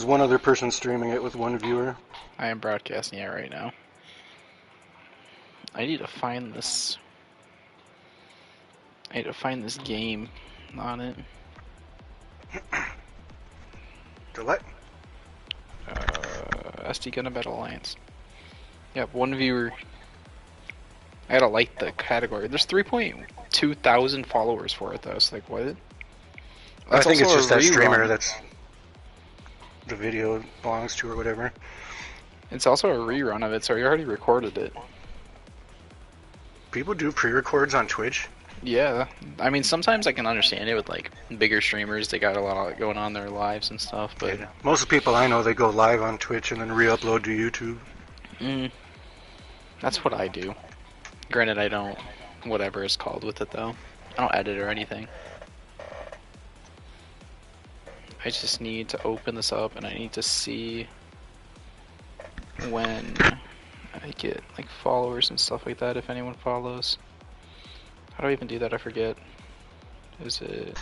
There's one other person streaming it with one viewer. I am broadcasting it right now. I need to find this. I need to find this game on it. To what? SD Gundam Battle Alliance. Yep, one viewer. I gotta like the category. There's 3.2 thousand followers for it though. So like, what? I think it's just that streamer that's the video belongs to or whatever. It's also a rerun of it, so you already recorded it. People do pre-records on Twitch? Yeah, I mean sometimes I can understand it with like bigger streamers. They got a lot going on in their lives and stuff, but yeah. Most of the people I know, they go live on Twitch and then re-upload to YouTube. That's what I do. Granted, I don't whatever it's called with it though. I don't edit or anything. I just need to open this up and I need to see when I get like followers and stuff like that, if anyone follows. How do I even do that? I forget. Is it...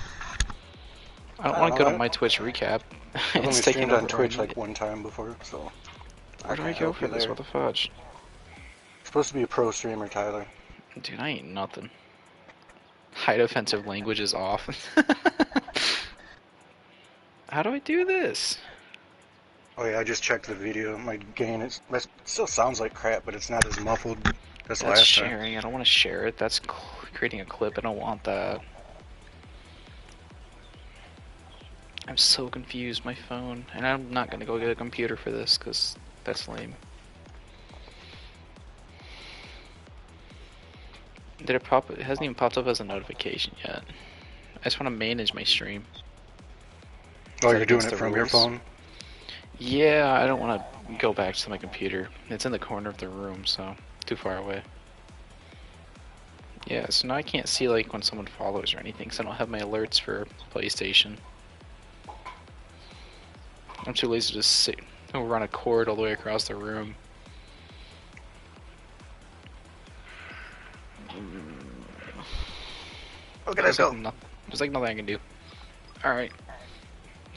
I don't want to go to my Twitch recap. I've only streamed on Twitch like one time before, so... Where do I go for this? What the fudge? You're supposed to be a pro streamer, Tyler. Dude, I ain't nothing. Hide offensive language is off. How do I do this? Oh yeah, I just checked the video. My gain it still sounds like crap, but it's not as muffled as last sharing. I don't want to share it. That's creating a clip. I don't want that. I'm so confused. My phone, and I'm not gonna go get a computer for this because that's lame. Did it pop? It hasn't even popped up as a notification yet. I just want to manage my stream. Oh, you're doing it from your phone? Yeah, I don't want to go back to my computer. It's in the corner of the room, so too far away. Yeah, so now I can't see like when someone follows or anything, because I don't have my alerts for PlayStation. I'm too lazy to sit and run a cord all the way across the room. Okay, let's go. There's like nothing I can do. Alright.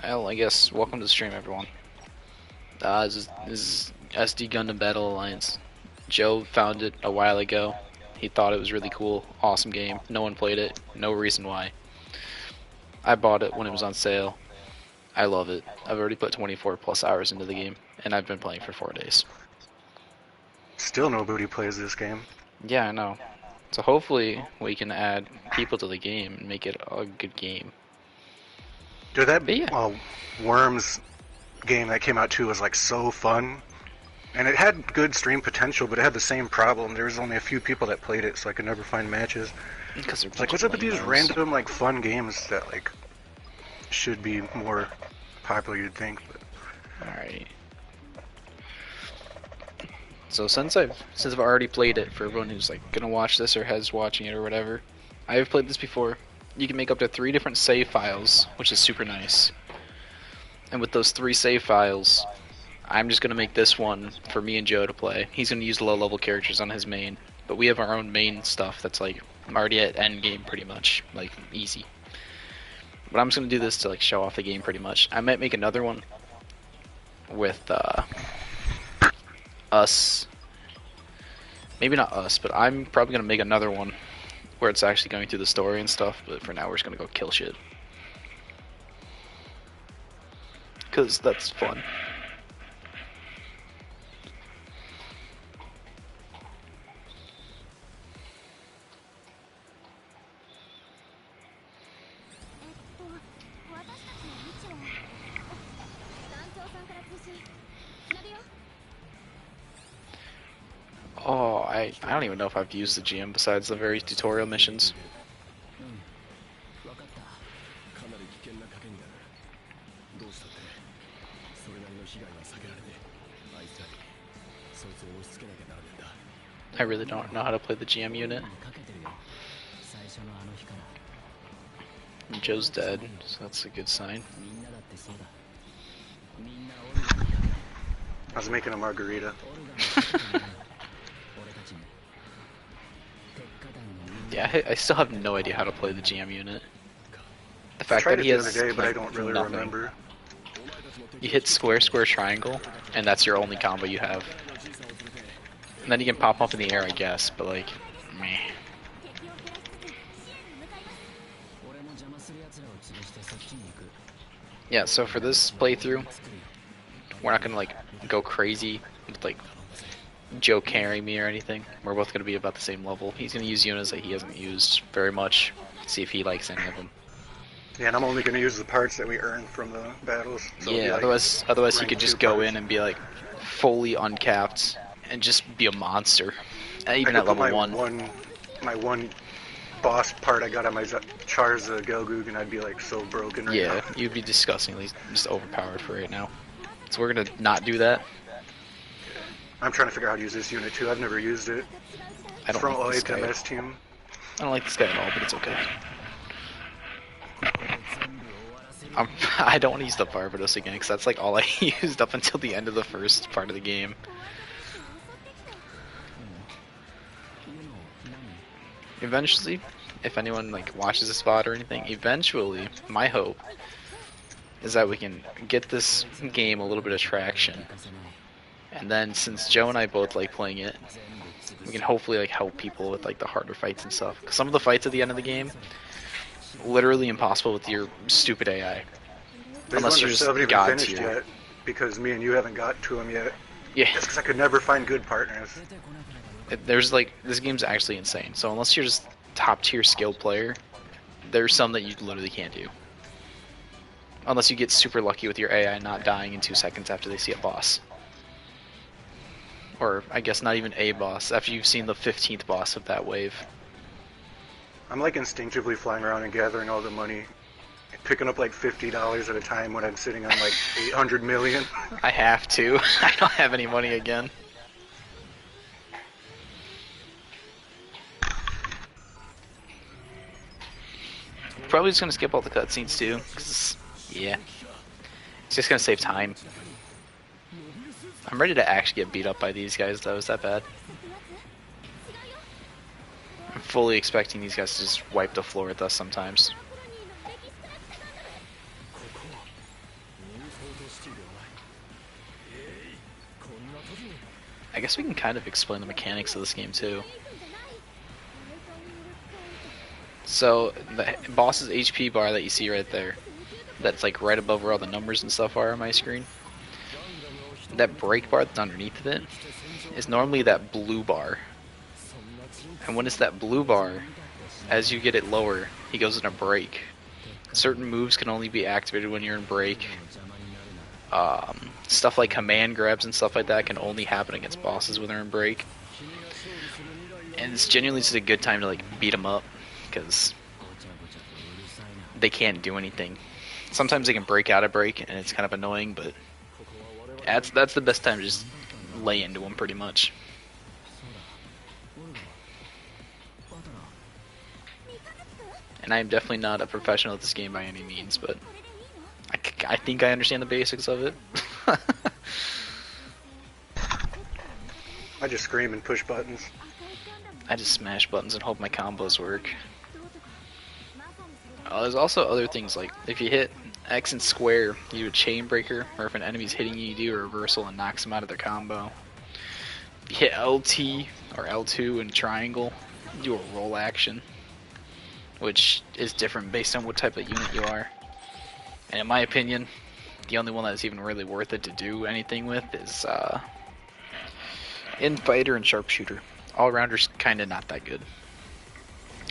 Well, I guess, welcome to the stream, everyone. This is SD Gundam Battle Alliance. Joe found it a while ago. He thought it was really cool, awesome game. No one played it, no reason why. I bought it when it was on sale. I love it. I've already put 24 plus hours into the game, and I've been playing for 4 days. Still nobody plays this game. Yeah, I know. So hopefully we can add people to the game and make it a good game. Dude, that Worms game that came out too was like so fun. And it had good stream potential, but it had the same problem. There was only a few people that played it, so I could never find matches. Because it's like, what's up with these random like fun games that like should be more popular, you'd think. But... Alright. So since I've already played it, for everyone who's like gonna watch this or has watching it or whatever, I have played this before. You can make up to 3 different save files, which is super nice. And with those 3 save files, I'm just gonna make this one for me and Joe to play. He's gonna use low-level characters on his main, but we have our own main stuff that's like already at end game pretty much, like easy. But I'm just gonna do this to like show off the game pretty much. I might make another one with us. Maybe not us, but I'm probably gonna make another one where it's actually going through the story and stuff, but for now we're just gonna go kill shit. Cause that's fun. Oh, I don't even know if I've used the GM besides the very tutorial missions. I really don't know how to play the GM unit. Joe's dead, so that's a good sign. I was making a margarita. Yeah, I still have no idea how to play the GM unit. The fact I tried that he it has the other day, but I like, don't really nothing. remember. You hit square, square, triangle, and that's your only combo you have. And then you can pop up in the air, I guess, but like, meh. Yeah, so for this playthrough, we're not gonna like go crazy with like Joe carrying me or anything. We're both gonna be about the same level. He's gonna use units that he hasn't used very much. See if he likes any of them. Yeah, and I'm only gonna use the parts that we earn from the battles. So yeah, like otherwise he could just go parts. in and be like fully uncapped and just be a monster. Even at level my one boss part I got on my Char's Gelgoog, and I'd be like so broken right now. Yeah, you'd be disgustingly just overpowered for right now. So we're gonna not do that. I'm trying to figure out how to use this unit too. I've never used it. I don't from like this guy. MS team. I don't like this guy at all, but it's okay. I don't want to use the Barbados again, because that's like all I used up until the end of the first part of the game. Eventually, if anyone like watches this VOD or anything, eventually, my hope is that we can get this game a little bit of traction. And then, since Joe and I both like playing it, we can hopefully like help people with like the harder fights and stuff. Because some of the fights at the end of the game, literally impossible with your stupid AI. Unless you're just God tier. Yet, because me and you haven't got to them yet. Yeah. Just because I could never find good partners. There's like, this game's actually insane. So unless you're just top tier skilled player, there's some that you literally can't do. Unless you get super lucky with your AI not dying in 2 seconds after they see a boss. Or, I guess not even a boss, after you've seen the 15th boss of that wave. I'm like instinctively flying around and gathering all the money, picking up like $50 at a time when I'm sitting on like 800 million. I have to. I don't have any money again. Probably just gonna skip all the cutscenes too, cause yeah, it's just gonna save time. I'm ready to actually get beat up by these guys though. Is that bad? I'm fully expecting these guys to just wipe the floor with us sometimes. I guess we can kind of explain the mechanics of this game too. So, the boss's HP bar that you see right there, that's like right above where all the numbers and stuff are on my screen, that break bar that's underneath of it is normally that blue bar. And when it's that blue bar, as you get it lower, he goes in a break. Certain moves can only be activated when you're in break. Stuff like command grabs and stuff like that can only happen against bosses when they're in break. And it's genuinely just a good time to like beat them up, because they can't do anything. Sometimes they can break out of break, and it's kind of annoying, but that's the best time to just lay into them pretty much. And I am definitely not a professional at this game by any means, but I think I understand the basics of it. I just scream and push buttons. I just smash buttons and hope my combos work. There's also other things, like if you hit X and square, you do a chain breaker, or if an enemy's hitting you, you do a reversal and knocks them out of their combo. If you hit LT or L2 and triangle, you do a roll action, which is different based on what type of unit you are. And in my opinion, the only one that's even really worth it to do anything with is Infighter and Sharpshooter. All-rounders kinda not that good.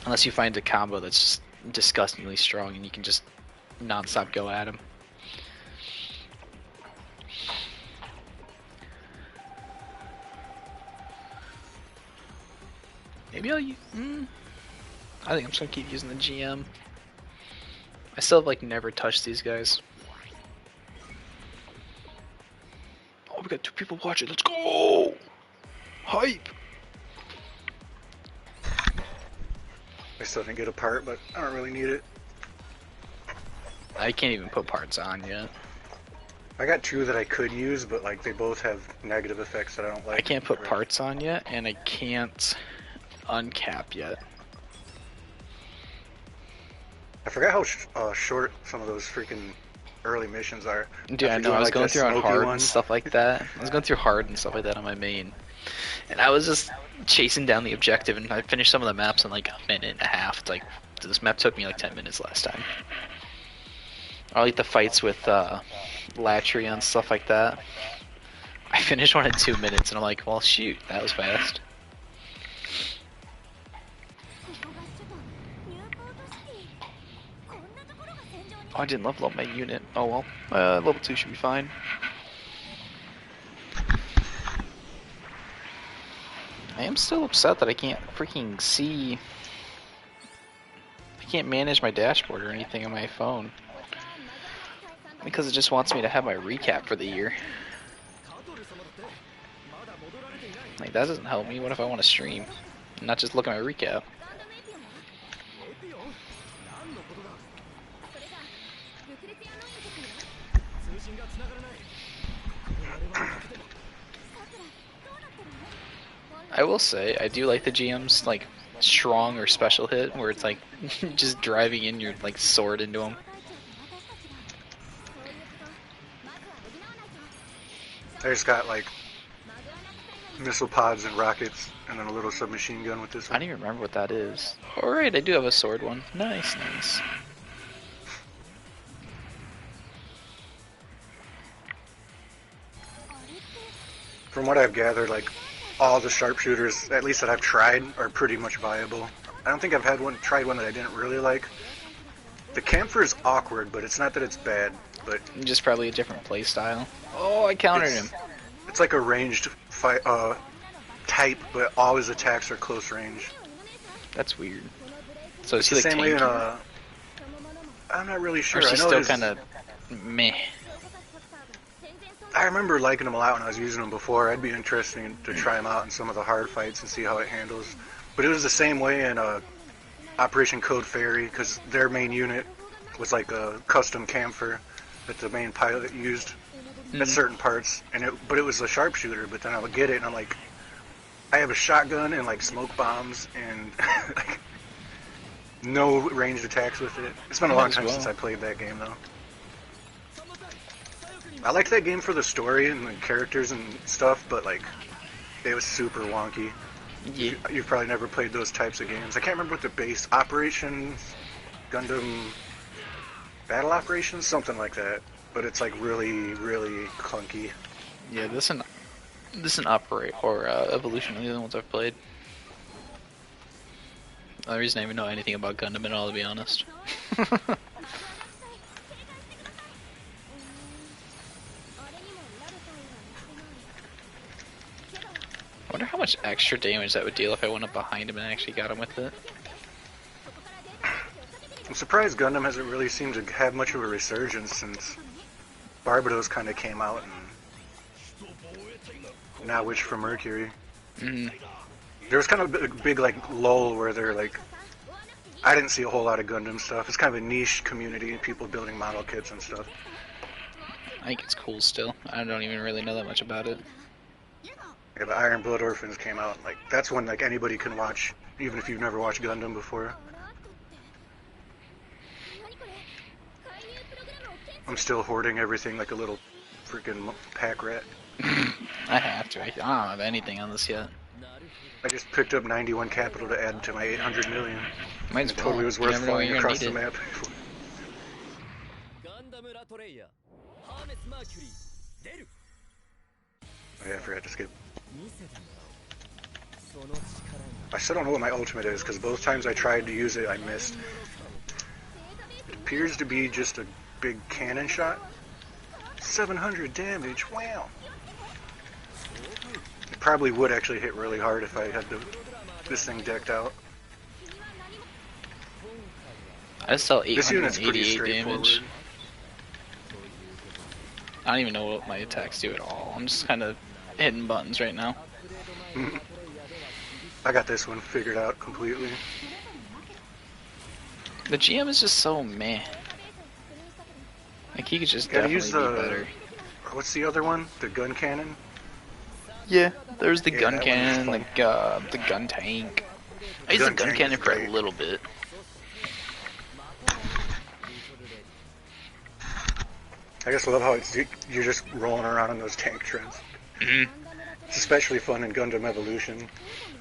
Unless you find a combo that's just disgustingly strong and you can just non-stop go at him. Maybe I'll use... I think I'm just gonna keep using the GM. I still have like never touched these guys. Oh, we got 2 people watching. Let's go! Hype! I still didn't get a part, but I don't really need it. I can't even put parts on yet. I got 2 that I could use, but like they both have negative effects that I don't like. I can't put parts on yet, and I can't uncap yet. I forgot how short some of those freaking early missions are. Dude, I know. doing, I was like, going the through on smoky hard one. and stuff like that. I was going through hard and stuff like that on my main. And I was just chasing down the objective, and I finished some of the maps in like a minute and a half. It's like, this map took me like 10 minutes last time. I like the fights with Latria and stuff like that. I finished one in 2 minutes, and I'm like, well, shoot, that was fast. Oh, I didn't level up my unit. Oh well, level 2 should be fine. I am still upset that I can't freaking see. I can't manage my dashboard or anything on my phone. Because it just wants me to have my recap for the year. Like, that doesn't help me. What if I want to stream? And not just look at my recap. I will say, I do like the GM's, like, strong or special hit, where it's like, just driving in your, like, sword into them. I just got, like, missile pods and rockets, and then a little submachine gun with this one. I don't even remember what that is. Alright, I do have a sword one. Nice, nice. From what I've gathered, like, all the sharpshooters, at least that I've tried, are pretty much viable. I don't think I've tried one that I didn't really like. The camphor is awkward, but it's not that it's bad, but... Just probably a different play style. Oh, I countered him. It's like a ranged fight, type, but all his attacks are close range. That's weird. So is it's he the like same way in, tanky? I'm not really sure. Or is he I know still kind of meh? I remember liking him a lot when I was using him before. I'd be interested to try him out in some of the hard fights and see how it handles. But it was the same way in Operation Code Fairy, because their main unit was like a custom camphor that the main pilot used at certain parts. But it was a sharpshooter. But then I would get it, and I'm like, I have a shotgun and like smoke bombs and like, no ranged attacks with it. It's been a long time since I played that game, though. I liked that game for the story and the characters and stuff, but like, it was super wonky. Yeah. You've probably never played those types of games. I can't remember what the base Operation Gundam Battle Operations, something like that. But it's like really, really clunky. Yeah, this and Operate or Evolution are the only ones I've played. The reason I even know anything about Gundam at all, to be honest. I wonder how much extra damage that would deal if I went up behind him and actually got him with it. I'm surprised Gundam hasn't really seemed to have much of a resurgence since Barbados kind of came out and now Witch from Mercury. There was kind of a big like lull where they're like, I didn't see a whole lot of Gundam stuff. It's kind of a niche community, people building model kits and stuff. I think it's cool still. I don't even really know that much about it. Yeah, but Iron Blood Orphans came out, like, that's one like anybody can watch, even if you've never watched Gundam before. I'm still hoarding everything like a little freaking pack rat. I have to. I don't have anything on this yet. I just picked up 91 capital to add to my 800 million. Might as It well. totally was worth flying across the it. map. Oh yeah, I forgot to skip. I still don't know what my ultimate is, because both times I tried to use it, I missed. It appears to be just a big cannon shot. 700 damage, wow! It probably would actually hit really hard if I had this thing decked out. I just saw This unit's pretty 888 straightforward. damage. I don't even know what my attacks do at all. I'm just kind of hitting buttons right now. I got this one figured out completely. The GM is just so meh. Like, he could just Gotta definitely use be the... better. What's the other one? The gun cannon? Yeah, there's the Yeah, gun that cannon, one's the gun tank. I used the gun tank cannon is for a great. little bit. I just love how you're just rolling around in those tank treads. Mm-hmm. It's especially fun in Gundam Evolution.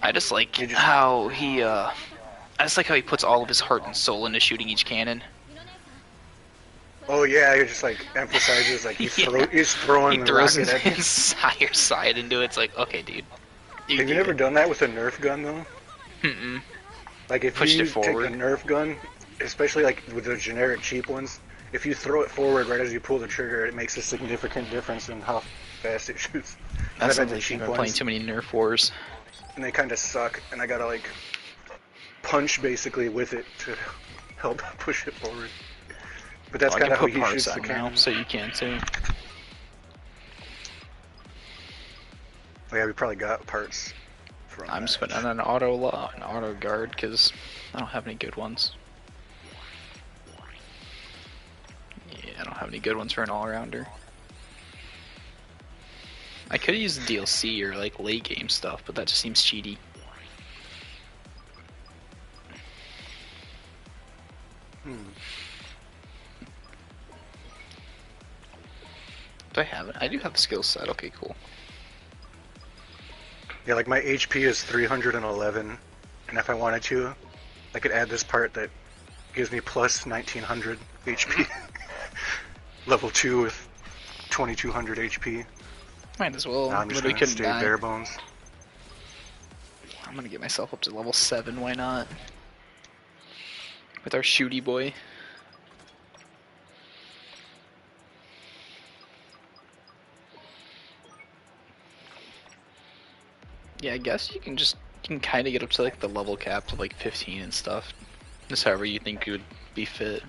I just like how he I just like how he puts all of his heart and soul into shooting each cannon. Oh yeah, he just like emphasizes like he's throwing the rocket at his entire side into it. It's like, okay, dude. Have you never done that with a Nerf gun though? Mm-mm. Like if you take a Nerf gun, especially like with the generic cheap ones, if you throw it forward right as you pull the trigger, it makes a significant difference in how fast it shoots. That's like you've been playing too many Nerf wars. And they kind of suck, and I gotta like punch basically with it to help push it forward. But that's kind of how he shoots the cannon. So you can too. Oh, yeah, we probably got parts. I'm just putting on an auto guard because I don't have any good ones. Yeah, I don't have any good ones for an all-rounder. I could use the DLC or like late game stuff, but that just seems cheaty. But I haven't. I do have the skill set. Okay, cool. Yeah, like my HP is 311, and if I wanted to, I could add this part that gives me plus 1900 HP. Level 2 with 2200 HP. Might as well. Now I'm just gonna stay bare bones. I'm gonna get myself up to level 7, why not? With our shooty boy. Yeah, I guess you can kind of get up to like the level cap to like 15 and stuff. Just however you think you would be fit.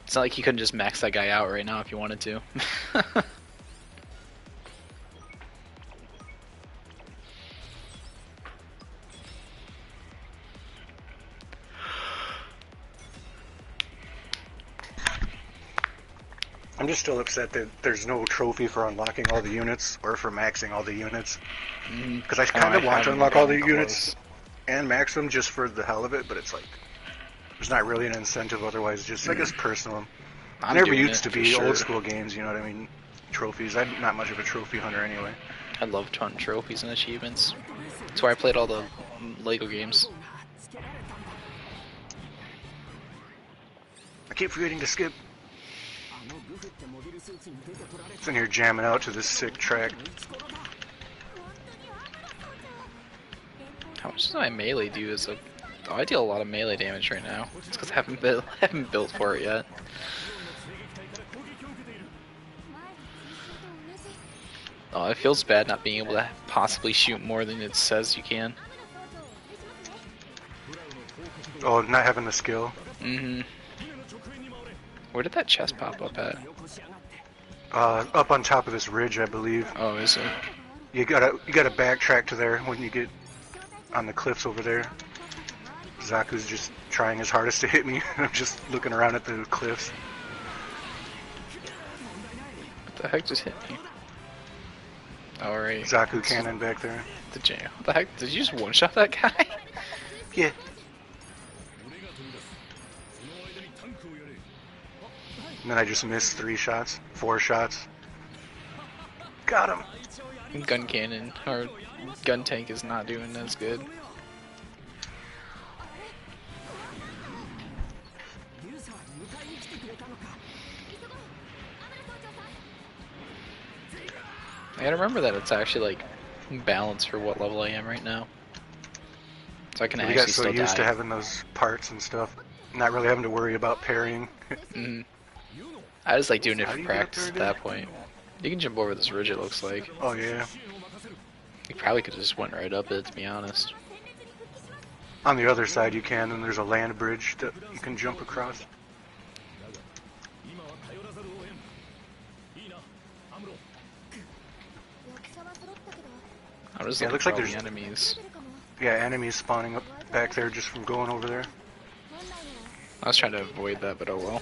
It's not like you couldn't just max that guy out right now if you wanted to. I'm just still upset that there's no trophy for unlocking all the units or for maxing all the units. Because I kind of want to unlock all the units and max them just for the hell of it, but it's like there's not really an incentive otherwise. Just I guess personal. I never used to be old school games, you know what I mean? Trophies. I'm not much of a trophy hunter anyway. I love hunting trophies and achievements. That's why I played all the Lego games. I keep forgetting to skip. It's in here jamming out to this sick track. How much does my melee do? Oh, I deal a lot of melee damage right now. It's because I haven't built for it yet. Oh, it feels bad not being able to possibly shoot more than it says you can. Oh, not having the skill. Mm-hmm. Where did that chest pop up at? Up on top of this ridge, I believe. Oh, is it? You gotta backtrack to there when you get on the cliffs over there. Zaku's just trying his hardest to hit me. I'm just looking around at the cliffs. What the heck just hit me? Alright. Zaku cannon back there. The jam. What the heck? Did you just one-shot that guy? Yeah. And then I just missed 4 shots. Got him. Gun cannon, or gun tank is not doing as good. I gotta remember that it's actually like balanced for what level I am right now. So I can actually still die. We got so used to having those parts and stuff, not really having to worry about parrying. Mm-hmm. I just like doing it for practice at that point. You can jump over this ridge, it looks like. Oh yeah. You probably could have just went right up it, to be honest. On the other side you can, and there's a land bridge that you can jump across. I'm just looking for all the enemies. Yeah, enemies spawning up back there just from going over there. I was trying to avoid that, but oh well.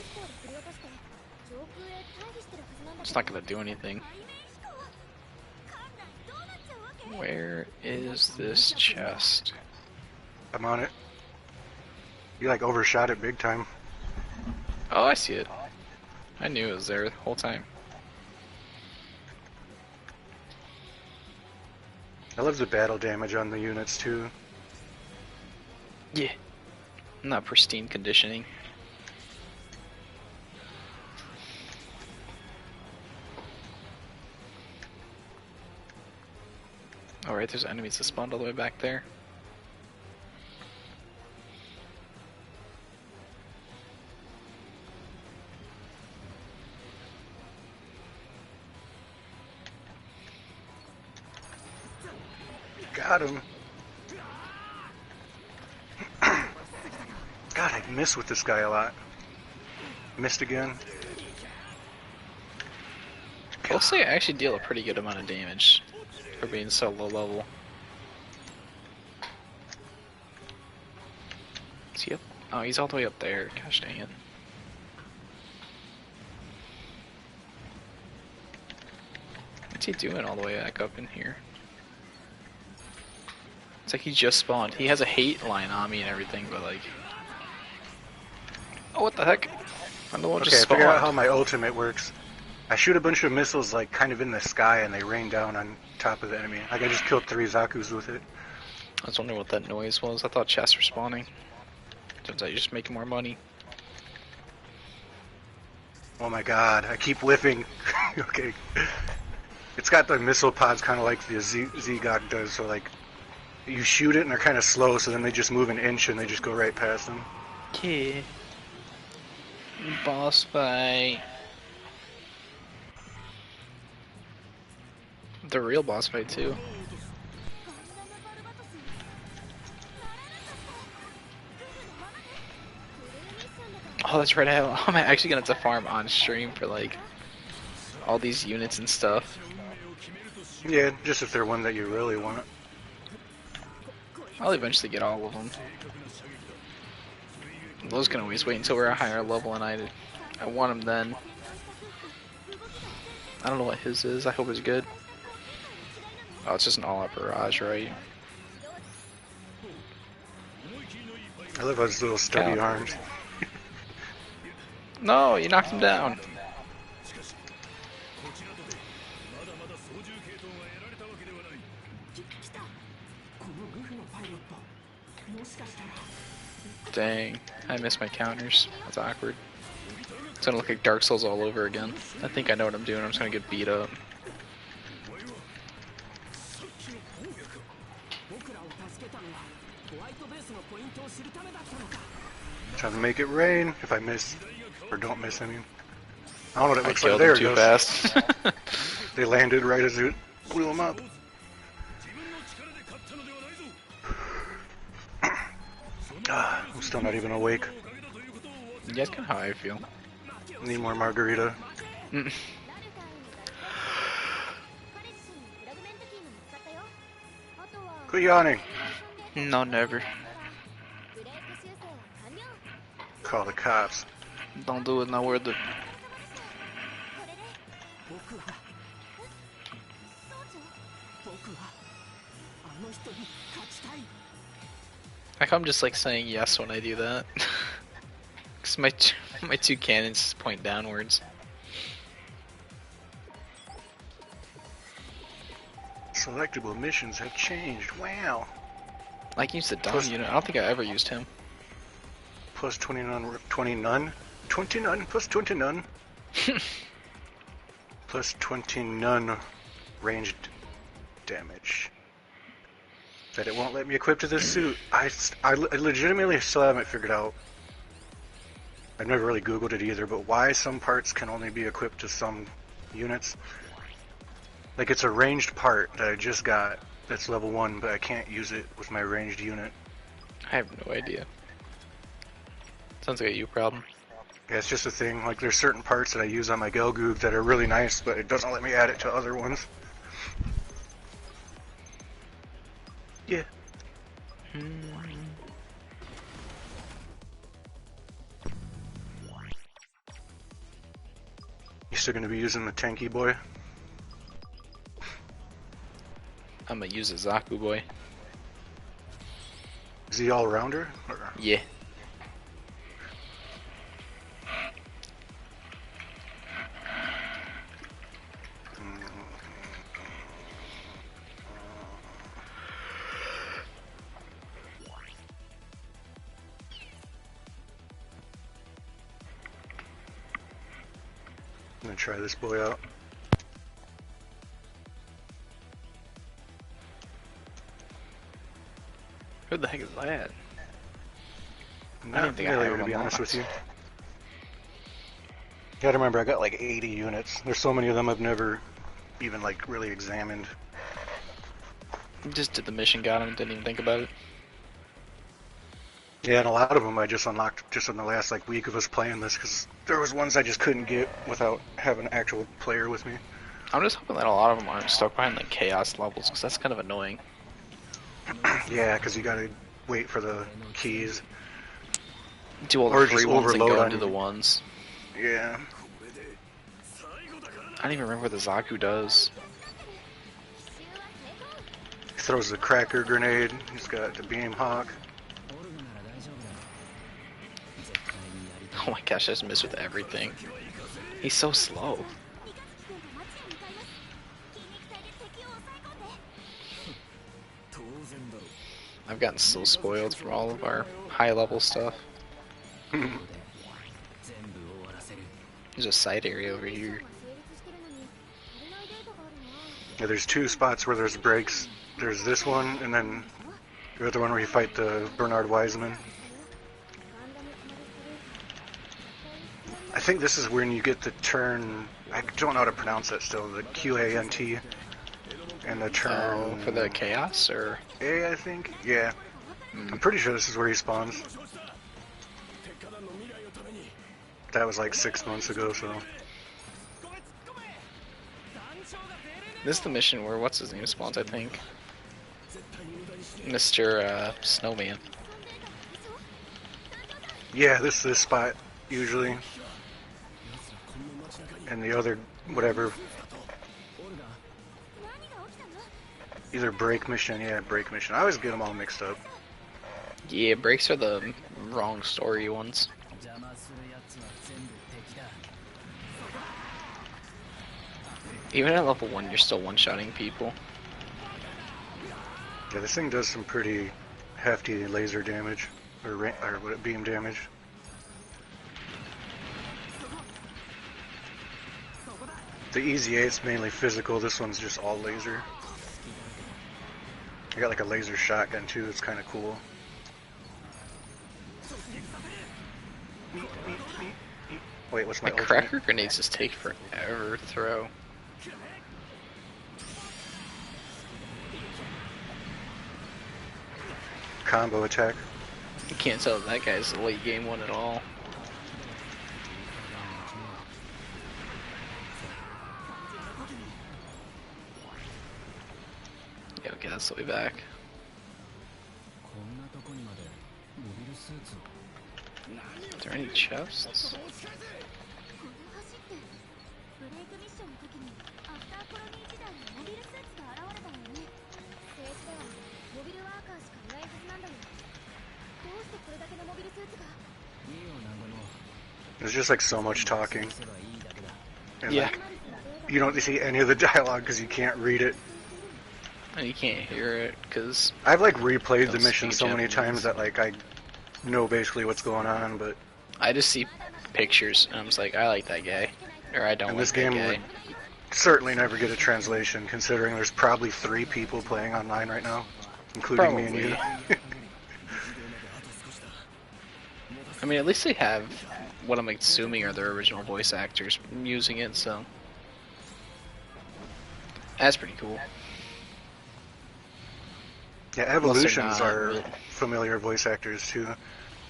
It's not gonna do anything. Where is this chest? I'm on it. You like overshot it big time. Oh, I see it. I knew it was there the whole time. I love the battle damage on the units too. Yeah. Not pristine conditioning. Alright, there's enemies that spawned all the way back there. Got him. God, I miss with this guy a lot. Missed again. I'll say I actually deal a pretty good amount of damage for being so low level. Is he up? Oh, he's all the way up there. Gosh dang it. What's he doing all the way back up in here? It's like he just spawned. He has a hate line on me and everything, but like... Oh, what the heck? I'm the one just spawned. I figured out how my ultimate works. I shoot a bunch of missiles like kind of in the sky and they rain down on top of the enemy. Like I just killed 3 Zaku's with it. I was wondering what that noise was. I thought chests were spawning. Turns out you're just making more money. Oh my god, I keep whiffing. Okay. It's got the missile pods kind of like the Z-Gog does, so like you shoot it and they're kind of slow, so then they just move an inch and they just go right past them. Okay. Boss fight. The real boss fight too. Oh, that's right. I'm actually gonna have to farm on stream for like all these units and stuff. Yeah, just if they're one that you really want. I'll eventually get all of them. Those can always wait until we're a higher level, and I want them then. I don't know what his is. I hope it's good. Oh, it's just an all-out barrage, right? I love those little stubby arms. No, you knocked him down. Dang, I missed my counters. That's awkward. It's gonna look like Dark Souls all over again. I think I know what I'm doing. I'm just gonna get beat up. Trying to make it rain if I miss, or don't miss any. I don't know what it looks like. Killed There him it too goes. fast. They landed right as it blew them up. I'm still not even awake. Yeah, that's kind of how I feel. Need more margarita. Quit yawning. No, never. Call the cops. Don't do it, not worth it. Like I'm just like saying yes when I do that. Cause my two cannons point downwards. Selectable missions have changed. Wow. Like you said, Dom unit. I don't think I ever used him. Plus 29, 20 none. 20 none plus 20 none. Plus 20 none ranged damage. That it won't let me equip to this suit. I legitimately still haven't figured out. I've never really Googled it either, but why some parts can only be equipped to some units. Like it's a ranged part that I just got that's level 1, but I can't use it with my ranged unit. I have no idea. Sounds like a you problem. Yeah, it's just a thing. Like there's certain parts that I use on my Gelgoog that are really nice, but it doesn't let me add it to other ones. Yeah. You still gonna be using the tanky boy? I'm gonna use a Zaku boy. Is he all rounder? Yeah. I'm gonna try this boy out. Who the heck is that? Not familiar, to be honest with you. Gotta remember, I got like 80 units. There's so many of them I've never even like really examined. Just did the mission, got him, didn't even think about it. Yeah, and a lot of them I just unlocked just in the last like week of us playing this, because there was ones I just couldn't get without having an actual player with me. I'm just hoping that a lot of them aren't stuck behind like chaos levels, because that's kind of annoying. Yeah, because you gotta wait for the keys. Do all the free ones and go into the ones. Yeah. I don't even remember what the Zaku does. He throws the cracker grenade. He's got the beam hawk. Oh my gosh, I just missed with everything. He's so slow. I've gotten so spoiled from all of our high level stuff. There's a side area over here. Yeah, there's two spots where there's breaks. There's this one, and then the other one where you fight the Bernard Wiseman. I think this is when you get the turn. I don't know how to pronounce that still. The QANT and the turn for the chaos, or A, I think. Yeah, I'm pretty sure this is where he spawns. That was like 6 months ago, so. This is the mission where what's his name spawns, I think. Mr. Snowman. Yeah, this spot usually. And the other, whatever. Either break mission, yeah, break mission. I always get them all mixed up. Yeah, breaks are the wrong story ones. Even at level 1, you're still one-shotting people. Yeah, this thing does some pretty hefty laser damage, or what, beam damage. The Easy 8's mainly physical, this one's just all laser. I got like a laser shotgun too, it's kind of cool. Wait, what's my ultimate? Cracker grenades just take forever to throw. Combo attack. You can't tell that guy's a late game one at all. Yeah, okay, that's the way back. Are there any chests? There's just like so much talking. And yeah. Like, you don't see any of the dialogue because you can't read it. And you can't hear it because I've like replayed the mission so many times that like I know basically what's going on, but I just see pictures and I'm just like, I like that guy, or I don't. And like this game that guy. would certainly never get a translation, considering there's probably 3 people playing online right now, including me and you. I mean, at least they have what I'm assuming are their original voice actors using it, so that's pretty cool. Yeah, Evolutions are familiar voice actors too.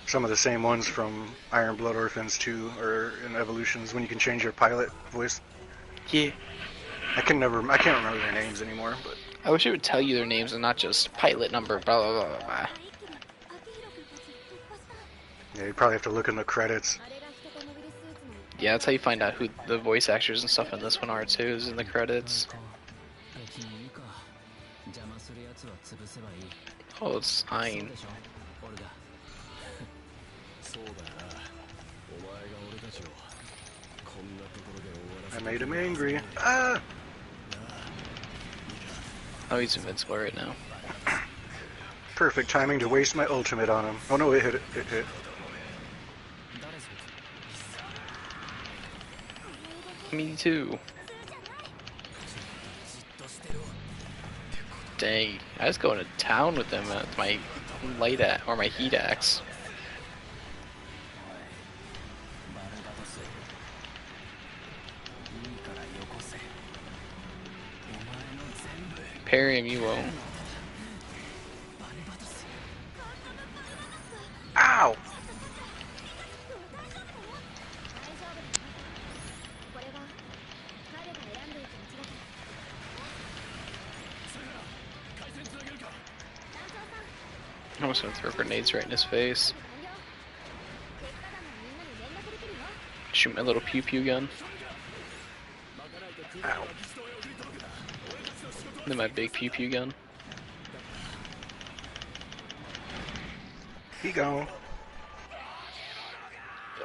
Some of the same ones from Iron Blood Orphans 2 are in Evolutions when you can change your pilot voice. Yeah. I can't remember their names anymore, but I wish it would tell you their names and not just pilot number, blah blah blah blah. Yeah, you probably have to look in the credits. Yeah, that's how you find out who the voice actors and stuff in this one are too, is in the credits. Oh, it's Ein. I made him angry. Ah! Oh, he's invincible right now. Perfect timing to waste my ultimate on him. Oh no, it hit it. It hit. Me too. Dang, I was going to town with them with my light axe or my heat axe. Parry him, you won't. Ow! I was gonna throw grenades right in his face. Shoot my little pew pew gun. Ow. Then my big pew pew gun. He gone.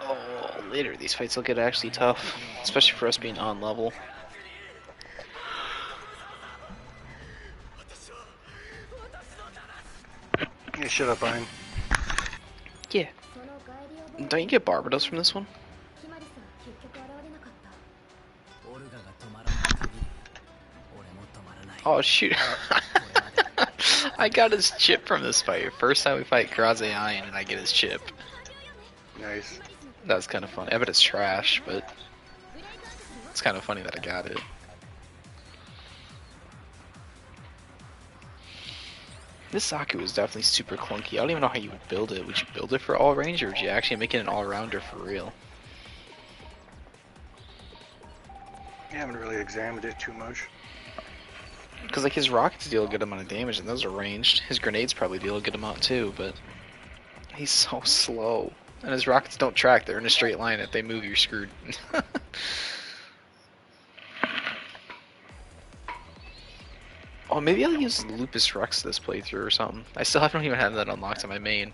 Oh, later these fights will get actually tough, especially for us being on level. Yeah, shut up, Ian. Yeah. Don't you get Barbados from this one? Oh shoot. I got his chip from this fight. First time we fight Graze Iron and I get his chip. Nice. That was kind of funny. I bet it's trash, but it's kind of funny that I got it. This Saku is definitely super clunky. I don't even know how you would build it. Would you build it for all range, or would you actually make it an all-rounder for real? I haven't really examined it too much. Because like his rockets deal a good amount of damage, and those are ranged. His grenades probably deal a good amount too, but he's so slow. And his rockets don't track. They're in a straight line. If they move, you're screwed. Oh, maybe I'll use Lupus Rex this playthrough or something. I still haven't even had that unlocked on my main.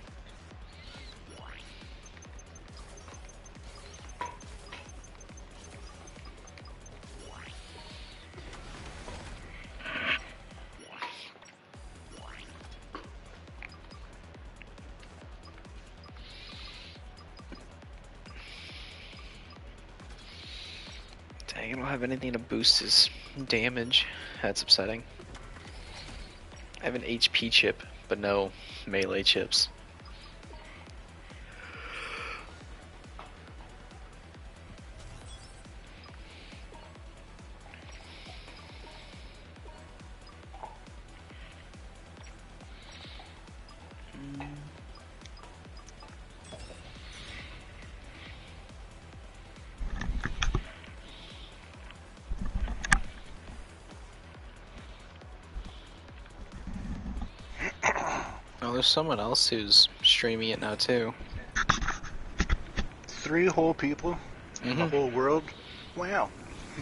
Dang, I don't have anything to boost his damage. That's upsetting. I have an HP chip, but no melee chips. Oh, there's someone else who's streaming it now too. 3 whole people in the whole world? Wow.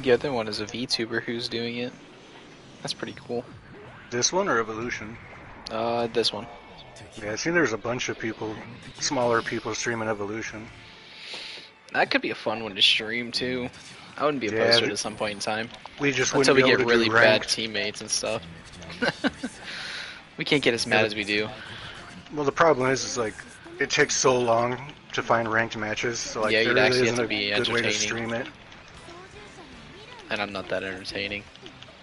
The other one is a VTuber who's doing it. That's pretty cool. This one or Evolution? This one. Yeah, I seen there's a bunch of people, smaller people streaming Evolution. That could be a fun one to stream too. I wouldn't be opposed to it at some point in time. We just until we wouldn't get be able to really do bad ranked. teammates and stuff. We can't get as mad as we do. Well, the problem is like it takes so long to find ranked matches. So like Yeah, there you'd really actually have isn't to a be good way to entertaining. stream it. And I'm not that entertaining.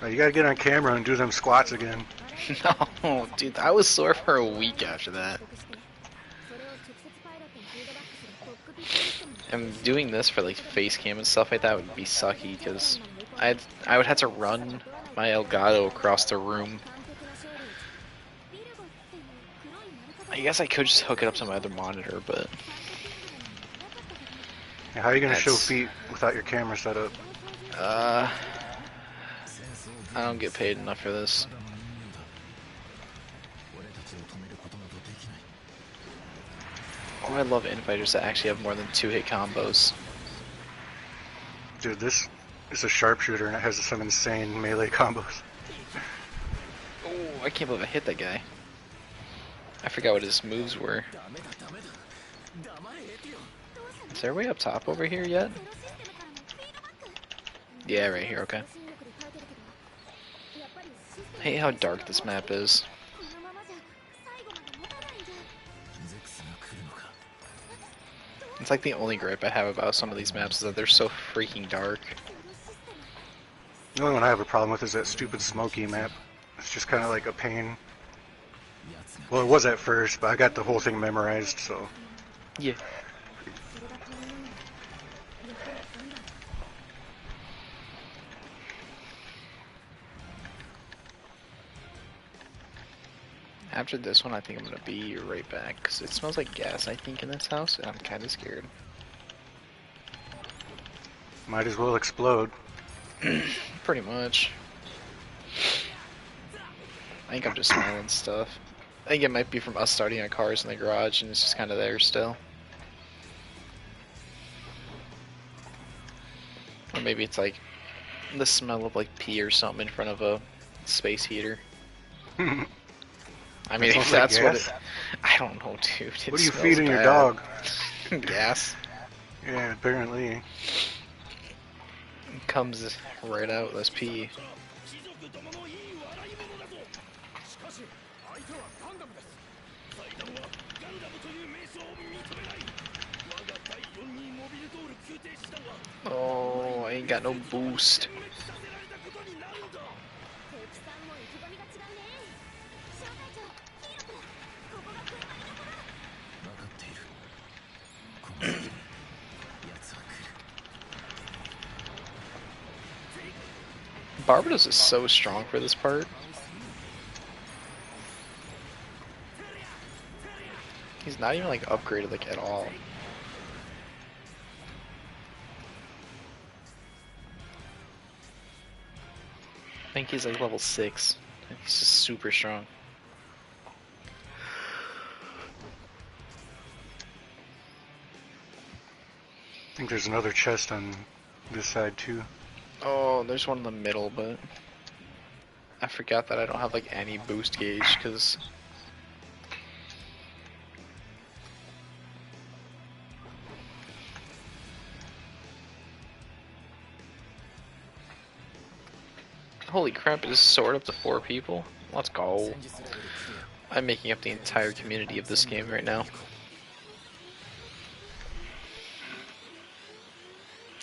You gotta get on camera and do them squats again. No, dude, I was sore for a week after that. And doing this for like face cam and stuff like that would be sucky because I would have to run my Elgato across the room. I guess I could just hook it up to my other monitor, but How are you gonna show feet without your camera set up? I don't get paid enough for this. Oh, I love infighters that actually have more than 2-hit combos. Dude, this is a sharpshooter and it has some insane melee combos. Oh, I can't believe I hit that guy. I forgot what his moves were. Is there a way up top over here yet? Yeah, right here, okay. I hate how dark this map is. It's like the only gripe I have about some of these maps is that they're so freaking dark. The only one I have a problem with is that stupid smoky map. It's just kind of like a pain. Well, it was at first, but I got the whole thing memorized, so... Yeah. After this one, I think I'm gonna be right back, because it smells like gas, I think, in this house, and I'm kind of scared. Might as well explode. Pretty much. I think I'm just smelling stuff. I think it might be from us starting our cars in the garage, and it's just kind of there still. Or maybe it's like the smell of like pee or something in front of a space heater. I mean, if that's what it... I don't know, dude. What are you feeding your dog? Gas. Yeah, apparently. It comes right out with this pee. Oh, I ain't got no boost. Barbados is so strong for this part. He's not even like upgraded like at all. I think he's like level 6. He's just super strong. I think there's another chest on this side too. Oh, there's one in the middle, but I forgot that I don't have like any boost gauge because holy crap, it just soared up to 4 people. Let's go. I'm making up the entire community of this game right now.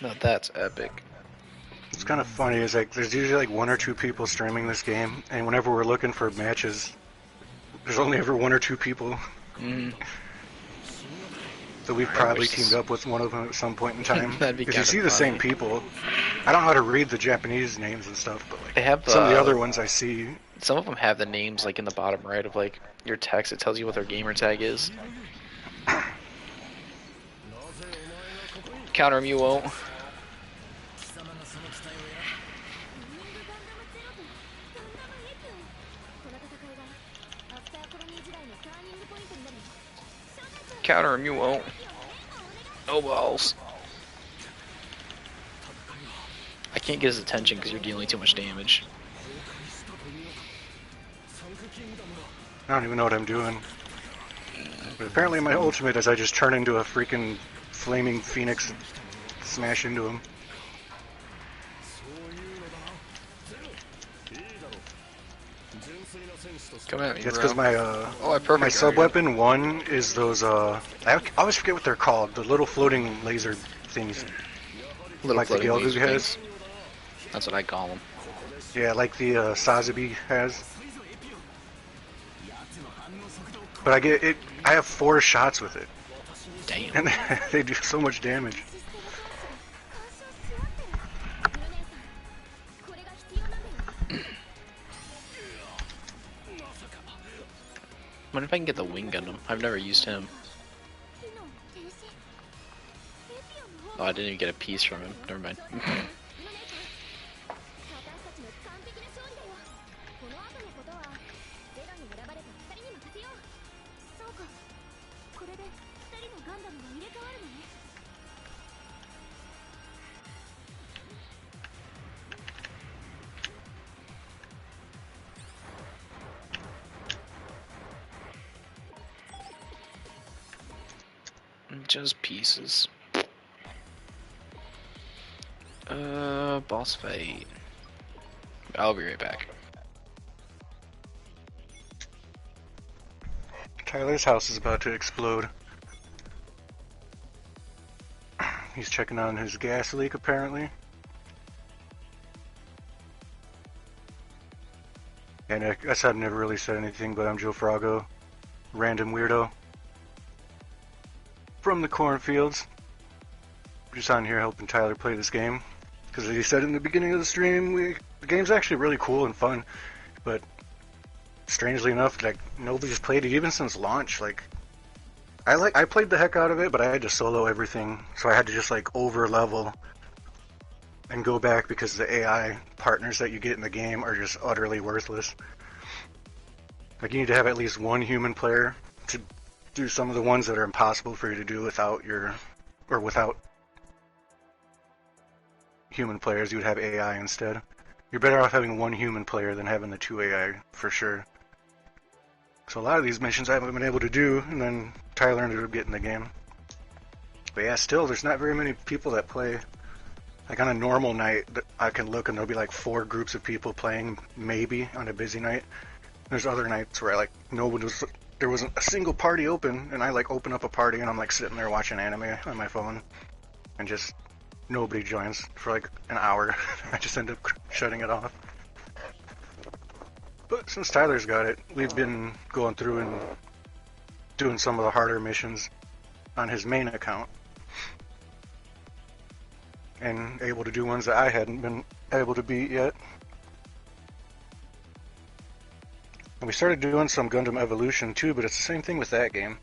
Now that's epic. It's kind of funny, is like there's usually like 1 or 2 people streaming this game, and whenever we're looking for matches, there's only ever 1 or 2 people. So we've probably teamed up with one of them at some point in time. Because you see the same people. I don't know how to read the Japanese names and stuff, but like they have, some of the other ones I see. Some of them have the names like in the bottom right of like your text. It tells you what their gamer tag is. Counter him, you won't. Counter him, you won't. No balls. I can't get his attention because you're dealing too much damage. I don't even know what I'm doing. But apparently my ultimate is I just turn into a freaking flaming phoenix and smash into him. Come at me, That's bro. because my my sub weapon 1 is those I always forget what they're called, the little floating laser things. Little like the Gelgug has. things. That's what I call them. Yeah, like the Sazabi has. But I get it. I have 4 shots with it. Damn. And they do so much damage. I wonder if I can get the wing Gundam. I've never used him. Oh, I didn't even get a piece from him. Never mind. Just pieces. Boss fight. I'll be right back. Tyler's house is about to explode. He's checking on his gas leak, apparently. And I guess I've never really said anything, but I'm Joe Frago, random weirdo from the cornfields. Just on here helping Tyler play this game. Because as he said in the beginning of the stream, the game's actually really cool and fun, but strangely enough, like, nobody's played it even since launch. Like, I played the heck out of it, but I had to solo everything, so I had to just like over level and go back because the AI partners that you get in the game are just utterly worthless. Like, you need to have at least one human player to do some of the ones that are impossible for you to do without without human players. You would have AI instead. You're better off having one human player than having the two AI for sure. So a lot of these missions I haven't been able to do, and then Tyler ended up getting the game. But yeah, still, there's not very many people that play. Like on a normal night, I can look and there'll be like 4 groups of people playing, maybe, on a busy night. There's other nights where like there wasn't a single party open, and I like open up a party and I'm like sitting there watching anime on my phone, and just nobody joins for like an hour. I just end up shutting it off. But since Tyler's got it, we've been going through and doing some of the harder missions on his main account. And able to do ones that I hadn't been able to beat yet. And we started doing some Gundam Evolution too, but it's the same thing with that game.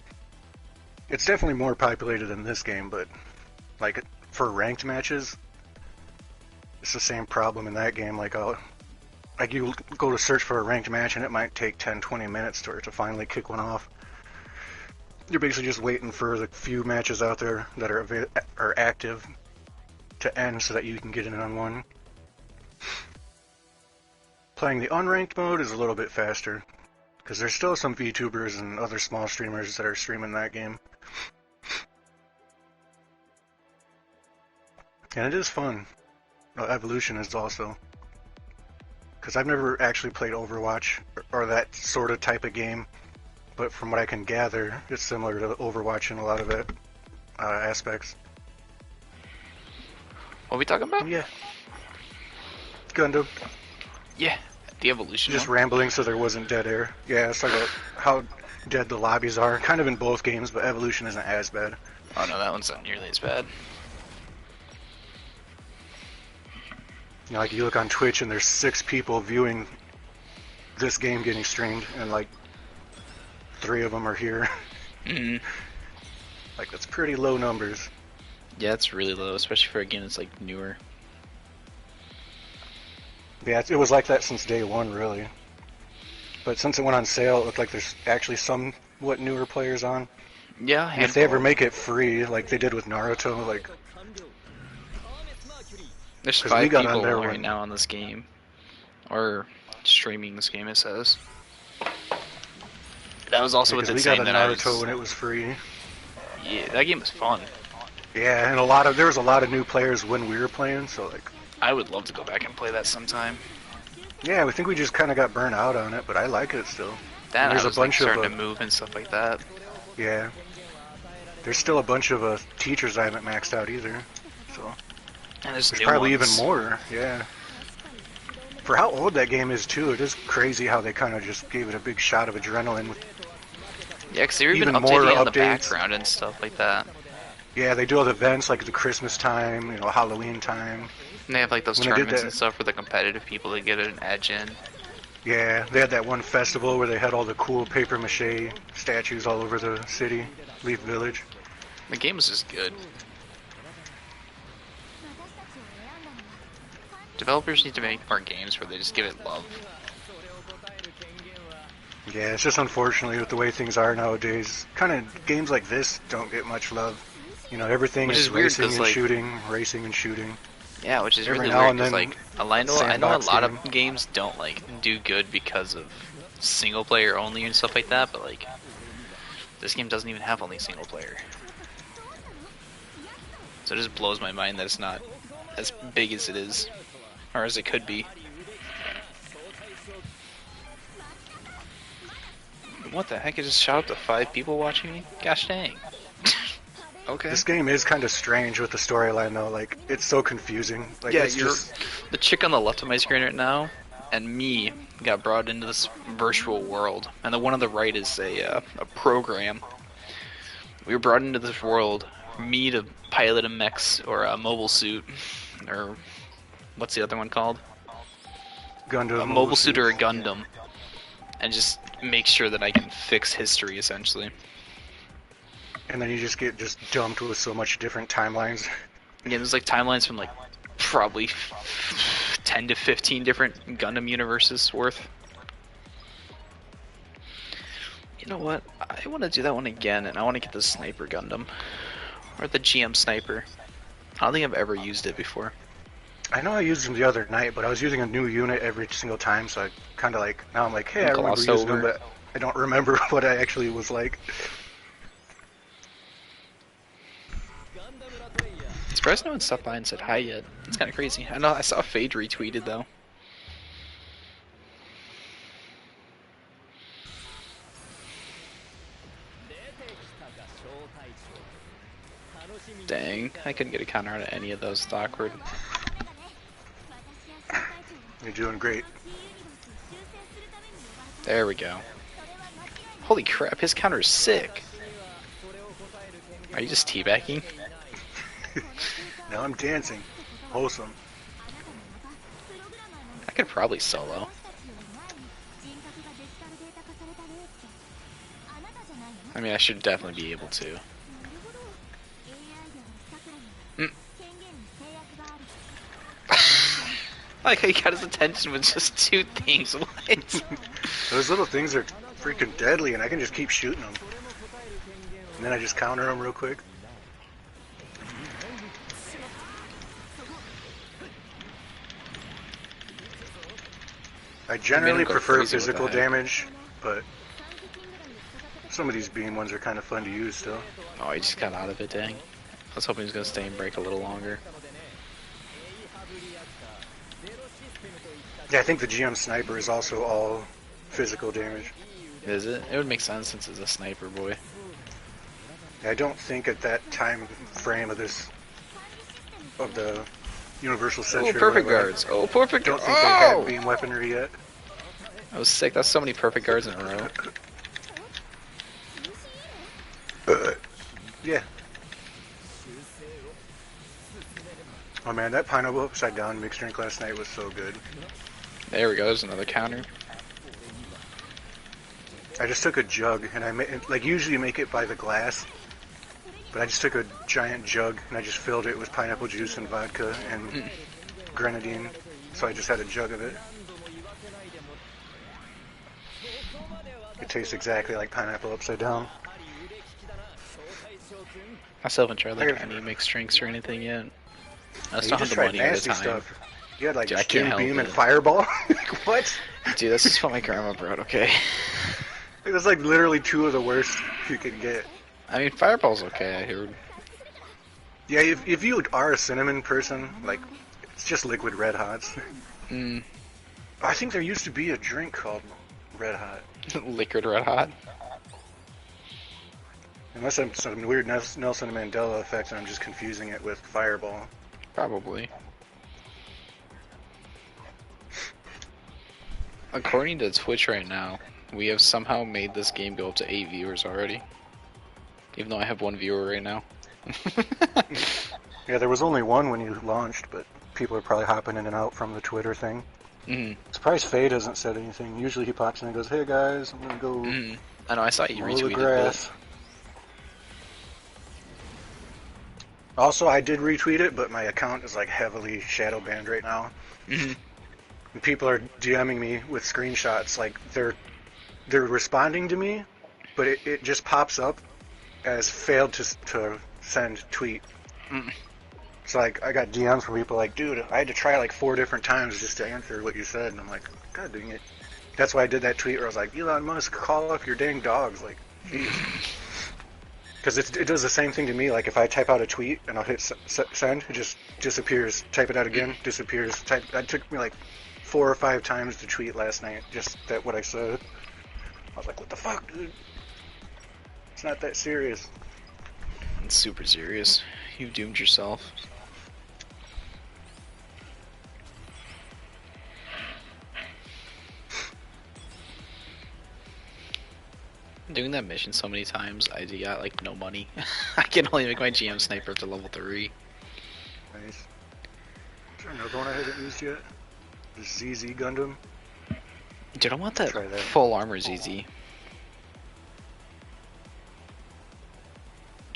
It's definitely more populated than this game, but like for ranked matches, it's the same problem in that game. Like you go to search for a ranked match and it might take 10-20 minutes to finally kick one off. You're basically just waiting for the few matches out there that are active to end so that you can get in on one. Playing the unranked mode is a little bit faster, because there's still some VTubers and other small streamers that are streaming that game. And it is fun. Evolution is also. Because I've never actually played Overwatch or that sort of type of game, but from what I can gather, it's similar to Overwatch in a lot of it, aspects. What are we talking about? Yeah. Gundam. Yeah, the Evolution Just one. rambling so there wasn't dead air. Yeah, it's like how dead the lobbies are. Kind of in both games, but Evolution isn't as bad. Oh no, that one's not nearly as bad. You know, like you look on Twitch and there's 6 people viewing this game getting streamed, and like 3 of them are here. Mm-hmm. Like, that's pretty low numbers. Yeah, it's really low, especially for a game that's like newer. Yeah, it was like that since day one, really. But since it went on sale, it looked like there's actually somewhat newer players on. Yeah, and if they ever make it free, like they did with Naruto, like... There's 5 people right now on this game. Or streaming this game, it says. That was also what's insane. We got Naruto when it was free. Yeah, that game was fun. Yeah, and there was a lot of new players when we were playing, so like... I would love to go back and play that sometime. Yeah, we think we just kind of got burnt out on it, but I like it still. That there's a bunch starting to move and stuff like that. Yeah. There's still a bunch of teachers I haven't maxed out either, so... And there's probably even more, yeah. For how old that game is, too, it is crazy how they kind of just gave it a big shot of adrenaline. Yeah, because they've been updating in the background and stuff like that. Yeah, they do all the events, like the Christmas time, Halloween time. And they have like those tournaments and stuff for the competitive people to get an edge in. Yeah, they had that one festival where they had all the cool papier-mâché statues all over the city, Leaf Village. The game was just good. Developers need to make more games where they just give it love. Yeah, it's just unfortunately with the way things are nowadays, kind of games like this don't get much love. Everything is racing and shooting, racing and shooting. Yeah, which is really weird because like I know a lot of games don't like do good because of single player only and stuff like that, but like this game doesn't even have only single player. So it just blows my mind that it's not as big as it is. Or as it could be. What the heck? I just shot up to 5 people watching me? Gosh dang. Okay. This game is kind of strange with the storyline though, like, it's so confusing. Like, yeah, the chick on the left of my screen right now, and me got brought into this virtual world, and the one on the right is a program. We were brought into this world, me to pilot a mech or a mobile suit, or what's the other one called? Gundam A mobile suit or a Gundam, and just make sure that I can fix history, essentially. And then you just get dumped with so much different timelines. Yeah, there's like timelines from like probably 10 to 15 different Gundam universes worth. You know what? I want to do that one again, and I want to get the Sniper Gundam. Or the GM Sniper. I don't think I've ever used it before. I know I used them the other night, but I was using a new unit every single time, so I kind of like, now I'm like, hey, I remember using them, but I don't remember what I actually was like. Surprised no one stopped by and said hi yet. It's kind of crazy. I know I saw Fade retweeted though. Dang, I couldn't get a counter out of any of those. It's awkward. You're doing great. There we go. Holy crap, his counter is sick. Are you just teabagging? Now I'm dancing. Wholesome. I could probably solo. I mean, I should definitely be able to. Like, he got his attention with just two things. What? Those little things are freaking deadly, and I can just keep shooting them. And then I just counter them real quick. I generally prefer physical damage, but some of these beam ones are kind of fun to use still. Oh, he just got out of it, dang. I was hoping he was going to stay and break a little longer. Yeah, I think the GM Sniper is also all physical damage. Is it? It would make sense since it's a sniper boy. I don't think at that time frame of the Universal Century. Oh, perfect guards. Oh, perfect guards. Don't think they had beam weaponry yet. I was sick. That's so many perfect guards in a row. Yeah. Oh man, that pineapple upside down mixed drink last night was so good. There we go. There's another counter. I just took a jug and I like usually you make it by the glass, but I just took a giant jug and I just filled it with pineapple juice and vodka and grenadine. So I just had a jug of it. It tastes exactly like pineapple upside down. I still haven't tried like any mixed drinks or anything yet. I still have the money at the time. Stuff. You had like Stim Beam and Fireball? What? Dude, this is what my grandma brought, okay? It was like literally two of the worst you could get. I mean, Fireball's okay, I heard. Yeah, if you are a cinnamon person, like, it's just liquid Red Hots. Mm. I think there used to be a drink called Red Hot. Liquid Red Hot? Unless I'm some weird Nelson Mandela effect and I'm just confusing it with Fireball. Probably. According to Twitch right now, we have somehow made this game go up to 8 viewers already. Even though I have 1 viewer right now. Yeah, there was only one when you launched, but people are probably hopping in and out from the Twitter thing. Surprised Fade hasn't said anything. Usually he pops in and goes, "Hey guys, I'm gonna go." I know, I saw you retweeted that. Also, I did retweet it, but my account is like heavily shadow banned right now. And people are DMing me with screenshots, like they're responding to me, but it just pops up as failed to send tweet. So like I got DMs from people like, dude, I had to try like 4 different times just to answer what you said, and I'm like, God dang it. That's why I did that tweet where I was like, Elon Musk, call off your dang dogs, like, jeez. Because it does the same thing to me. Like if I type out a tweet and I'll hit send, it just disappears. Type it out again, disappears. It took me like 4 or 5 times to tweet last night, just that what I said. I was like, what the fuck, dude? It's not that serious. It's super serious. You doomed yourself. Doing that mission so many times, I got like no money. I can only make my GM sniper to level 3. Nice. Is there another one I haven't used yet? The ZZ Gundam. Dude, I want that full armor ZZ.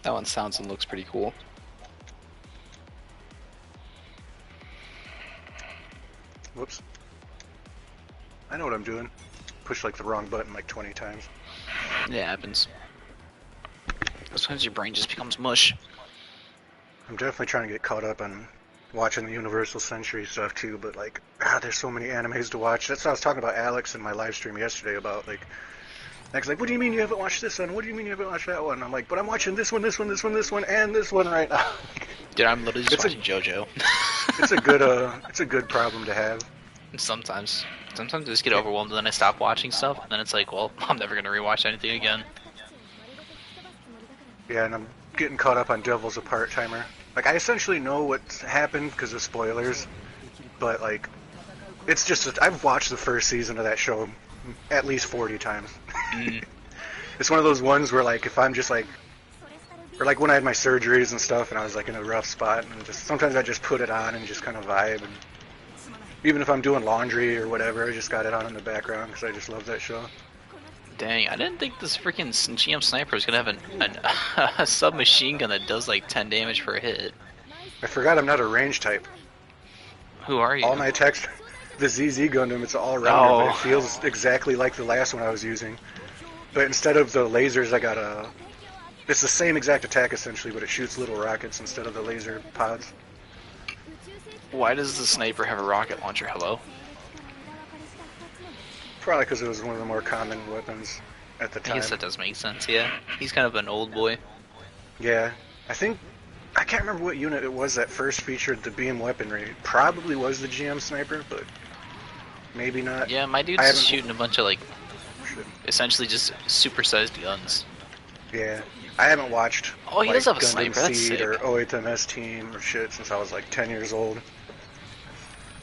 That one sounds and looks pretty cool. Whoops. I know what I'm doing. Push like the wrong button like 20 times. Yeah, it happens. Sometimes your brain just becomes mush. I'm definitely trying to get caught up on watching the Universal Century stuff too, but like, there's so many animes to watch. That's what I was talking about Alex in my live stream yesterday about, like, Alex like, what do you mean you haven't watched this one? What do you mean you haven't watched that one? I'm like, but I'm watching this one, this one, this one, this one, and this one right now. Dude, I'm literally just watching JoJo. It's a good problem to have. Sometimes I just get overwhelmed and then I stop watching stuff, and then it's like, well, I'm never gonna rewatch anything again. Yeah, and I'm getting caught up on Devil's a Part-Timer. Like, I essentially know what's happened because of spoilers, but like, it's just I've watched the first season of that show at least 40 times. It's one of those ones where like, if I'm just like, or like when I had my surgeries and stuff and I was like in a rough spot, and just sometimes I just put it on and just kind of vibe, and even if I'm doing laundry or whatever, I just got it on in the background because I just love that show. Dang, I didn't think this freaking GM sniper was gonna have a submachine gun that does like 10 damage per hit. I forgot I'm not a range type. Who are you? All my attacks, the ZZ Gundam, it's all rounder, but it feels exactly like the last one I was using. But instead of the lasers, I got a... It's the same exact attack essentially, but it shoots little rockets instead of the laser pods. Why does the sniper have a rocket launcher? Hello? Probably because it was one of the more common weapons at the time. I guess that does make sense, yeah. He's kind of an old boy. Yeah. I can't remember what unit it was that first featured the beam weaponry. It probably was the GM sniper, but maybe not. Yeah, my dude's just shooting a bunch of, like, essentially just supersized guns. Yeah. I haven't watched he does have a sniper. That's sick. Or 08MS Team or shit since I was like 10 years old.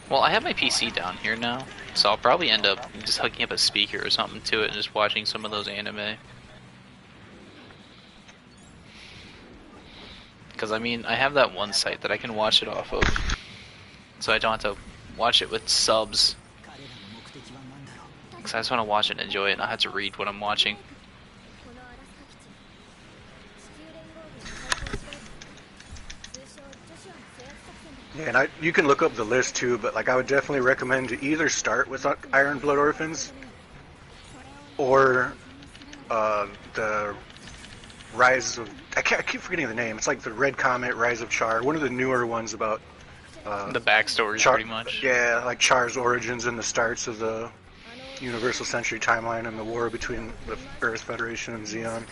Well, I have my PC down here now, so I'll probably end up just hooking up a speaker or something to it and just watching some of those anime. Because, I mean, I have that one site that I can watch it off of, so I don't have to watch it with subs. Because I just want to watch it and enjoy it, and not have to read what I'm watching. Yeah, and you can look up the list too, but like I would definitely recommend to either start with Iron Blood Orphans or the Rise of... I keep forgetting the name. It's like the Red Comet, Rise of Char, one of the newer ones about... the backstory, pretty much. Yeah, like Char's origins and the starts of the Universal Century timeline and the war between the Earth Federation and Xeon.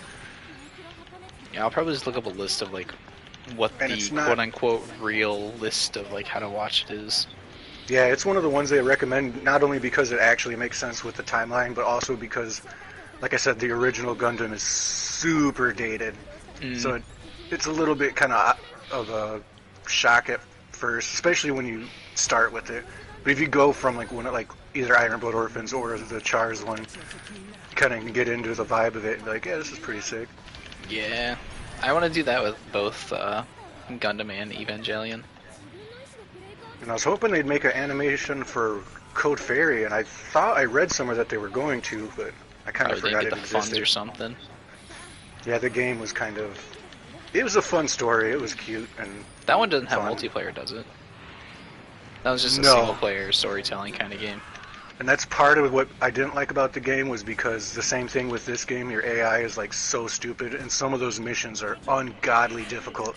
Yeah, I'll probably just look up a list of like what the quote-unquote real list of like how to watch it is. Yeah, it's one of the ones they recommend, not only because it actually makes sense with the timeline, but also because, like I said, the original Gundam is super dated. So it's a little bit kind of a shock at first, especially when you start with it. But if you go from like either Iron Blood Orphans or the Char's one, you kind of get into the vibe of it and be like, yeah, this is pretty sick. Yeah, I want to do that with both Gundam and Evangelion. And I was hoping they'd make an animation for Code Fairy, and I thought I read somewhere that they were going to, but I kind of forgot it existed. Funds or something. Yeah, the game was it was a fun story. It was cute and that one doesn't have multiplayer, does it? That was just a single-player storytelling kind of game. And that's part of what I didn't like about the game, was because the same thing with this game, your AI is like so stupid, and some of those missions are ungodly difficult.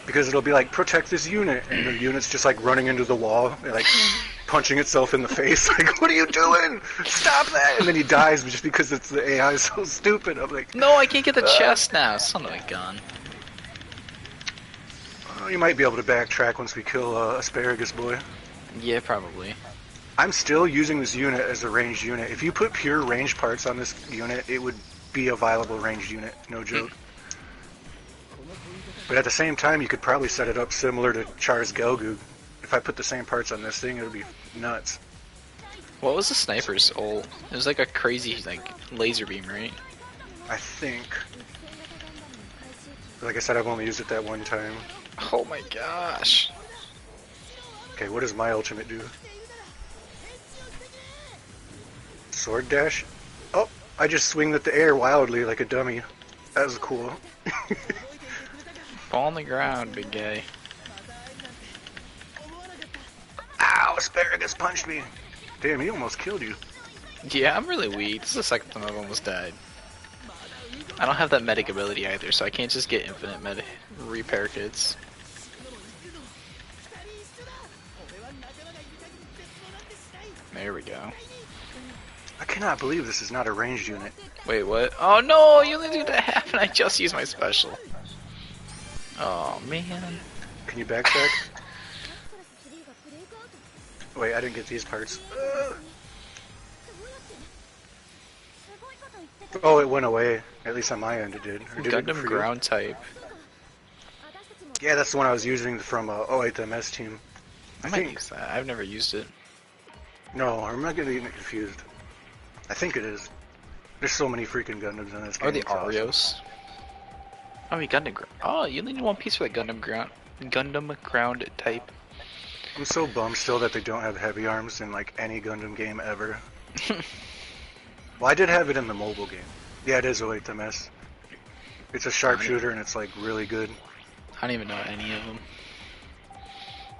Because it'll be like, protect this unit, and the unit's just like running into the wall, and, like punching itself in the face, like, what are you doing? Stop that! And then he dies just because the AI is so stupid. I'm like, no, I can't get the chest now, son of a gun. Well, you might be able to backtrack once we kill Asparagus Boy. Yeah, probably. I'm still using this unit as a ranged unit. If you put pure ranged parts on this unit, it would be a viable ranged unit, no joke. But at the same time, you could probably set it up similar to Char's Gelgoog. If I put the same parts on this thing, it would be nuts. What was the sniper's ult? It was like a crazy like laser beam, right? I think. Like I said, I've only used it that one time. Oh my gosh. Okay, what does my ultimate do? Sword dash? Oh, I just swing at the air wildly like a dummy. That was cool. Fall on the ground, big guy. Ow, asparagus punched me. Damn, he almost killed you. Yeah, I'm really weak. This is the second time I've almost died. I don't have that medic ability either, so I can't just get infinite repair kits. There we go. I cannot believe this is not a ranged unit. Wait, what? Oh no, you only do that half and I just used my special. Oh man. Can you backtrack? Wait, I didn't get these parts. Oh, it went away. At least on my end it did. Or did Gundam ground type. Yeah, that's the one I was using from O8MS team. I might use that. I've never used it. No, I'm not getting confused. I think it is. There's so many freaking Gundams in this game. Or the Arios. Awesome. Oh, Gundam ground. Oh, you only need one piece for that Gundam ground type. I'm so bummed still that they don't have heavy arms in like any Gundam game ever. Well, I did have it in the mobile game. Yeah, it is O8MS. It's a sharpshooter and it's like really good. I don't even know any of them.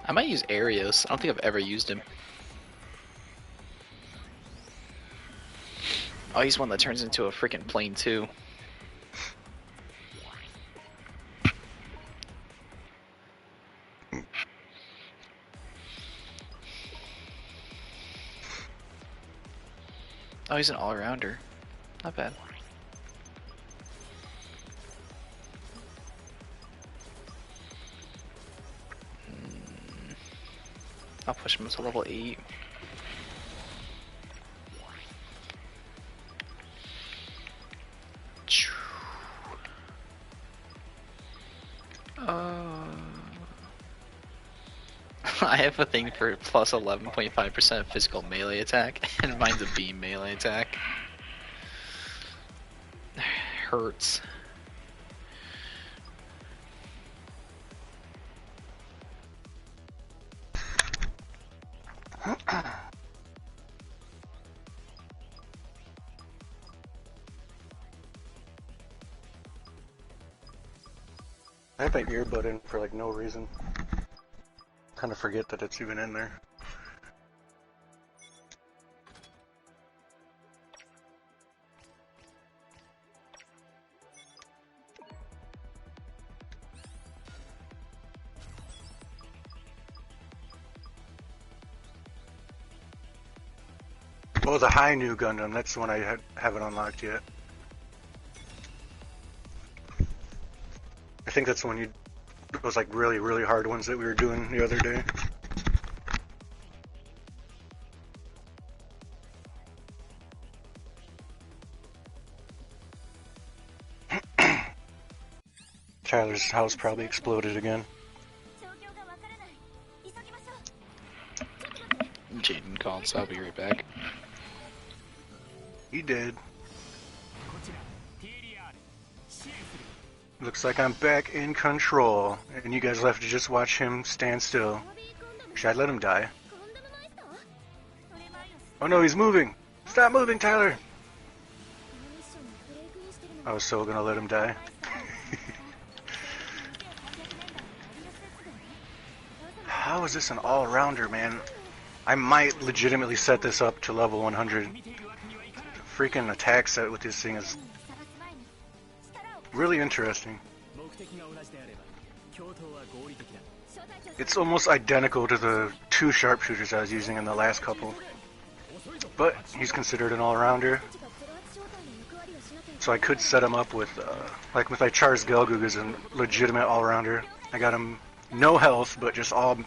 I might use Arios. I don't think I've ever used him. Oh, he's one that turns into a freaking plane too. Oh, he's an all-rounder. Not bad. I'll push him to level 8. I have a thing for plus 11.5% physical melee attack, and mine's a beam melee attack. Hurts. I have my earbud in for like no reason. Kind of forget that it's even in there. Oh, the high new Gundam, that's the one I haven't unlocked yet. I think that's the one those like really, really hard ones that we were doing the other day. Tyler's house probably exploded again. Jaden called, so I'll be right back. He did. Looks like I'm back in control, and you guys left to just watch him stand still. Should I let him die? Oh no, he's moving! Stop moving, Tyler! I was so gonna let him die. How is this an all-rounder, man? I might legitimately set this up to level 100. Freaking attack set with this thing is really interesting. It's almost identical to the 2 sharpshooters I was using in the last couple. But he's considered an all-rounder. So I could set him up with, like with my Char's Gelgoog is a legitimate all-rounder. I got him no health, but just all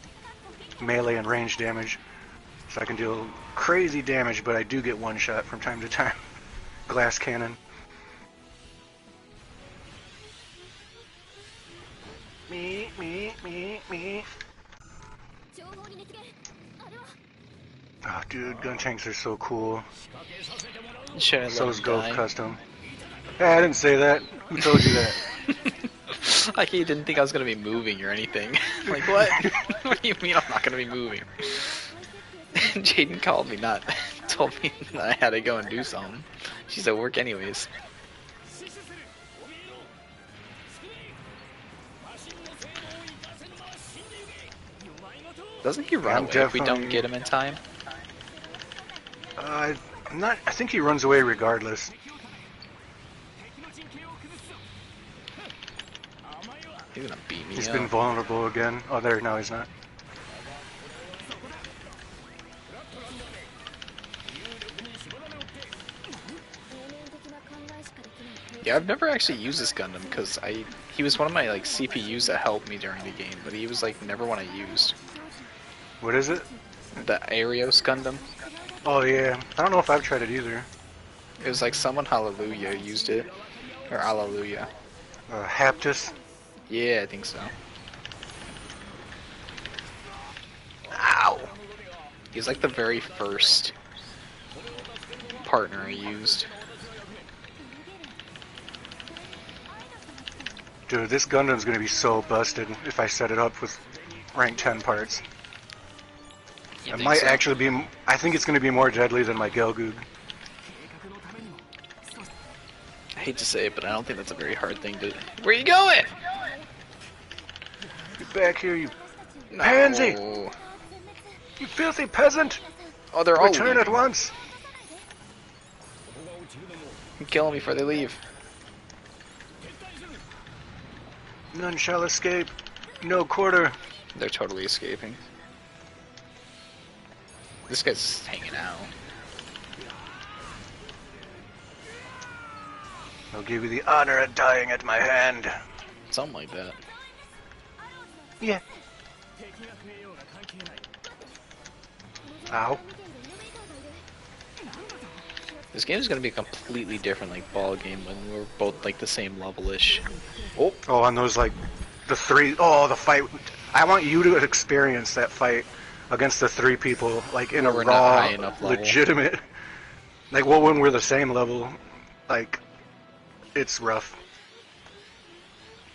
melee and range damage. So I can deal crazy damage, but I do get one shot from time to time. Glass cannon. Me. Oh, dude, gun tanks are so cool. Sure, So is Ghost Custom. Hey, I didn't say that. Who told you that? Like he didn't think I was gonna be moving or anything. Like what? What do you mean I'm not gonna be moving? Jaden called me not, told me that I had to go and do something. She's at work anyways. Doesn't he run away if we don't get him in time? I'm not. I think he runs away regardless. He's gonna beat me He's up. been vulnerable again. Oh, there. No, he's not. Yeah, I've never actually used this Gundam because he was one of my like CPUs that helped me during the game, but he was like never one I used. What is it? The Arios Gundam. Oh yeah. I don't know if I've tried it either. It was like someone Hallelujah used it, or Alleluia. Haptus. Yeah, I think so. Ow. He was like the very first partner I used. Dude, this Gundam's gonna be so busted if I set it up with rank 10 parts. It might actually be. I think it's gonna be more deadly than my Gelgoog. I hate to say it, but I don't think that's a very hard thing to. Where you going? Get back here, you pansy! You filthy peasant! Oh, they're all Return at once! Kill them before they leave. None shall escape. No quarter. They're totally escaping. This guy's hanging out. I'll give you the honor of dying at my hand. Something like that. Yeah. Ow. This game is going to be a completely different like ball game when we're both like the same level-ish. Oh, on those like the three. Oh, the fight. I want you to experience that fight against the three people, like in a raw, legitimate. Like, well, when we're the same level, like, it's rough.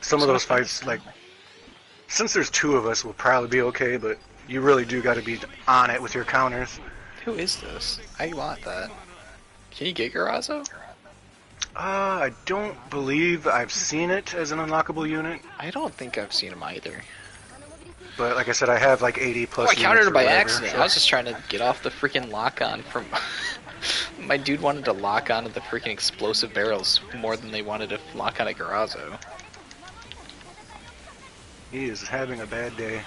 Some of those fights, like, since there's two of us, we'll probably be okay, but you really do got to be on it with your counters. Who is this? I want that. Can you get Garazo? I don't believe I've seen it as an unlockable unit. I don't think I've seen him either. But like I said, I have like 80 plus. Oh, I countered it by accident. So. I was just trying to get off the freaking lock-on from. My dude wanted to lock onto the freaking explosive barrels more than they wanted to lock on a Garazo. He is having a bad day.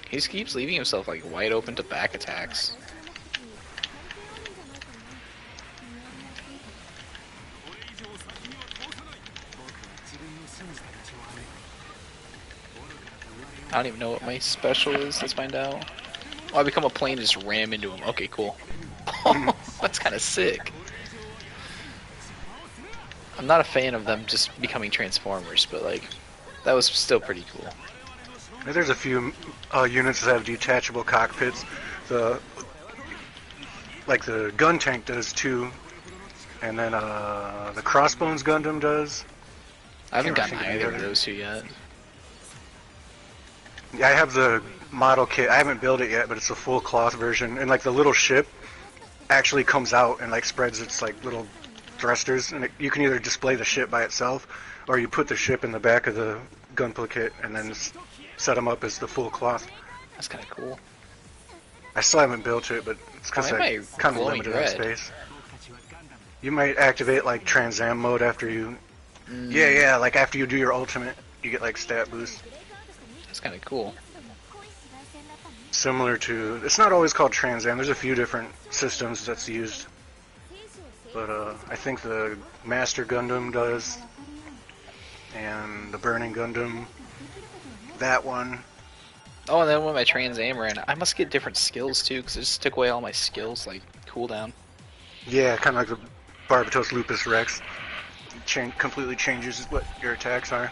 He just keeps leaving himself like wide open to back attacks. I don't even know what my special is. Let's find out. Oh, I become a plane and just ram into him. Okay, cool. That's kind of sick. I'm not a fan of them just becoming Transformers, but like, that was still pretty cool. There's a few units that have detachable cockpits. Like the gun tank does too, and then the Crossbones Gundam does. I haven't gotten either of those two yet. Yeah, I have the model kit. I haven't built it yet, but it's a full cloth version, and like the little ship actually comes out and like spreads its like little thrusters, and you can either display the ship by itself, or you put the ship in the back of the Gunpla kit and then set them up as the full cloth. That's kind of cool. I still haven't built it, but it's because I'm kind of limited on space. You might activate like Trans Am mode after you. Yeah, like after you do your ultimate, you get like stat boost. That's kind of cool. Similar to, it's not always called Trans Am. There's a few different systems that's used, but I think the Master Gundam does, and the Burning Gundam. That one. Oh, and then when my Trans Am ran, I must get different skills too, because it just took away all my skills, like cooldown. Yeah, kind of like the Barbatos Lupus Rex. Completely changes what your attacks are.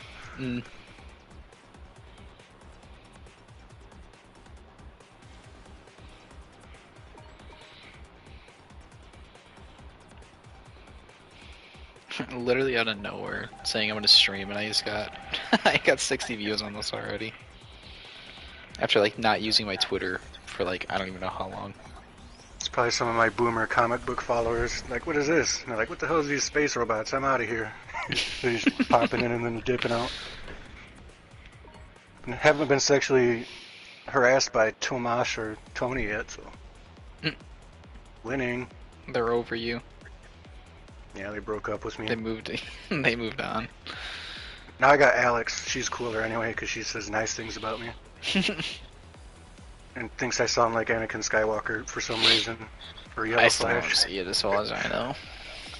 literally out of nowhere saying I'm gonna stream, and I just got I got 60 views on this already. After like not using my Twitter for like I don't even know how long. It's probably some of my boomer comic book followers. Like, what is this? And they're like, what the hell is these space robots? I'm out of here. They're just popping in and then dipping out. And haven't been sexually harassed by Tomash or Tony yet, so winning. They're over you. Yeah, they broke up with me. They moved. They moved on. Now I got Alex. She's cooler anyway because she says nice things about me. And thinks I sound like Anakin Skywalker for some reason. Or Yellow I still Flash. don't see it as well as I know.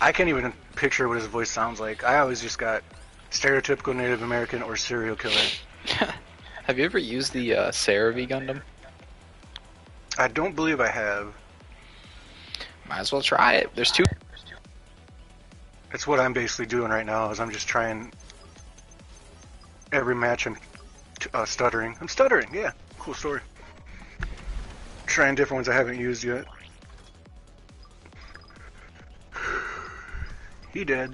I can't even picture what his voice sounds like. I always just got stereotypical Native American or serial killer. Have you ever used the CeraV Gundam? I don't believe I have. Might as well try it. There's two. It's what I'm basically doing right now. Is I'm just trying every match. I'm stuttering. I'm stuttering. Yeah, cool story. Trying different ones I haven't used yet. He did.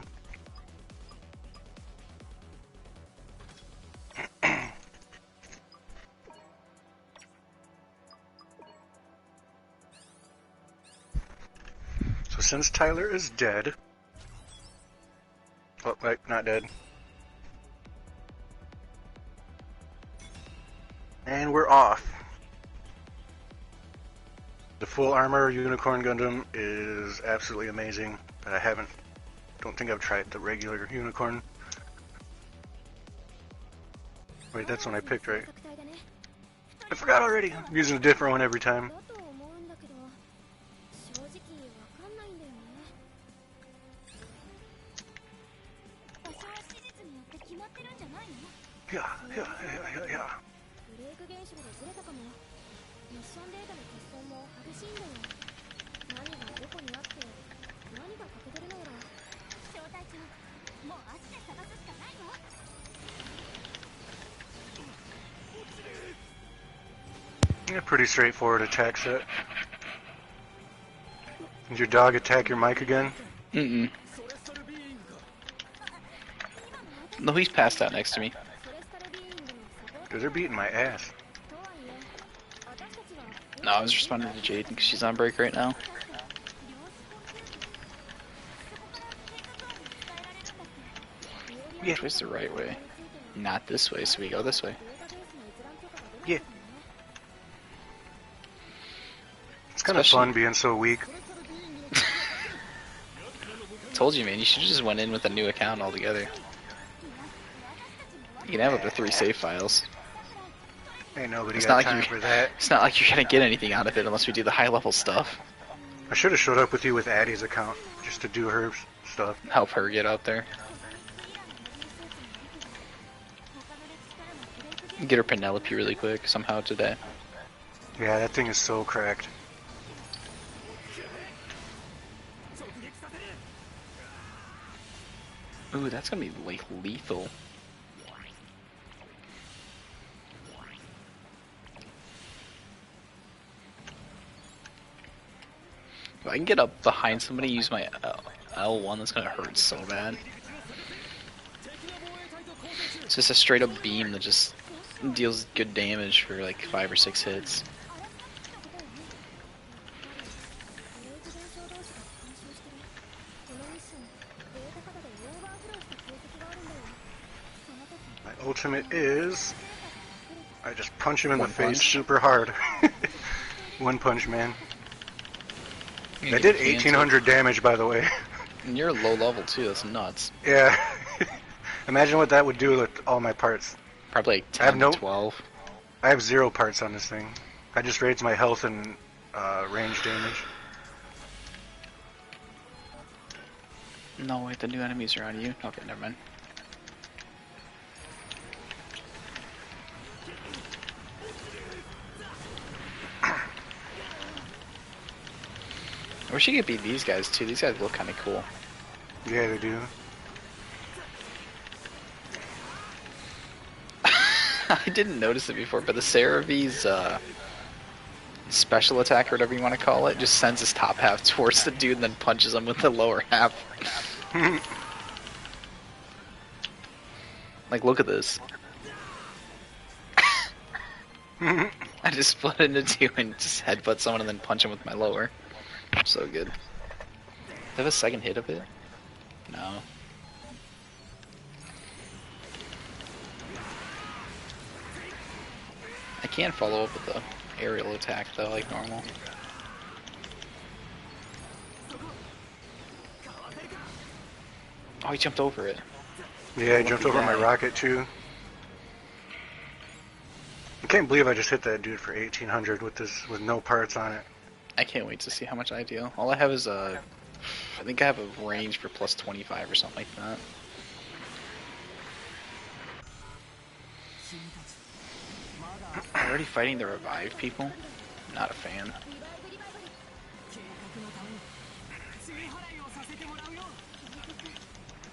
So since Tyler is dead... Oh, wait, not dead. And we're off. The full armor Unicorn Gundam is absolutely amazing, but I don't think I've tried the regular Unicorn. Wait, that's one I picked, right? I forgot already. I'm using a different one every time. Yeah. Yeah, pretty straightforward attack set. Did your dog attack your mic again? Mm-mm. No, he's passed out next to me. Because they're beating my ass. No, I was responding to Jade because she's on break right now. Yeah. Which way's the right way? Not this way, so we go this way. Yeah. It's kind of fun being so weak. Told you, man, you should just went in with a new account altogether. You can have up to 3 save files. Ain't nobody got time for that. It's not like you're gonna get anything out of it unless we do the high level stuff. I should have showed up with you with Addie's account just to do her stuff. Help her get out there. Get her Penelope really quick somehow today. Yeah, that thing is so cracked. Ooh, that's gonna be like lethal. If I can get up behind somebody, use my L1, that's gonna hurt so bad. It's just a straight up beam that just deals good damage for like 5 or 6 hits. My ultimate is... I just punch him in the face punch? super hard. One punch, man. I did 1800 damage, by the way. And you're low level too, that's nuts. Yeah. Imagine what that would do with all my parts. Probably like 10 to 12. I have 0 parts on this thing. I just raised my health and range damage. No, wait, the new enemies are on you? Okay, never mind. I wish you could beat these guys too. These guys look kind of cool. Yeah, they do. I didn't notice it before, but the CeraV's special attack, or whatever you want to call it, just sends his top half towards the dude and then punches him with the lower half. Like, look at this. I just split it into two and just headbutt someone and then punch him with my lower. So good. Do I have a second hit of it? No. I can't follow up with the aerial attack though, like normal. Oh, he jumped over it. Yeah, I jumped over my rocket too. I can't believe I just hit that dude for 1800 with no parts on it. I can't wait to see how much I deal. All I have is I think I have a range for plus 25 or something like that. Already fighting the revived people? Not a fan.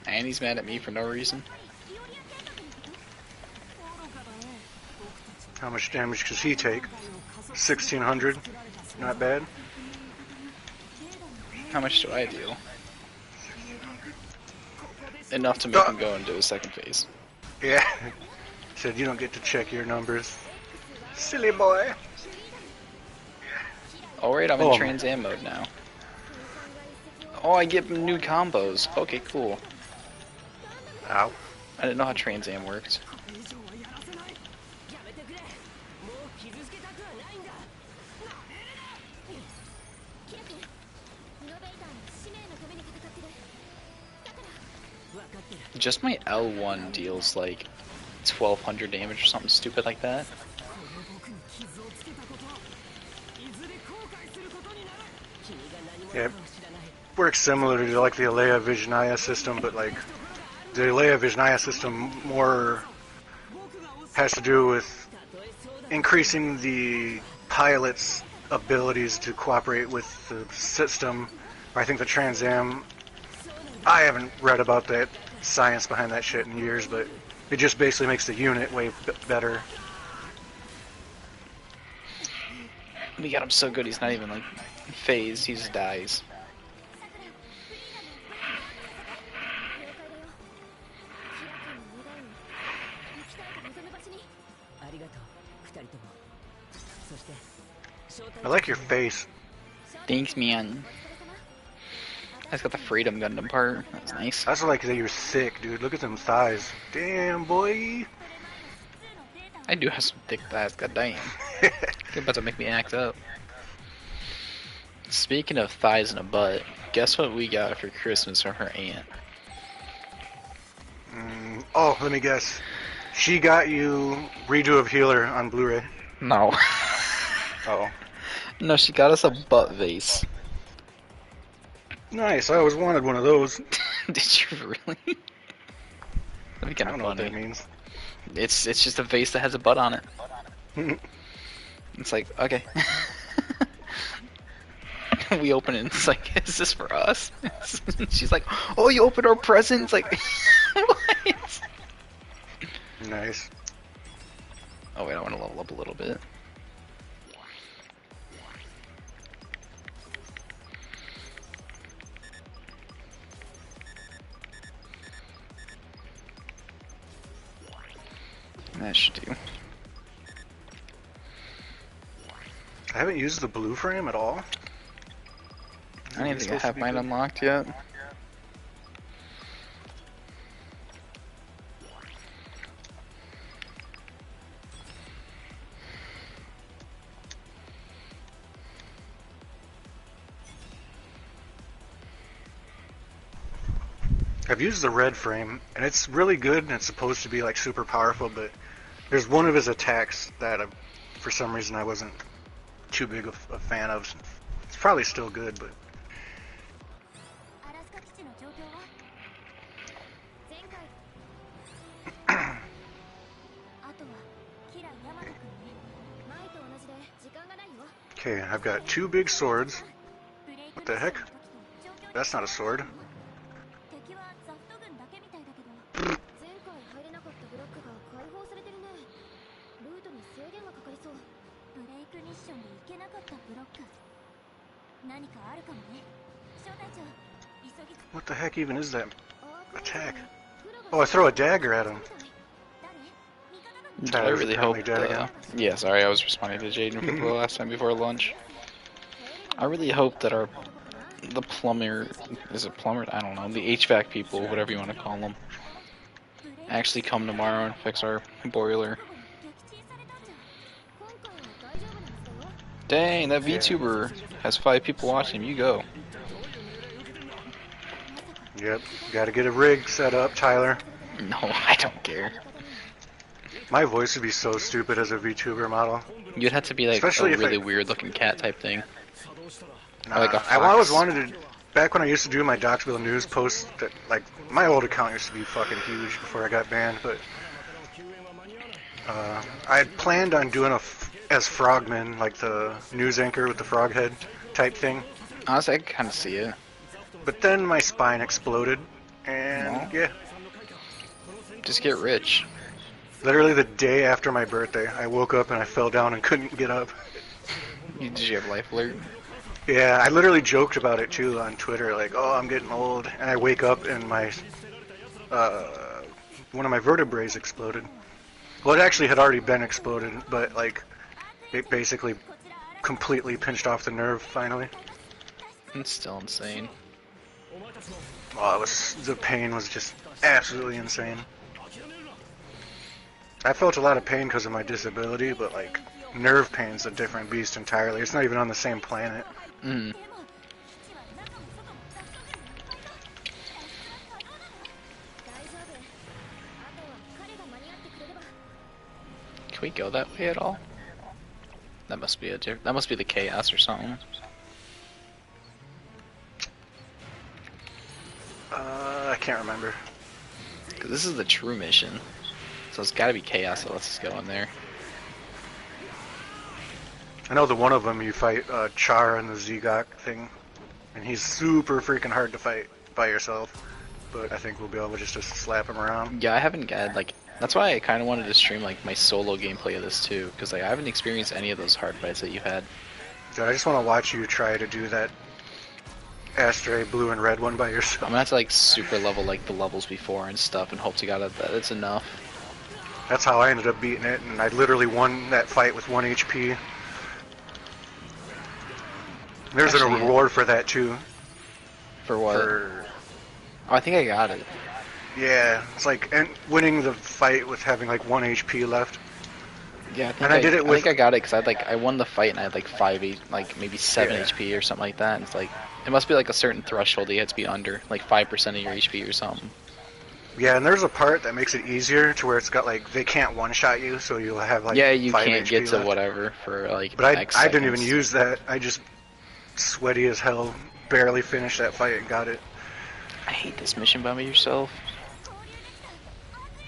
And he's mad at me for no reason. How much damage does he take? 1600. Not bad. How much do I deal? Enough to make him go into his second phase. Yeah. Said you don't get to check your numbers. Silly boy. Alright, I'm in Trans Am mode now. Oh, I get new combos. Okay, cool. Ow. I didn't know how Trans Am worked. Just my L1 deals like 1200 damage or something stupid like that. Yeah, it works similar to like the Alea Visionaya system, but like the Alea Visionaya system more has to do with increasing the pilot's abilities to cooperate with the system. I think the Trans Am, I haven't read about that science behind that shit in years, but it just basically makes the unit way better. We got him so good he's not even like phased, he just dies. I like your face. Thanks, man. I just got the Freedom Gundam part. That's nice. I also like that you're thick, dude. Look at them thighs. Damn, boy. I do have some thick thighs, goddamn. You're about to make me act up. Speaking of thighs and a butt, guess what we got for Christmas from her aunt? Oh, let me guess. She got you Redo of Healer on Blu-ray. No. Oh. No, she got us a butt vase. Nice. I always wanted one of those. Did you really? That'd be kind of funny. I don't know what that means. It's just a vase that has a butt on it. It's like, okay. We open it and it's like, is this for us? She's like, oh, you opened our presents? Like, what? Nice. Oh wait, I want to level up a little bit. That should do. I haven't used the blue frame at all. I don't even think I have mine unlocked yet. I've used the red frame, and it's really good, and it's supposed to be like super powerful, but there's one of his attacks that for some reason I wasn't too big of a fan of. It's probably still good, but... Okay, I've got two big swords. What the heck? That's not a sword. What the heck even is that attack? Oh, I throw a dagger at him. I really hope. Yeah, sorry, I was responding to Jaden for the last time before lunch. I really hope that the plumber, is it plumber? I don't know. The HVAC people, whatever you want to call them, actually come tomorrow and fix our boiler. Dang, that VTuber has 5 people watching him. You go. Yep, gotta get a rig set up, Tyler. No, I don't care. My voice would be so stupid as a VTuber model. You'd have to be like especially a really weird looking cat type thing. Nah, like a fox. I always wanted to, back when I used to do my Docksville News posts, that, like, my old account used to be fucking huge before I got banned, but I had planned on doing as Frogman, like the news anchor with the frog head type thing. Honestly, I can kind of see it. But then my spine exploded, and yeah. Just get rich. Literally the day after my birthday, I woke up and I fell down and couldn't get up. Did you have life alert? Yeah, I literally joked about it too on Twitter, like, oh, I'm getting old, and I wake up and my, one of my vertebrae exploded. Well, it actually had already been exploded, but like, it basically completely pinched off the nerve finally. It's still insane. Oh, the pain was just absolutely insane. I felt a lot of pain because of my disability, but like, nerve pain's a different beast entirely. It's not even on the same planet. Mm. Can we go that way at all? That must be that must be the chaos or something. I can't remember. Cause this is the true mission, so it's got to be chaos that lets us go in there. I know the one of them you fight Char and the Zegok thing, and he's super freaking hard to fight by yourself. But I think we'll be able to just slap him around. Yeah, I haven't got like. That's why I kind of wanted to stream like my solo gameplay of this too, because like I haven't experienced any of those hard fights that you had. Dude, I just want to watch you try to do that Astray blue and red one by yourself. I'm gonna have to like super level like the levels before and stuff, and hope to God that it's enough. That's how I ended up beating it, and I literally won that fight with 1 HP. There's a reward for that too. For what? Oh, I think I got it. Yeah, it's like winning the fight with having like 1 HP left. Yeah, I think I got it because I won the fight and I had like maybe 7 HP or something like that. And it's like it must be like a certain threshold that you have to be under, like 5% of your HP or something. Yeah, and there's a part that makes it easier to where it's got like they can't one-shot you, so you'll have like you 5 can't HP get to left. Whatever for like. But I didn't even use that. I just sweaty as hell, barely finished that fight and got it. I hate this mission by yourself.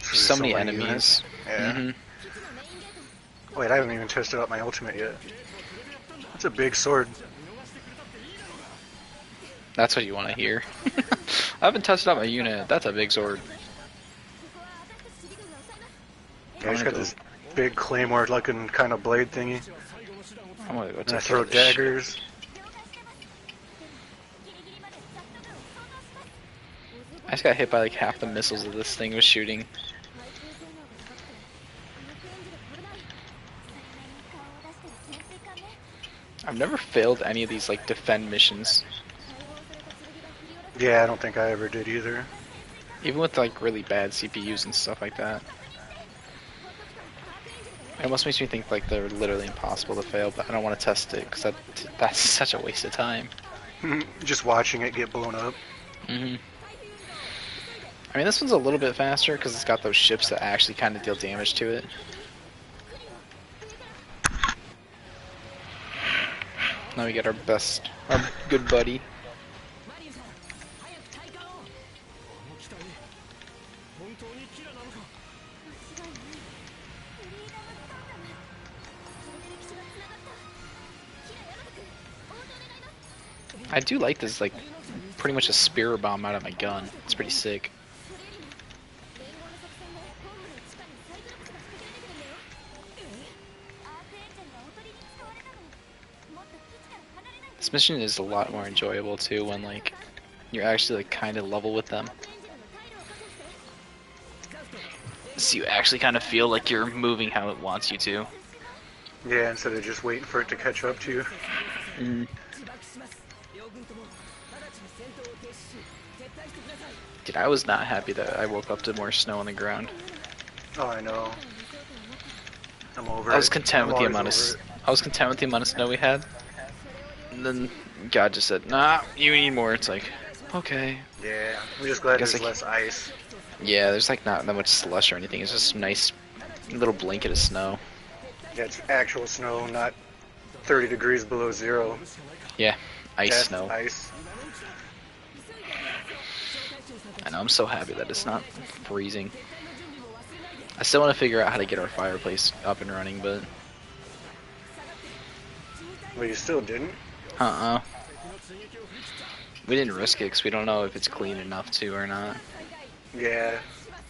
So many enemies. Yeah. Mm-hmm. Wait, I haven't even tested out my ultimate yet. That's a big sword. That's what you want to hear. I haven't tested out my unit. That's a big sword. Yeah, I just got this big claymore-looking kind of blade thingy. I'm gonna go and I throw daggers. I just got hit by like half the missiles that this thing was shooting. I've never failed any of these like defend missions. Yeah, I don't think I ever did either. Even with like really bad CPUs and stuff like that. It almost makes me think like they're literally impossible to fail, but I don't want to test it because that's such a waste of time. Just watching it get blown up. I mean, this one's a little bit faster because it's got those ships that actually kind of deal damage to it. Now we get our good buddy. I do like this, like, pretty much a spear bomb out of my gun. It's pretty sick. This mission is a lot more enjoyable too when like you're actually like kind of level with them. So you actually kind of feel like you're moving how it wants you to. Yeah, instead of just waiting for it to catch up to you. Mm. Dude, I was not happy that I woke up to more snow on the ground. Oh, I know. I'm over it. I was content with the amount of snow we had. And then God just said, "Nah, you need more." It's like, okay. Yeah, I'm just glad there's less ice. Yeah, there's like not that much slush or anything. It's just a nice little blanket of snow. Yeah, it's actual snow, not 30 degrees below zero. Yeah, ice snow. Ice. I know, I'm so happy that it's not freezing. I still want to figure out how to get our fireplace up and running, but... Well, you still didn't? We didn't risk it because we don't know if it's clean enough to or not. Yeah.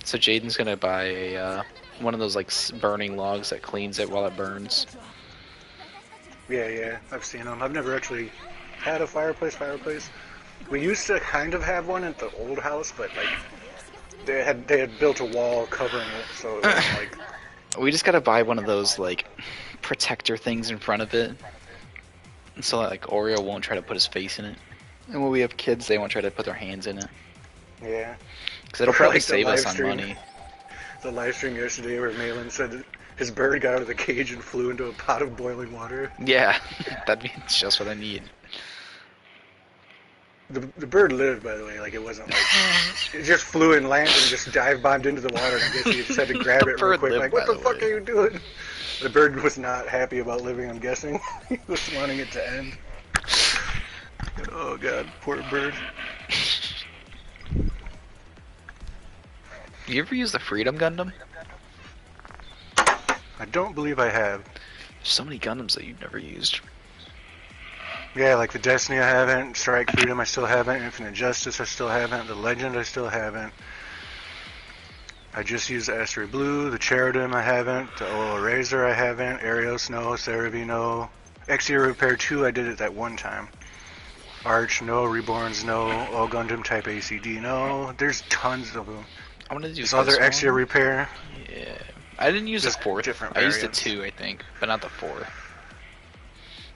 So Jaden's gonna buy a, one of those like burning logs that cleans it while it burns. Yeah, I've seen them. I've never actually had a fireplace. We used to kind of have one at the old house, but like they had built a wall covering it, so it was like. We just gotta buy one of those like protector things in front of it, so that like Oreo won't try to put his face in it, and when we have kids, they won't try to put their hands in it. Yeah. Because it'll probably save us on money. The live stream yesterday where Malin said that his bird got out of the cage and flew into a pot of boiling water. Yeah, that'd be just what I need. The bird lived, by the way. Like, it wasn't like it just flew and landed and just dive bombed into the water. And I guess you just had to grab it real quick. Like, what the fuck are you doing? The bird was not happy about living. I'm guessing he was wanting it to end. Oh god, poor bird. You ever use the Freedom Gundam? I don't believe I have. There's so many Gundams that you've never used. Yeah, like the Destiny I haven't, Strike Freedom I still haven't, Infinite Justice I still haven't, the Legend I still haven't. I just used the Asteroid Blue, the Cherubim I haven't, the OO Razor I haven't, Arios no, Cerebi no. Exia Repair 2 I did it that one time. Arch no, Reborns no, All Gundam Type ACD no. There's tons of them. I wanted to do this other Exia Repair. Yeah, I didn't use just the 4th. Different I used the variants. 2, I think, but not the 4.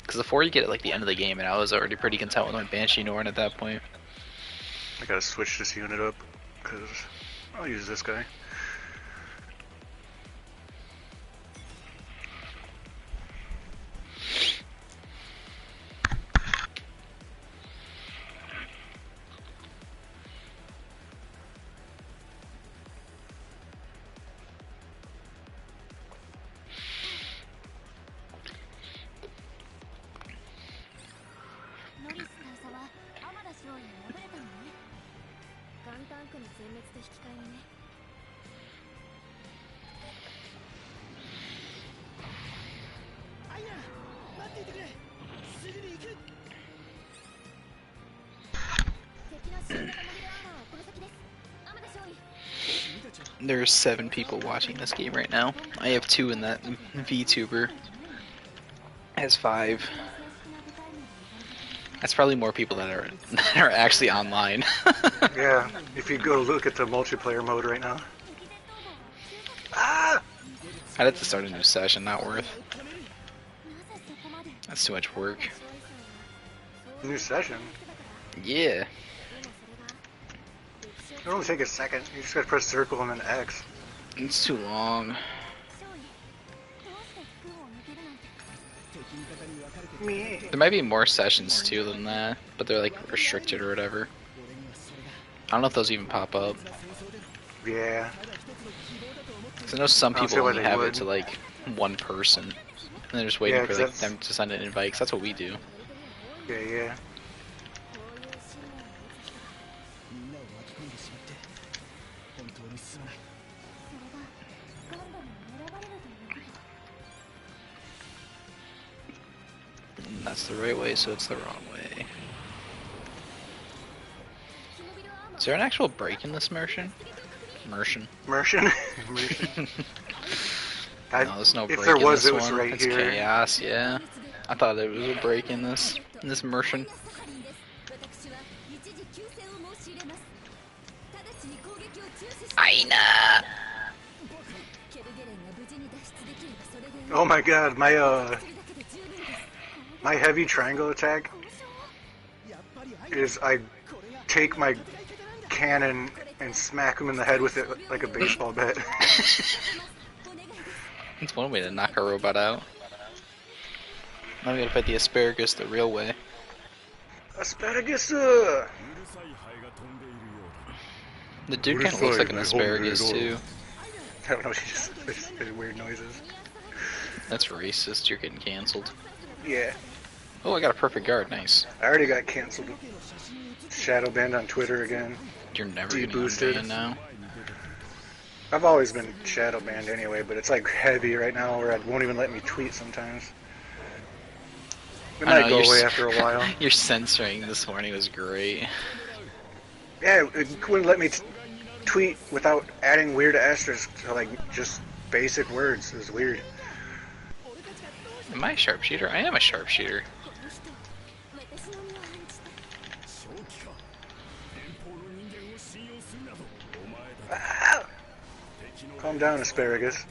Because the 4 you get at like the end of the game, and I was already pretty content with my Banshee Norn at that point. I gotta switch this unit up, because I'll use this guy. There's 7 people watching this game right now. I have 2 in that VTuber. Has 5. That's probably more people that are actually online. Yeah, if you go look at the multiplayer mode right now. Ah! I'd have to start a new session, not worth. That's too much work. New session? Yeah. It'll only take a second. You just gotta press circle and then X. It's too long. There might be more sessions too than that, but they're like restricted or whatever. I don't know if those even pop up. Yeah. Cause I know some people only have it to like one person, and they're just waiting for like them to send an invite. Cause that's what we do. Yeah. That's the right way, so it's the wrong way. Is there an actual break in this immersion? Immersion? No, there's no break if there in was, this it was one. right It's here. chaos, yeah. I thought there was a break in this immersion. Aina! Oh my god, my heavy triangle attack is I take my cannon and smack him in the head with it like a baseball bat. That's one way to knock a robot out. Now we gotta fight the asparagus the real way. Asparagus! The dude kind of looks like an asparagus too. I don't know, he just did weird noises. That's racist, you're getting cancelled. Yeah. Oh, I got a perfect guard, nice. I already got cancelled. Shadow banned on Twitter again. You're never gonna get banned now. I've always been shadow banned anyway, but it's like heavy right now where it won't even let me tweet sometimes. It might go away after a while. Your censoring this morning was great. Yeah, it wouldn't let me tweet without adding weird asterisks to like just basic words. It was weird. Am I a sharpshooter? I am a sharpshooter. Ah! Calm down, asparagus.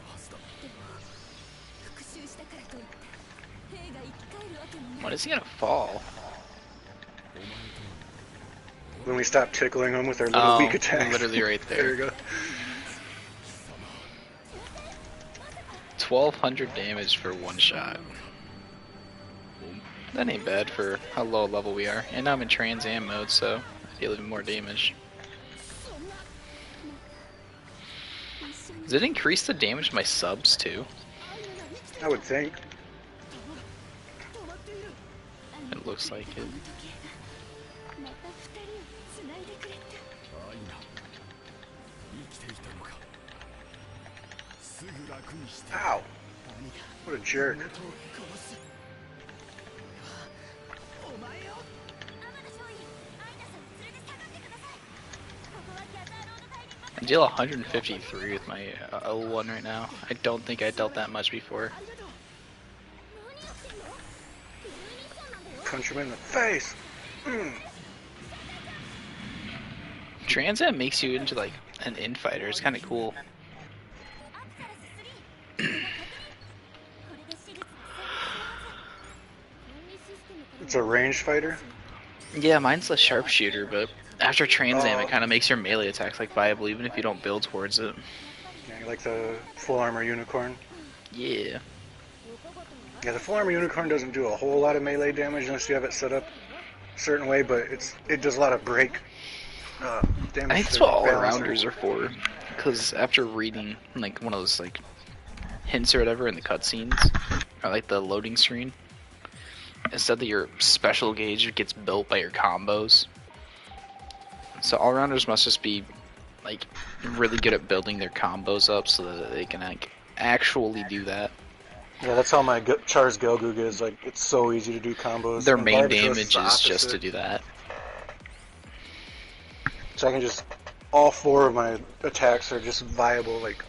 When is he gonna fall? When we stop tickling him with our little weak attacks. Literally right there. There you go. 1200 damage for one shot. That ain't bad for how low level we are. And now I'm in Trans Am mode, so I deal even more damage. Does it increase the damage of my subs too? I would think. It looks like it. Ow! What a jerk. I deal 153 with my O1 right now. I don't think I dealt that much before. Punch him in the face! Trans Am makes you into like an infighter. It's kind of cool. It's a ranged fighter? Yeah, mine's a sharpshooter, but after Trans Am, it kind of makes your melee attacks like viable even if you don't build towards it. Yeah, like the full armor unicorn? Yeah. Yeah, the full armor unicorn doesn't do a whole lot of melee damage unless you have it set up a certain way, but it does a lot of break damage. I think that's what all-arounders are for, because after reading like one of those like hints or whatever in the cutscenes, or like the loading screen, it said that your special gauge gets built by your combos. So all-arounders must just be like really good at building their combos up so that they can like actually do that. Yeah, that's how my Char's Gelgoog is. Like, it's so easy to do combos. Their main damage is just to do that. So I can just, all four of my attacks are just viable, like,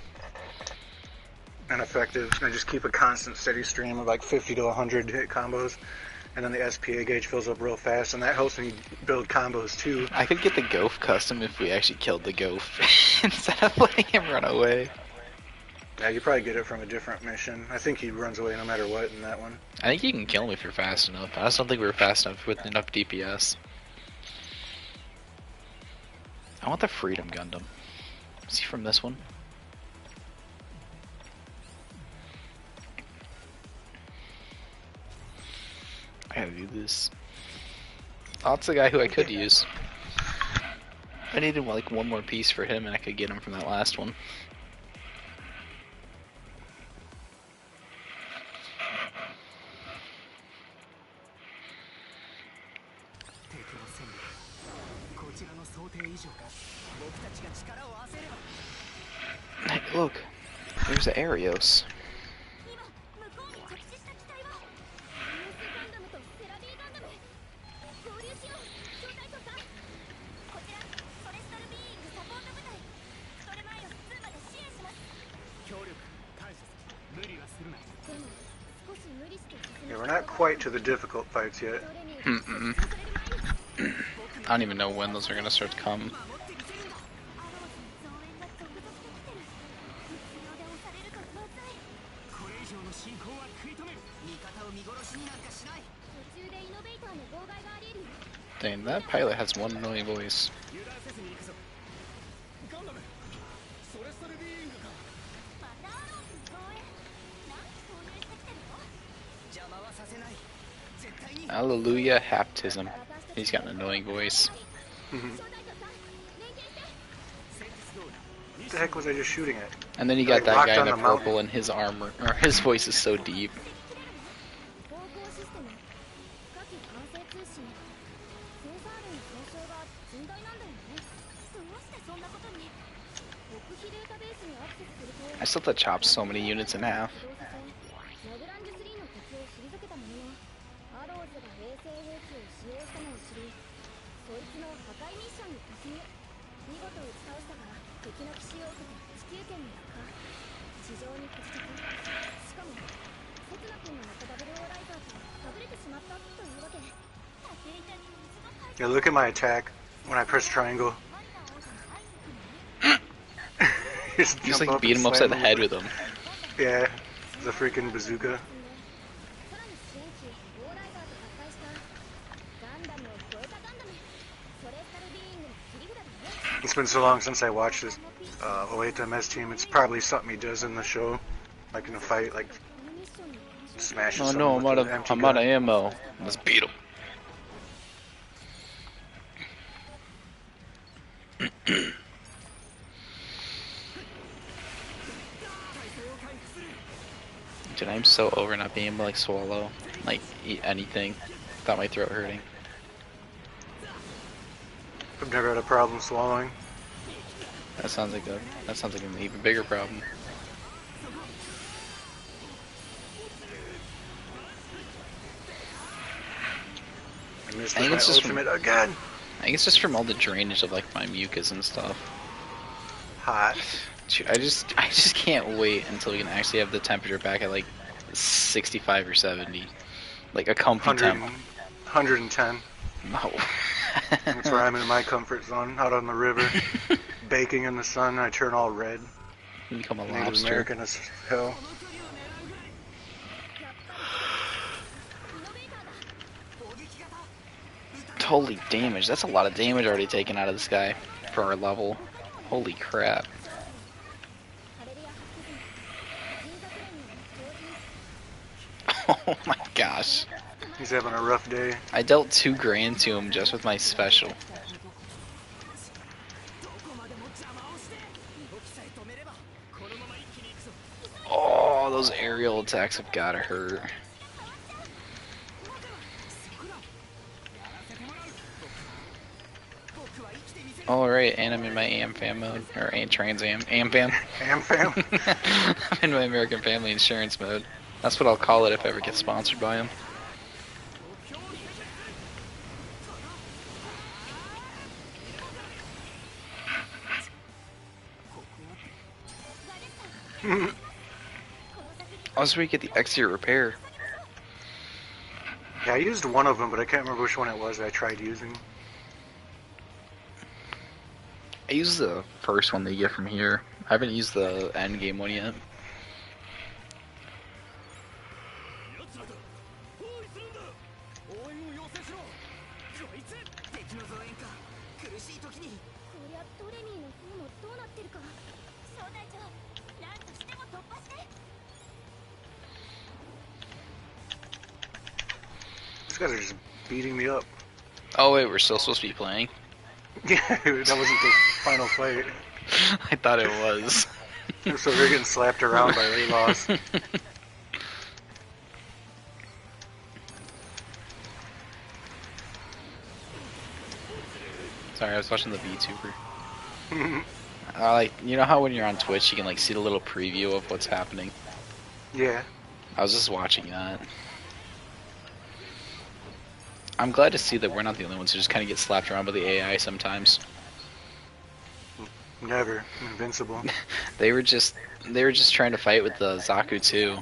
and effective. And I just keep a constant steady stream of like 50 to 100 hit combos. And then the SPA gauge fills up real fast, and that helps me build combos too. I could get the Goaf custom if we actually killed the Goaf instead of letting him run away. Yeah, you probably get it from a different mission. I think he runs away no matter what in that one. I think you can kill him if you're fast enough. I just don't think we were fast enough with enough DPS. I want the Freedom Gundam. Is he from this one? I gotta do this. Oh, that's the guy who I could use. I needed like one more piece for him and I could get him from that last one. Hey, look, there's the Arios. Yeah, we're not quite to the difficult fights yet. I don't even know when those are gonna start to come. Dang, that pilot has one annoying voice. Hallelujah, Haptism. He's got an annoying voice. What the heck was I just shooting at? And then you got that guy in the purple and his armor, or his voice is so deep. I still have to chop so many units in half. Yeah, look at my attack when I press triangle. Just like beat him upside the head with him. Yeah, the freaking bazooka. It's been so long since I watched this 08 MS team. It's probably something he does in the show, like in a fight, like smashes. Oh no, I'm out of ammo. Let's beat him. Dude, I'm so over not being able to like swallow, like eat anything without my throat hurting. I've never had a problem swallowing. That sounds like an even bigger problem. I missed my ultimate again. I think it's just from all the drainage of like my mucus and stuff. Hot. Dude, I just can't wait until we can actually have the temperature back at like 65 or 70, like a comfy temp. 110. No. That's where I'm in my comfort zone, out on the river, baking in the sun. I turn all red. You become a Native lobster. American as hell. Holy damage! That's a lot of damage already taken out of this guy for our level. Holy crap! Oh my gosh. He's having a rough day. I dealt 2 grand to him just with my special. Oh, those aerial attacks have gotta hurt. Alright, and I'm in my AmFam mode, or Trans Am, AmFam. AmFam? I'm in my American Family Insurance mode. That's what I'll call it if I ever get sponsored by him. I was where you get the exterior repair. Yeah, I used one of them, but I can't remember which one it was that I tried using. I used the first one they get from here. I haven't used the end game one yet. These guys are just beating me up. Oh wait, we're still supposed to be playing? Yeah, that wasn't the final fight. I thought it was. So they're getting slapped around by late loss. Sorry, I was watching the VTuber. Like, you know how when you're on Twitch you can like see the little preview of what's happening? Yeah. I was just watching that. I'm glad to see that we're not the only ones who just kind of get slapped around by the AI sometimes. Never. Invincible. They were just trying to fight with the Zaku too,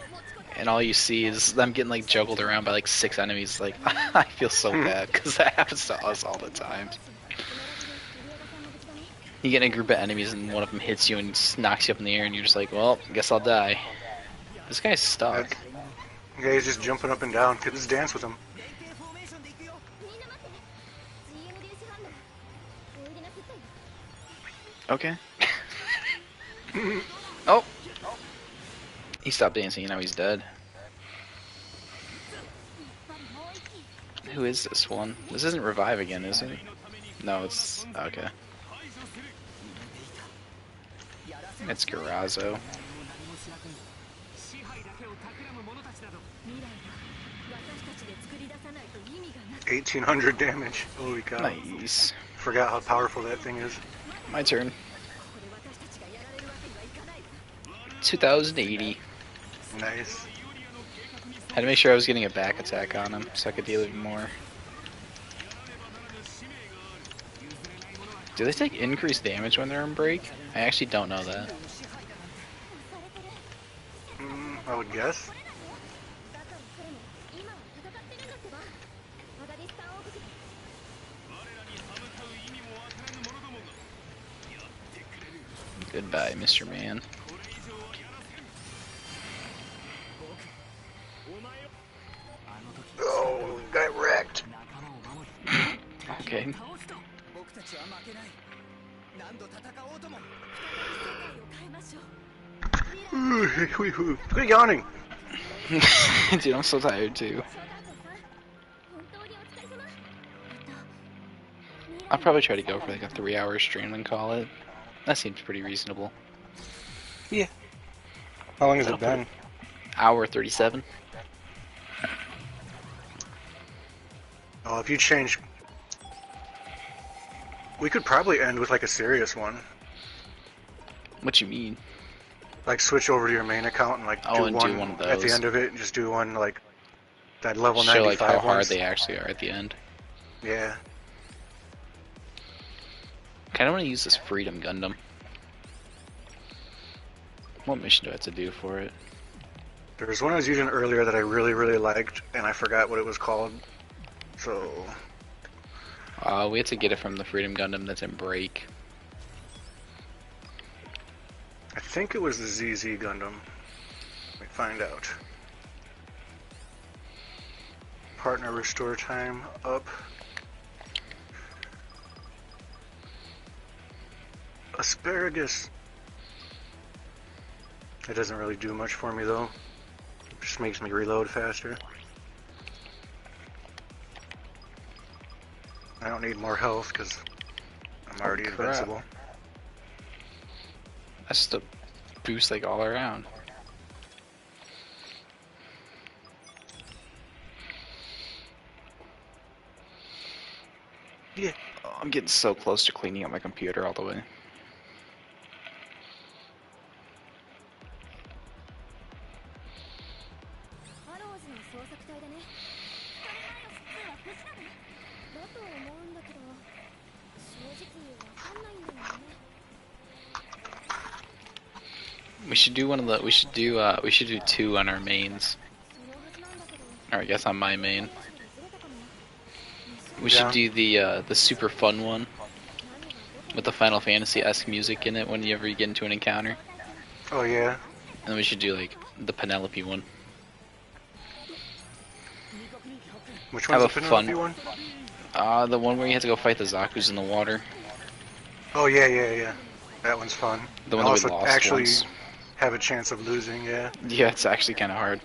and all you see is them getting like juggled around by like 6 enemies. Like, I feel so bad because that happens to us all the time. You get in a group of enemies and one of them hits you and knocks you up in the air, and you're just like, well, guess I'll die. This guy's stuck. Yeah, he's just jumping up and down. Kids dance with him. Okay. Oh! He stopped dancing and now he's dead. Who is this one? This isn't Revive again, is it? No, it's... okay. It's Garazo. 1800 damage. Holy cow. Nice. Forgot how powerful that thing is. My turn. 2080. Nice. Had to make sure I was getting a back attack on him so I could deal even more. Do they take increased damage when they're in break? I actually don't know that. I would guess. Goodbye, Mr. Man. Oh, got wrecked. Okay. Quit yawning. Dude, I'm so tired too. I'll probably try to go for like a 3-hour stream and call it. That seems pretty reasonable. Yeah. How long has it been? Hour 37. Oh, if you change... We could probably end with like a serious one. What you mean? Like switch over to your main account and like do one of those at the end of it, and just do one like that level show 95 like how hard ones. they actually are at the end. Yeah. Kinda wanna use this Freedom Gundam. What mission do I have to do for it? There was one I was using earlier that I really liked, and I forgot what it was called. So... we have to get it from the Freedom Gundam that's in break. I think it was the ZZ Gundam. Let me find out. Partner restore time up. Asparagus. It doesn't really do much for me though. It just makes me reload faster. I don't need more health because I'm already invincible. That's just a boost like all around. Yeah. Oh, I'm getting so close to cleaning up my computer all the way. We should do one of the. We should do 2 on our mains. Or I guess on my main. We should do the super fun one with the Final Fantasy-esque music in it whenever you get into an encounter. Oh yeah. And then we should do like the Penelope one. Which one's the Penelope one? The one where you have to go fight the Zaku's in the water. Oh yeah. That one's fun. The one that we lost actually once. Have a chance of losing, yeah. Yeah, it's actually kind of hard.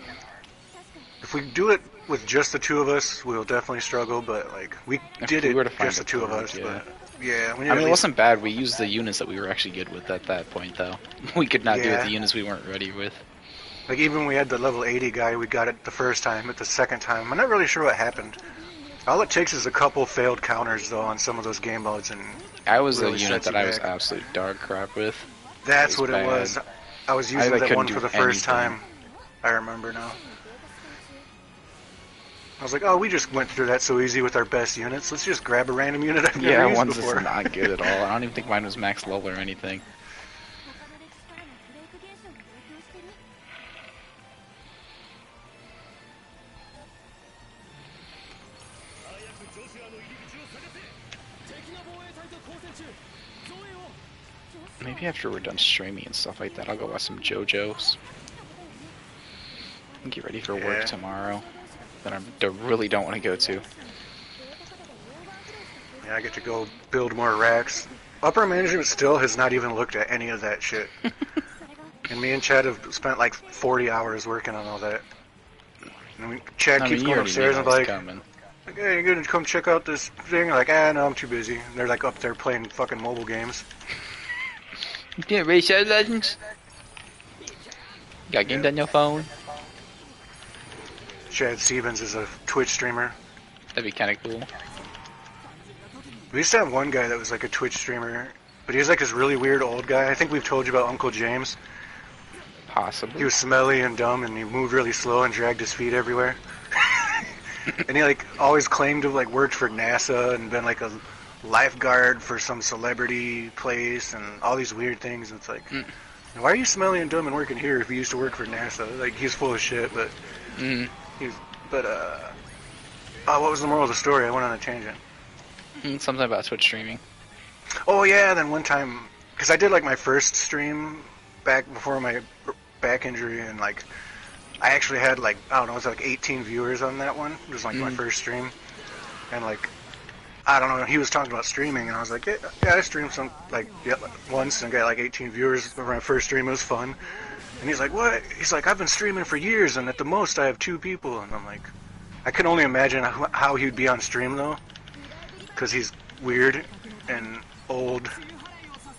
If we do it with just the 2 of us, we'll definitely struggle, but like, we did it just the 2 of us, but yeah. I mean, it wasn't bad. We used the units that we were actually good with at that point, though. We could not do it with the units we weren't ready with. Like, even when we had the level 80 guy, we got it the first time, but the second time, I'm not really sure what happened. All it takes is a couple failed counters, though, on some of those game modes, and I was a unit that I was absolute dog crap with. That's what it was. I was using that one for the first time. I remember now. I was like, oh, we just went through that so easy with our best units. Let's just grab a random unit I've never used one's before. Just not good at all. I don't even think mine was max level or anything. Maybe after we're done streaming and stuff like that, I'll go watch some JoJo's. Get ready for work tomorrow. That I really don't want to go to. Yeah, I get to go build more racks. Upper management still has not even looked at any of that shit. And me and Chad have spent like 40 hours working on all that. And Chad keeps going upstairs and like, hey, you gonna come check out this thing? I'm like, no, I'm too busy. And they're like up there playing fucking mobile games. Yeah, race legends. Got games on your phone? Chad Stevens is a Twitch streamer. That'd be kind of cool. We used to have one guy that was like a Twitch streamer, but he was like this really weird old guy. I think we've told you about Uncle James. Possibly. He was smelly and dumb, and he moved really slow and dragged his feet everywhere. And he like always claimed to have like worked for NASA and been like a lifeguard for some celebrity place and all these weird things. And it's like, why are you smelly and dumb and working here if you used to work for NASA? Like, he's full of shit, but what was the moral of the story? I went on a tangent. Something about Twitch streaming. Oh yeah, then one time, because I did like my first stream back before my back injury, and like I actually had like, I don't know, it was like 18 viewers on that one. It was like my first stream, and like, I don't know, he was talking about streaming, and I was like, yeah, I streamed once and got like 18 viewers for my first stream. It was fun. And he's like, what? He's like, I've been streaming for years, and at the most I have 2 people. And I'm like, I can only imagine how he'd be on stream though, because he's weird and old.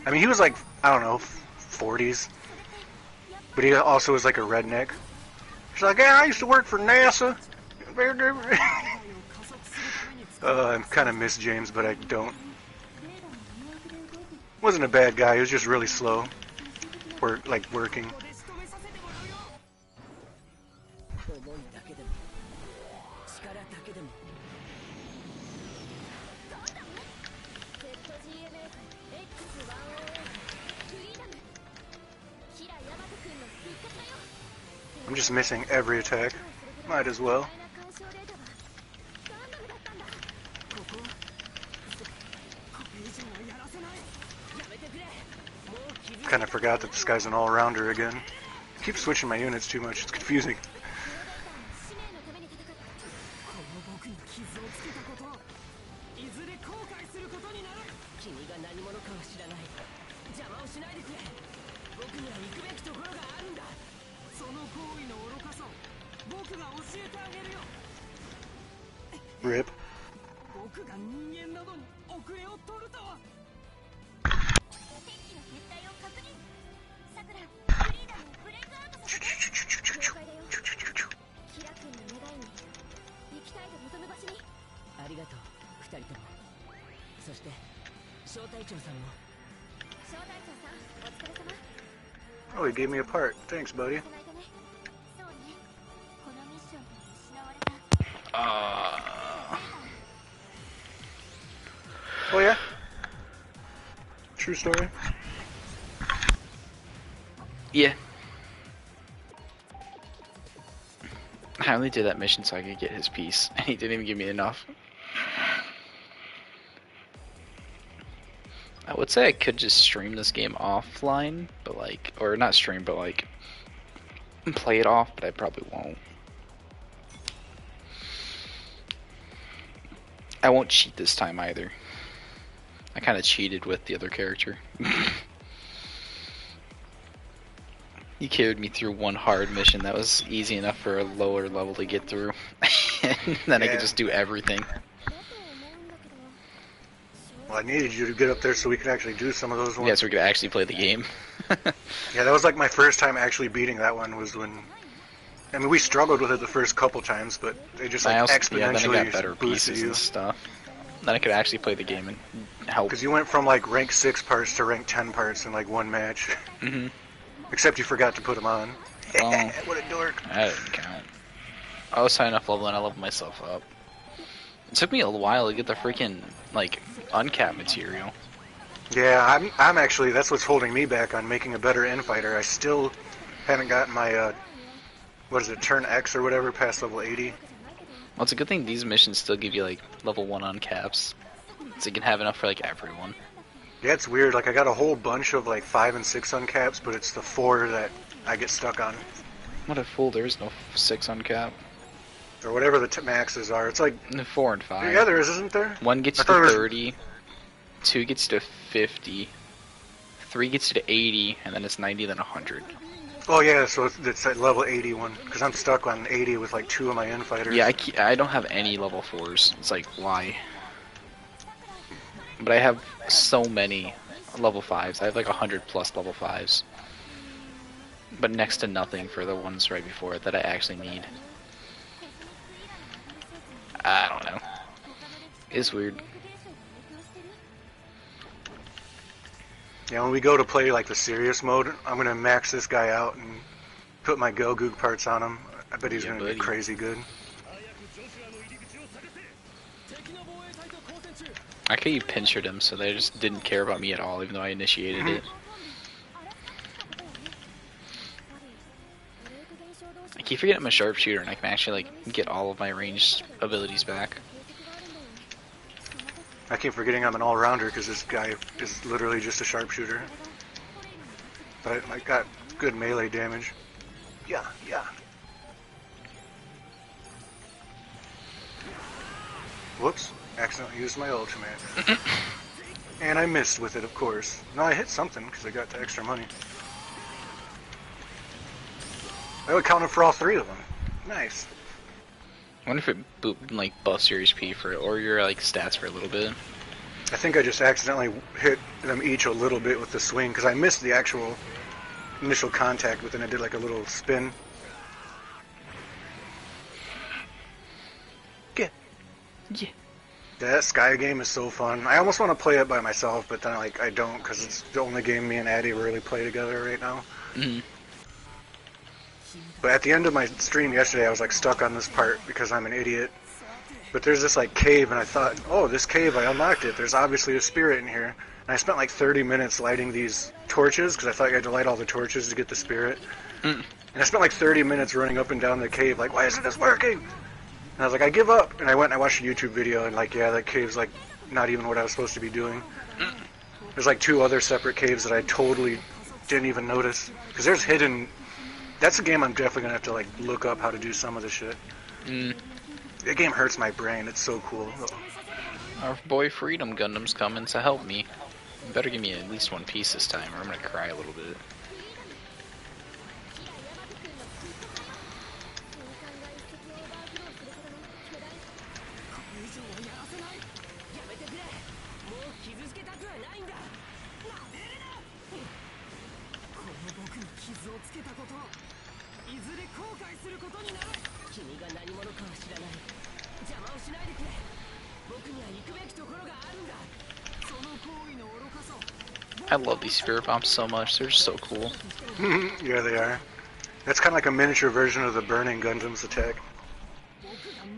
I mean, he was like, I don't know, 40s, but he also was like a redneck. He's like, yeah, I used to work for NASA. I kind of miss James, but I don't. Wasn't a bad guy. He was just really slow. Working. I'm just missing every attack. Might as well. Kind of forgot that this guy's an all-rounder again. I keep switching my units too much. It's confusing. Rip. Oh, he gave me a part. Thanks, buddy. Oh yeah? True story? Yeah. I only did that mission so I could get his piece, and he didn't even give me enough. I would say I could just stream this game offline, but like, or not stream, but like, play it off, but I probably won't. I won't cheat this time either. I kind of cheated with the other character. He carried me through one hard mission that was easy enough for a lower level to get through. And then I could just do everything. Well, I needed you to get up there so we could actually do some of those ones. Yeah, so we could actually play the game. Yeah, that was like my first time actually beating that one, was when... I mean, we struggled with it the first couple times, but they just like exponentially then I got better boosted pieces you. And stuff. Then I could actually play the game and help. Because you went from like rank 6 parts to rank 10 parts in like one match. Mm-hmm. Except you forgot to put them on. Oh, what a dork. That didn't count. I was high enough level and I leveled myself up. It took me a while to get the freaking, like, uncapped material. Yeah, I'm actually, that's what's holding me back on making a better infighter. I still haven't gotten my, what is it, turn X or whatever, past level 80. Well, it's a good thing these missions still give you, like, level 1 uncaps. So you can have enough for, like, everyone. Yeah, it's weird. Like, I got a whole bunch of, like, 5 and 6 uncaps, but it's the 4 that I get stuck on. What a fool! There's no 6 on cap. Or whatever the maxes are. It's like 4 and 5. Yeah, there is, isn't there? 1 gets to 30, 2 gets to 50, 3 gets to 80, and then it's 90, then 100. Oh yeah, so it's at level 81, because I'm stuck on 80 with like 2 of my N-fighters. Yeah, I don't have any level 4s. It's like, why? But I have so many level 5s. I have like 100 plus level 5s. But next to nothing for the ones right before it that I actually need. I don't know. It's weird. Yeah, when we go to play like the serious mode, I'm gonna max this guy out and put my Gogoog parts on him. I bet he's gonna be crazy good. I could have pinchered him, so they just didn't care about me at all, even though I initiated it. I keep forgetting I'm a sharpshooter, and I can actually like get all of my ranged abilities back. I keep forgetting I'm an all-rounder because this guy is literally just a sharpshooter. But I got good melee damage. Yeah, yeah. Whoops. Accidentally used my ultimate. And I missed with it, of course. No, I hit something because I got the extra money. I would count it for all 3 of them. Nice. I wonder if it like buffs your HP for or your like stats for a little bit. I think I just accidentally hit them each a little bit with the swing because I missed the actual initial contact with it. I did like a little spin. Yeah. That Sky game is so fun. I almost want to play it by myself, but then like I don't because it's the only game me and Addie really play together right now. But at the end of my stream yesterday, I was like stuck on this part because I'm an idiot. But there's this like cave, and I thought, oh, this cave, I unlocked it. There's obviously a spirit in here. And I spent like 30 minutes lighting these torches because I thought you had to light all the torches to get the spirit. And I spent like 30 minutes running up and down the cave, like, why isn't this working? And I was like, I give up. And I went and I watched a YouTube video, and like, yeah, that cave's like not even what I was supposed to be doing. There's like 2 other separate caves that I totally didn't even notice because there's hidden. That's a game I'm definitely gonna have to like look up how to do some of the shit. That game hurts my brain. It's so cool. Our boy Freedom Gundam's coming to help me. You better give me at least 1 piece this time, or I'm gonna cry a little bit. I love these spirit bombs so much. They're just so cool. Yeah, they are. That's kind of like a miniature version of the burning Gundam's attack.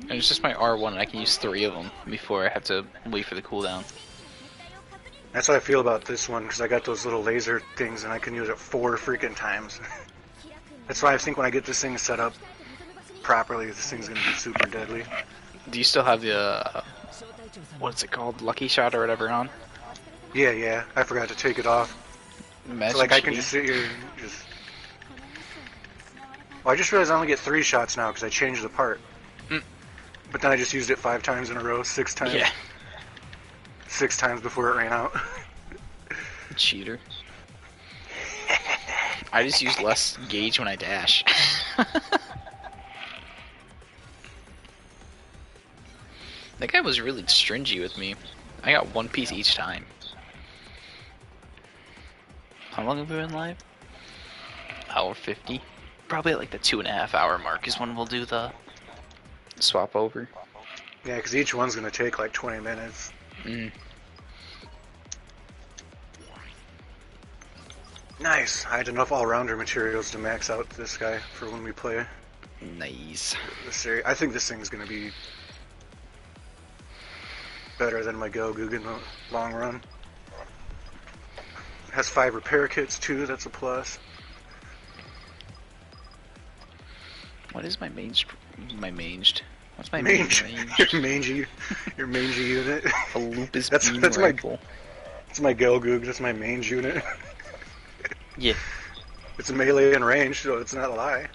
And it's just my R1, and I can use 3 of them before I have to wait for the cooldown. That's how I feel about this one, because I got those little laser things, and I can use it 4 freaking times. That's why I think when I get this thing set up properly, this thing's going to be super deadly. Do you still have the, what's it called, Lucky Shot or whatever on? Yeah, I forgot to take it off. So like I can just sit here and just... Well, I just realized I only get 3 shots now because I changed the part. But then I just used it 5 times in a row, 6 times. Yeah. 6 times before it ran out. Cheater. I just use less gauge when I dash. That guy was really stringy with me. I got 1 piece each time. How long have we been live? Hour 50. Probably at like the 2.5 hour mark is when we'll do the swap over. Yeah, because each one's going to take like 20 minutes. Nice. I had enough all-rounder materials to max out this guy for when we play. Nice. I think this thing's going to be better than my Gogoog in the long run. Has 5 repair kits too, that's a plus. What is my manged? What's my mange? manged? Your mangy unit. A lupus that's beam that's rifle. That's my Gogoog, that's my mange unit. Yeah. It's melee and range, so it's not a lie.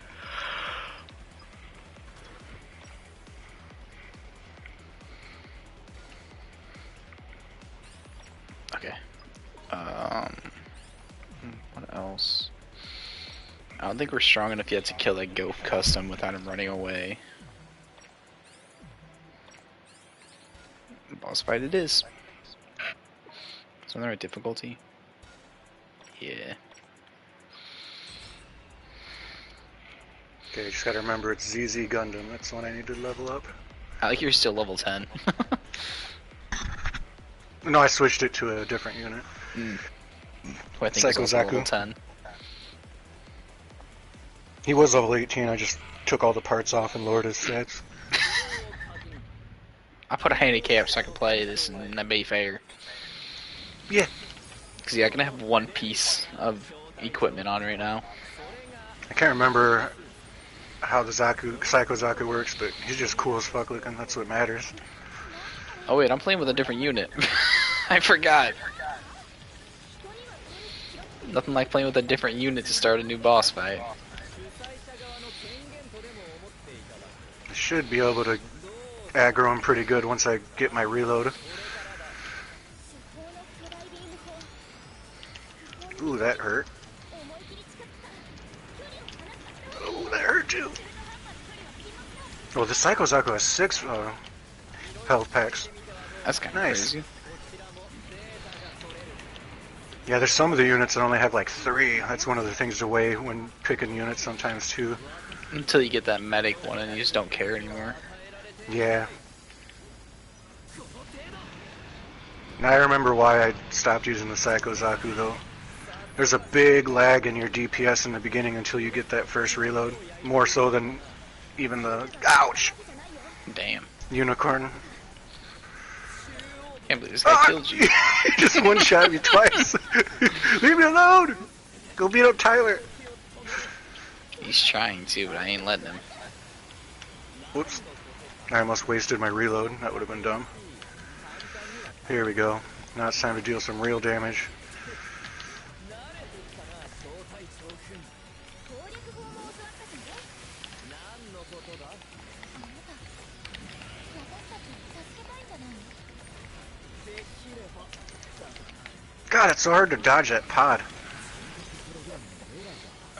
I don't think we're strong enough yet to kill that goat custom without him running away. Boss fight it is. Is on the right difficulty? Yeah. Okay, just gotta remember it's ZZ Gundam. That's the one I need to level up. I like you're still level 10. No, I switched it to a different unit. Who I think is also level 10. He was level 18, I just took all the parts off and lowered his stats. I put a handicap so I can play this and that'd be fair. Yeah. Because yeah, I can have one piece of equipment on right now. I can't remember how the Psycho Zaku works, but he's just cool as fuck looking, that's what matters. Oh wait, I'm playing with a different unit. I forgot. Nothing like playing with a different unit to start a new boss fight. I should be able to aggro him pretty good once I get my reload. Ooh, that hurt. Ooh, that hurt too. Oh, the Psycho Zaku has 6 health packs. That's kind of nice. Crazy. Yeah, there's some of the units that only have like 3. That's one of the things to weigh when picking units sometimes too. Until you get that medic one and you just don't care anymore. Yeah. Now I remember why I stopped using the Psycho Zaku though. There's a big lag in your DPS in the beginning until you get that first reload. More so than even the... Ouch! Damn. Unicorn. Can't believe this guy killed you. He just one-shot me twice. Leave me alone! Go beat up Tyler. He's trying to, but I ain't letting him. Whoops. I almost wasted my reload. That would have been dumb. Here we go. Now it's time to deal some real damage. God, it's so hard to dodge that pod.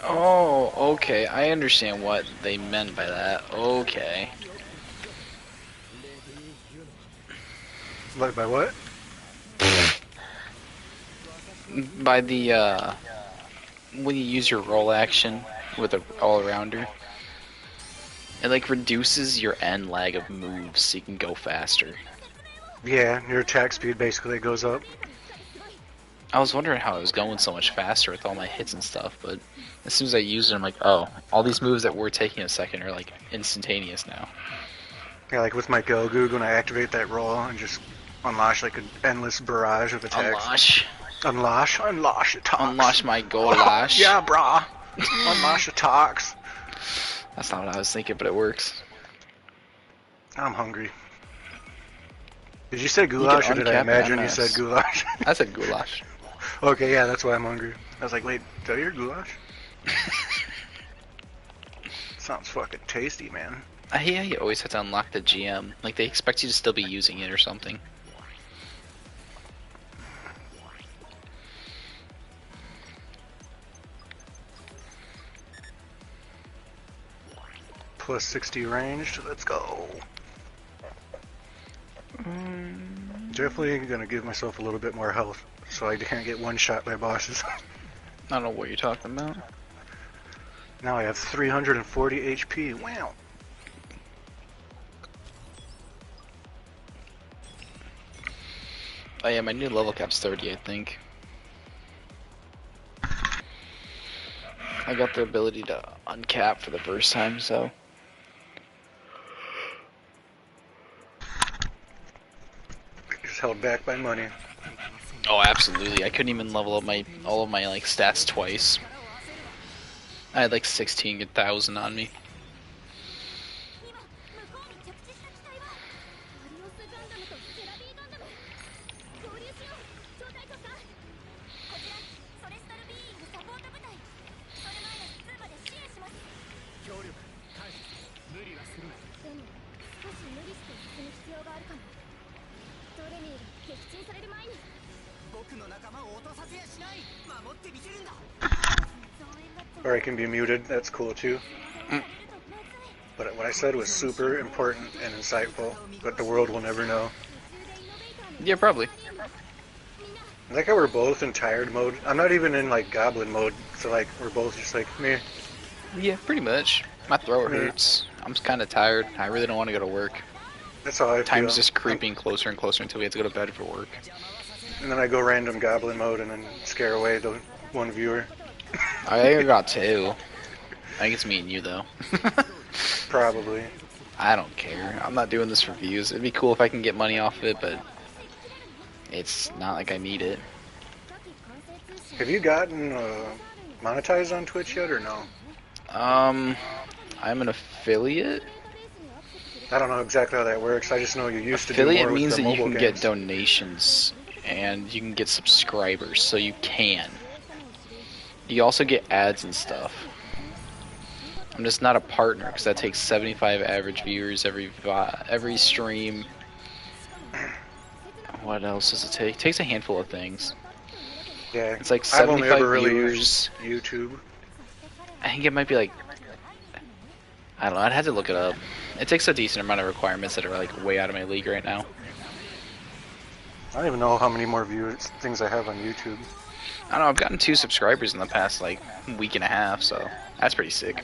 Oh, okay. I understand what they meant by that. Okay. Like by what? By the, when you use your roll action with a all-arounder, it like reduces your end lag of moves so you can go faster. Yeah, your attack speed basically goes up. I was wondering how I was going so much faster with all my hits and stuff, but as soon as I used it, I'm like, oh, all these moves that were taking a second are like instantaneous now. Yeah, like with my Gogu, when I activate that roll and just unleash like an endless barrage of attacks. Unleash attacks. Unleash my Golash. Yeah, brah. Unleash attacks. That's not what I was thinking, but it works. I'm hungry. Did you say goulash or did I imagine you said goulash? I said goulash. Okay, yeah, that's why I'm hungry. I was like, wait, did I hear goulash? Sounds fucking tasty, man. Yeah, you always have to unlock the GM. Like, they expect you to still be using it or something. Plus 60 ranged, let's go. Definitely gonna give myself a little bit more health so I can't get one shot by bosses. I don't know what you're talking about. Now I have 340 HP. Wow. Oh yeah, my new level cap's 30, I think. I got the ability to uncap for the first time, so... Just held back by money. Oh, absolutely. I couldn't even level up all of my like stats twice. I had like 16,000 on me. where I can be muted. That's cool too. Mm. But what I said was super important and insightful, but the world will never know. Yeah, probably. I like how we're both in tired mode. I'm not even in like goblin mode, so like we're both just like me. Yeah, pretty much. My throat hurts. I'm kind of tired. I really don't want to go to work. That's how I feel. Time's just creeping closer and closer until we have to go to bed for work. And then I go random goblin mode and then scare away the one viewer. I got two. I think it's me and you though. Probably. I don't care. I'm not doing this for views. It'd be cool if I can get money off of it, but it's not like I need it. Have you gotten monetized on Twitch yet or no? I'm an affiliate. I don't know exactly how that works. I just know you used to do Affiliate more means with the that you mobile can games. get donations and you can get subscribers, so you can. You also get ads and stuff. I'm just not a partner because that takes 75 average viewers every stream. What else does it take? It takes a handful of things. Yeah, It's like I've only 75 ever really viewers. used YouTube. I think it might be like, I don't know. I'd have to look it up. It takes a decent amount of requirements that are like way out of my league right now. I don't even know how many more things I have on YouTube. I don't know. I've gotten 2 subscribers in the past like week and a half, so that's pretty sick.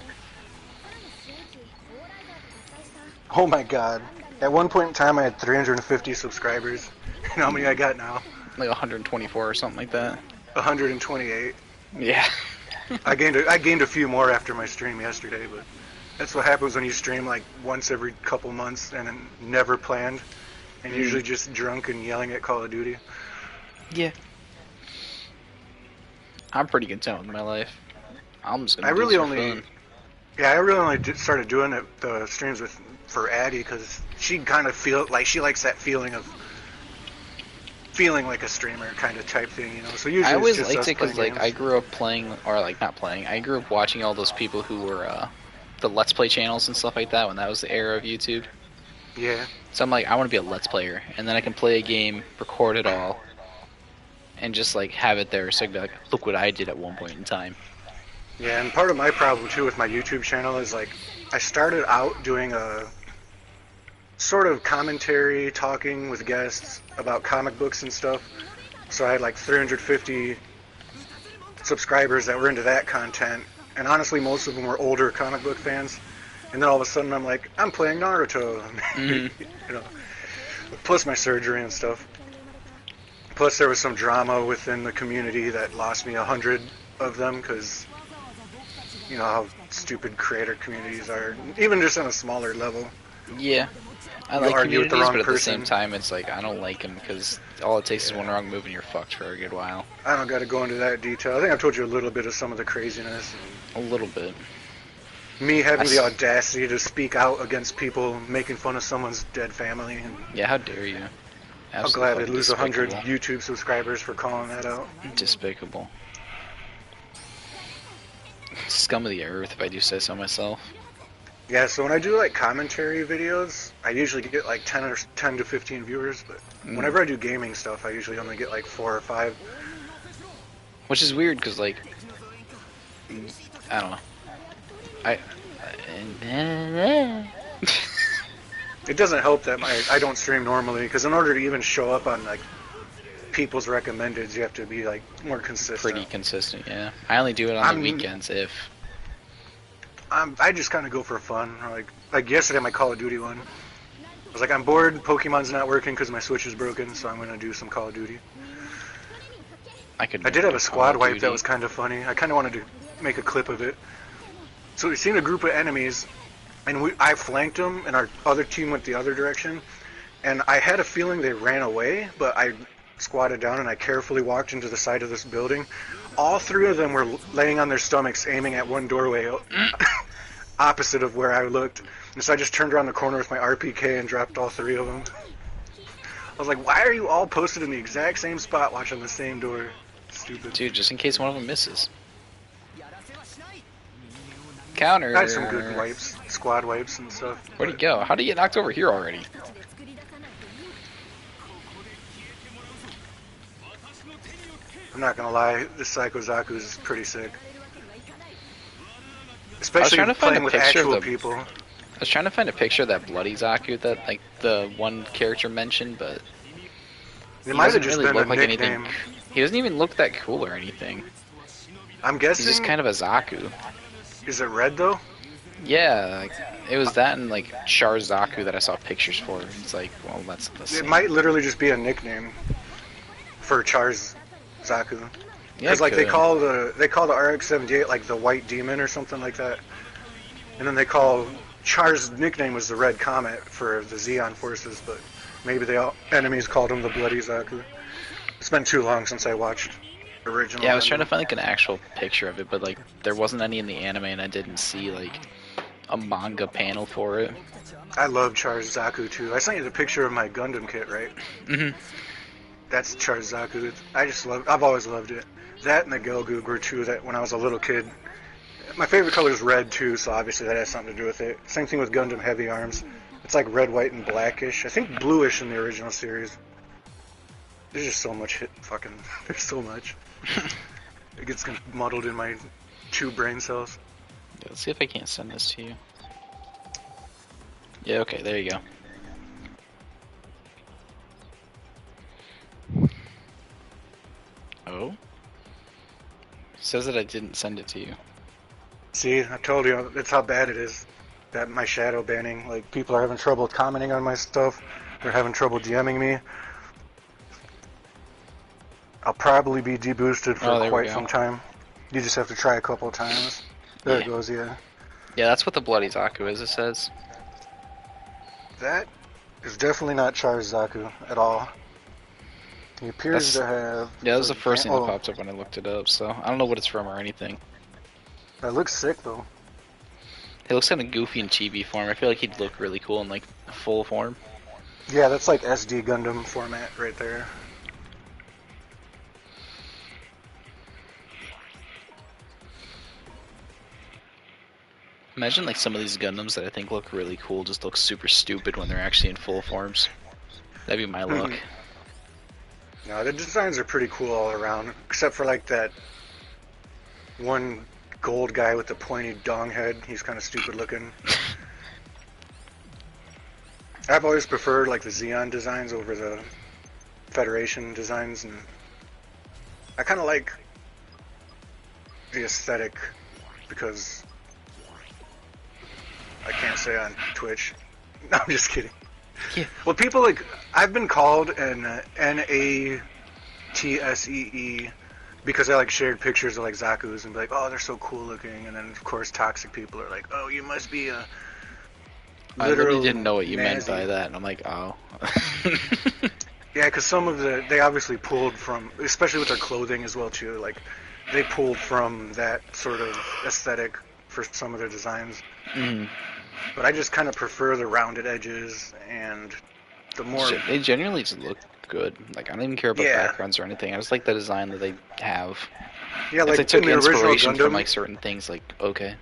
Oh my god. At one point in time I had 350 subscribers. You know how many I got now? Like 124 or something like that. 128. Yeah. I gained a few more after my stream yesterday, but that's what happens when you stream like once every couple months and then never planned, and usually just drunk and yelling at Call of Duty. Yeah. I'm pretty content with my life. I'm just gonna I do really this for only, fun. yeah, I really only started doing the streams for Addie because she kind of she likes that feeling of feeling like a streamer kind of type thing, you know. So usually I always it's just liked us it because playing like I games. grew up playing, or like not playing. I grew up watching all those people who were the Let's Play channels and stuff like that when that was the era of YouTube. Yeah. So I'm like, I want to be a Let's Player, and then I can play a game, record it all, and just like have it there so I can be like, look what I did at one point in time. Yeah, and part of my problem too with my YouTube channel is like I started out doing a sort of commentary, talking with guests about comic books and stuff. So I had like 350 subscribers that were into that content, and honestly most of them were older comic book fans. And then all of a sudden I'm like, I'm playing Naruto. You know, plus my surgery and stuff. Plus there was some drama within the community that lost me 100 of them because you know how stupid creator communities are, even just on a smaller level. Yeah. I You like argue with the communities, wrong but at the person. same time, it's like I don't like them because all it takes is one wrong move and you're fucked for a good while. I don't got to go into that detail. I think I've told you a little bit of some of the craziness. A little bit. Me having the audacity to speak out against people making fun of someone's dead family. And Yeah, how dare you? I'll gladly fucking lose 100 despicable. YouTube subscribers for calling that out. Despicable. Scum of the earth, if I do say so myself. Yeah, so when I do like commentary videos, I usually get like 10 to 15 viewers, but whenever I do gaming stuff, I usually only get like 4 or 5. Which is weird, because, like, I don't know. It doesn't help that I don't stream normally, because in order to even show up on like people's recommendeds, you have to be like more consistent. Pretty consistent, yeah. I only do it on the weekends if. I just kind of go for fun. Like yesterday, my Call of Duty one. I was like, I'm bored. Pokemon's not working because my Switch is broken, so I'm gonna do some Call of Duty. I did have a squad wipe that was kind of funny. I kind of wanted to make a clip of it. So we seen a group of enemies, and I flanked them, and our other team went the other direction. And I had a feeling they ran away, but I squatted down and I carefully walked into the side of this building. All 3 of them were laying on their stomachs, aiming at one doorway opposite of where I looked. And so I just turned around the corner with my RPK and dropped all 3 of them. I was like, why are you all posted in the exact same spot watching the same door? Stupid. Dude, just in case one of them misses. Counter. I had some good wipes, squad wipes and stuff. Where'd he go? How'd he get knocked over here already? I'm not gonna lie, this Psycho Zaku is pretty sick. especially trying to find playing a with picture actual of the. people. I was trying to find a picture of that bloody Zaku that like the one character mentioned, but It he might have doesn't just really been a look like anything. nickname. He doesn't even look that cool or anything. I'm He's just guessing. kind of a Zaku. Is it red though? Yeah, like, it was that and like Char Zaku that I saw pictures for. It's like, well, that's the It same. might literally just be a nickname for Char's Zaku. Yeah, Because it like could. they call the RX-78 like the White Demon or something like that, and then they call Char's nickname was the Red Comet for the Zeon forces, but maybe the enemies called him the Bloody Zaku. It's been too long since I watched original. Yeah, I was trying to Gundam. find like an actual picture of it, but like there wasn't any in the anime, and I didn't see like a manga panel for it. I love Char's Zaku too. I sent you the picture of my Gundam kit, right? Mhm. That's Char's Zaku. I've always loved it. That and the Gelgoog were two that when I was a little kid. My favorite color is red too, so obviously that has something to do with it. Same thing with Gundam Heavy Arms. It's like red, white, and blackish. I think bluish in the original series. There's just so much fucking. There's so much. It gets muddled in my two brain cells. Yeah, let's see if I can't send this to you. Yeah, okay, there you go. Oh? It says that I didn't send it to you. See, I told you that's how bad it is. That my shadow banning, like people are having trouble commenting on my stuff. They're having trouble DMing me. I'll probably be deboosted for quite some time. You just have to try a couple times. There it goes, yeah. Yeah, that's what the Bloody Zaku is, it says. That is definitely not Char's Zaku at all. He appears to have... Yeah, that was the first thing that popped up when I looked it up, so I don't know what it's from or anything. That looks sick, though. He looks kind of goofy in chibi form. I feel like he'd look really cool in, like, full form. Yeah, that's like SD Gundam format right there. Imagine, like, some of these Gundams that I think look really cool just look super stupid when they're actually in full forms. That'd be my luck. No, the designs are pretty cool all around, except for, like, that one gold guy with the pointy dong head. He's kind of stupid looking. I've always preferred like the Zeon designs over the Federation designs, and I kind of like the aesthetic because I can't say on Twitch. No, I'm just kidding. Yeah. Well, people like I've been called an NATSEE because I like shared pictures of like Zaku's and be like, oh, they're so cool looking, and then of course toxic people are like, oh, you must be a. I literally didn't know what you meant by that, and I'm like, oh. Yeah, because some of they obviously pulled from, especially with their clothing as well too. Like, they pulled from that sort of aesthetic for some of their designs. Mm. But I just kind of prefer the rounded edges and the more. They generally just look good. Like I don't even care about backgrounds or anything. I just like the design that they have. Yeah, like if they took in the inspiration original Gundam, from like certain things, like okay.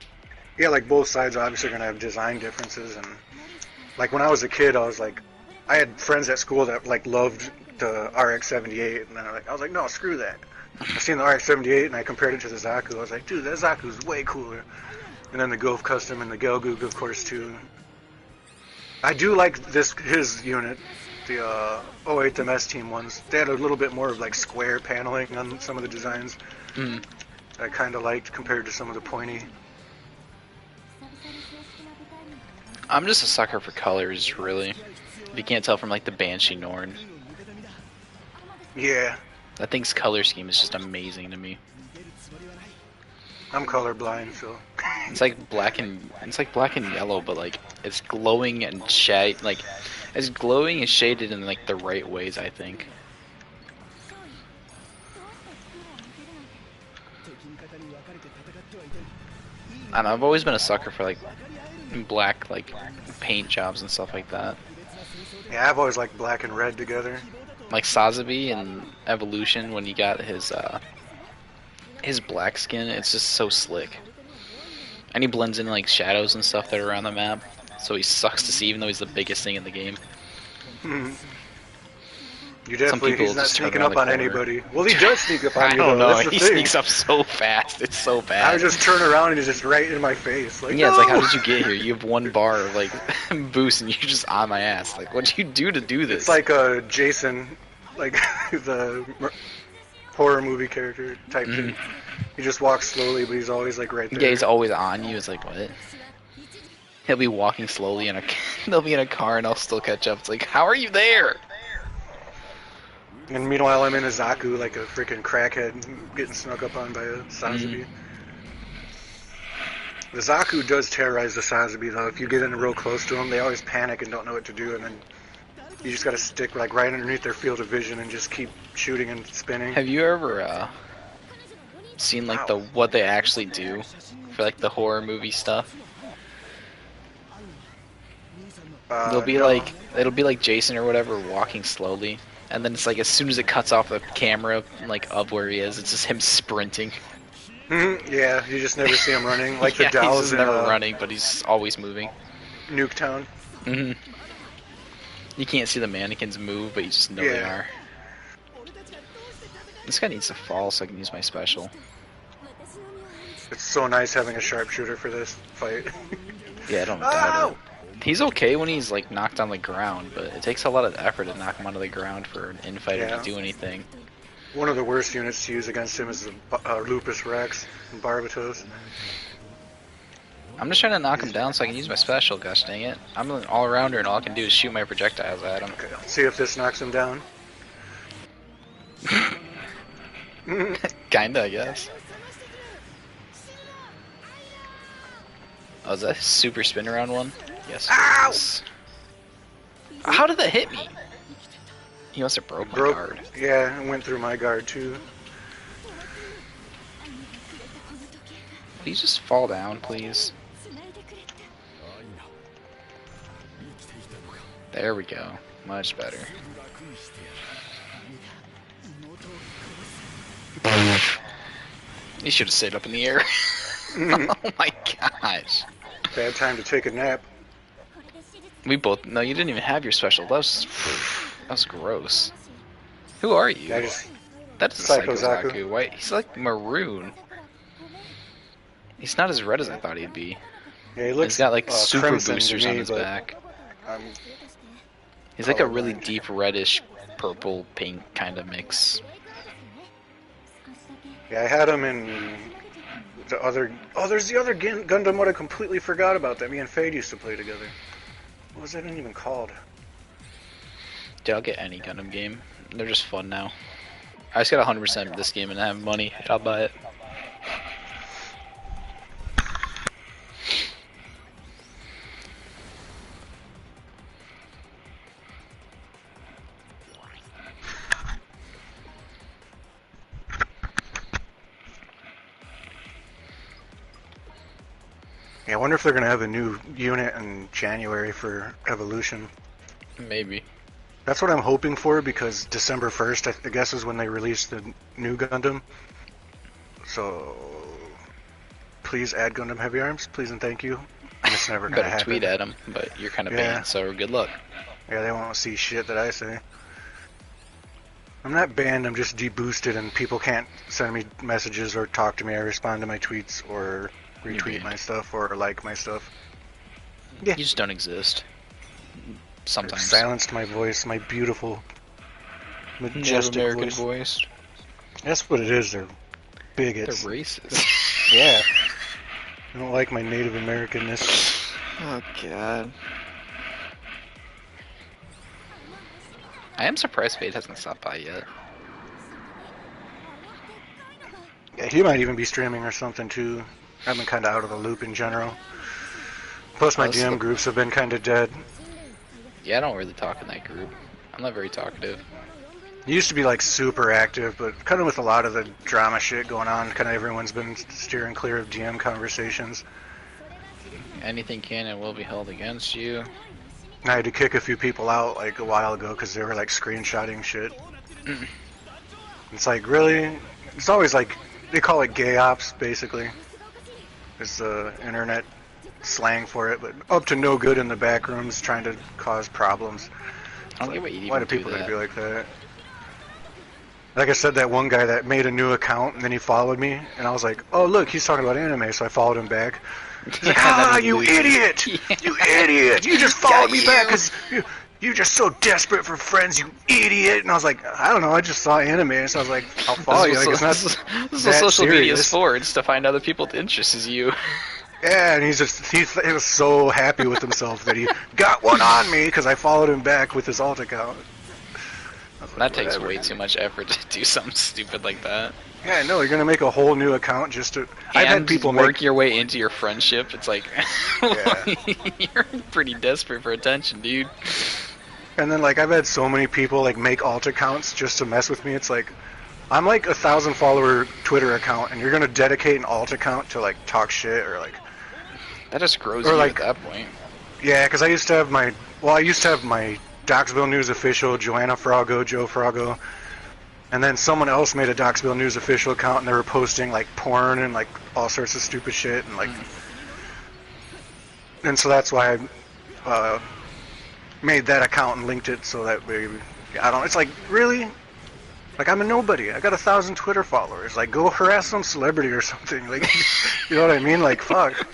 Yeah, like both sides are obviously gonna have design differences, and like when I was a kid, I was like, I had friends at school that like loved the RX-78, and I was like, no, screw that. I seen the RX-78 and I compared it to the Zaku. I was like, dude, that Zaku's way cooler. And then the Gove Custom and the Gelgoog, of course, too. I do like his unit, the 08MS team ones. They had a little bit more of like square paneling on some of the designs. Mm. I kind of liked compared to some of the pointy. I'm just a sucker for colors, really. If you can't tell from like the Banshee Norn. Yeah. That thing's color scheme is just amazing to me. I'm colorblind, so. It's like black and yellow, but like it's glowing and shade like it's glowing and shaded in like the right ways, I think. And I've always been a sucker for like black like paint jobs and stuff like that. Yeah, I've always liked black and red together. Like Sazabi in Evolution, when you got his black skin, it's just so slick. And he blends in like shadows and stuff that are around the map, so he sucks to see even though he's the biggest thing in the game. You Some definitely, people he's not just turn sneaking around up the on corner. anybody. Well, he does sneak up on I you, don't though. know. That's the He thing. sneaks up so fast. It's so bad. I would just turn around and he's just right in my face. Like, Yeah, no! it's like, how did you get here? You have one bar of, like, boost and you're just on my ass. Like, what'd you do to do this? It's like Jason, like the horror movie character type thing. He just walks slowly, but he's always like right there. Yeah, he's always on you. It's like, what? He'll be walking slowly in a they'll be in a car and I'll still catch up. It's like, how are you there? And meanwhile, I'm in a Zaku like a freaking crackhead, getting snuck up on by a Sazabi. The Zaku does terrorize the Sazabi though. If you get in real close to them, they always panic and don't know what to do, and then you just gotta stick like right underneath their field of vision and just keep shooting and spinning. Have you ever seen like the what they actually do for like the horror movie stuff? It'll be like Jason or whatever walking slowly, and then it's like as soon as it cuts off the camera like of where he is, it's just him sprinting. Yeah, you just never see him running. Like Yeah, the dolls he's just never running, but he's always moving. Nuketown. You can't see the mannequins move, but you just know they are. This guy needs to fall so I can use my special. It's so nice having a sharpshooter for this fight. Yeah, I don't doubt it. He's okay when he's like knocked on the ground, but it takes a lot of effort to knock him onto the ground for an infighter to do anything. One of the worst units to use against him is the Lupus Rex and Barbatos. I'm just trying to knock him down so I can use my special, gosh dang it. I'm an all-rounder and all I can do is shoot my projectiles at him. Okay, let's see if this knocks him down. Kinda, I guess. Oh, is that super spin around one? Yes. Ow! How did that hit me? He must have broke my guard. Yeah, it went through my guard too. Will you just fall down, please? There we go. Much better. You should have stayed up in the air. Oh my gosh. Bad time to take a nap. We both... No, you didn't even have your special. That was gross. Who are you? That is Psycho Zaku. Why? He's like maroon. He's not as red as I thought he'd be. Yeah, he looks. He's got like super boosters on his back. He's like a really deep reddish, purple, pink kind of mix. Yeah, I had him in the other. Oh, there's the other Gundam. What I completely forgot about that. Me and Fade used to play together. What was that even called? Dude, I'll get any Gundam game. They're just fun now. I just got 100% this game and I have money. I'll buy it. Yeah, I wonder if they're going to have a new unit in January for Evolution. Maybe. That's what I'm hoping for, because December 1st, I guess, is when they release the new Gundam. So, please add Gundam Heavy Arms, please and thank you. And it's never going to happen. Tweet at them, but you're kind of banned, so good luck. Yeah, they won't see shit that I say. I'm not banned, I'm just deboosted, and people can't send me messages or talk to me. I respond to my tweets or retweet my stuff or like my stuff. Yeah. You just don't exist. Sometimes. I've silenced my voice, my beautiful, majestic American voice. That's what it is, they're bigots. They're racist. Yeah. I don't like my Native Americanness. Oh, God. I am surprised Fate hasn't stopped by yet. Yeah, he might even be streaming or something, too. I've been kind of out of the loop in general. Plus, my DM groups have been kind of dead. Yeah, I don't really talk in that group. I'm not very talkative. It used to be like super active, but kind of with a lot of the drama shit going on, kind of everyone's been steering clear of DM conversations. Anything can and will be held against you. I had to kick a few people out like a while ago because they were like screenshotting shit. It's like, really? It's always like, they call it gay ops, basically. It's the internet slang for it, but up to no good in the back rooms trying to cause problems. I don't get what you why do people gotta be like that? Like I said, that one guy that made a new account and then he followed me, and I was like, oh look, he's talking about anime, so I followed him back. He's like, ah, you idiot! Yeah. You idiot! You just followed me back because you're just so desperate for friends, you idiot! And I was like, I don't know, I just saw anime, so I was like, I'll follow you. Like, it's not this is that what social media is serious. for. It's to find other people that interests you. Yeah, and he was so happy with himself that he got one on me because I followed him back with his alt account. That takes way too much effort to do something stupid like that. Yeah, no, you're gonna make a whole new account just to. I've had people work your way into your friendship. It's like, Yeah. you're pretty desperate for attention, dude. And then like I've had so many people like make alt accounts just to mess with me. It's like I'm like 1,000 follower Twitter account, and you're gonna dedicate an alt account to like talk shit or like. That just grows or you like, at that point. Yeah, because I used to have my Doxville News official, Joanna Frago, Joe Frago, and then someone else made a Doxville News official account, and they were posting like porn and like all sorts of stupid shit, and like, and so that's why I made that account and linked it so that way, I don't. It's like really, like I'm a nobody. I got 1,000 Twitter followers. Like go harass some celebrity or something. Like, you know what I mean? Like fuck.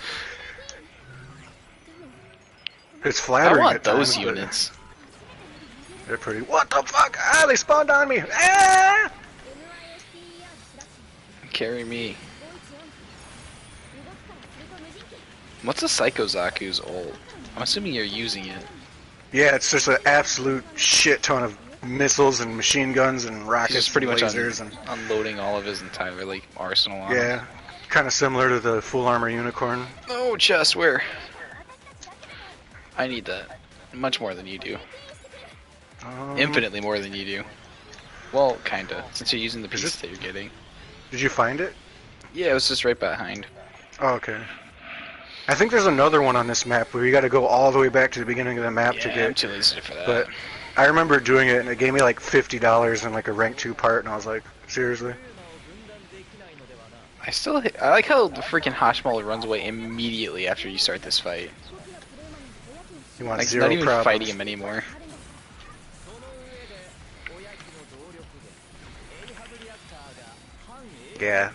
It's flattering. I want at times, those but units. They're pretty. What the fuck? Ah, they spawned on me. Ah! Carry me. What's a Psycho Zaku's ult? I'm assuming you're using it. Yeah, it's just an absolute shit ton of missiles and machine guns and rockets. He's just pretty and much lasers and unloading all of his entire like arsenal on him. yeah, kind of similar to the full armor unicorn. Oh, chest, where? I need that. Much more than you do. Infinitely more than you do. Well, kinda, since you're using the pieces that you're getting. Did you find it? Yeah, it was just right behind. Oh, okay. I think there's another one on this map where you got to go all the way back to the beginning of the map to get. I'm too lazy for that. But I remember doing it, and it gave me like $50 in like a rank 2 part, and I was like, seriously? I like how the freaking Hashmal runs away immediately after you start this fight. You want Like, zero not even problems. fighting him anymore. Yeah.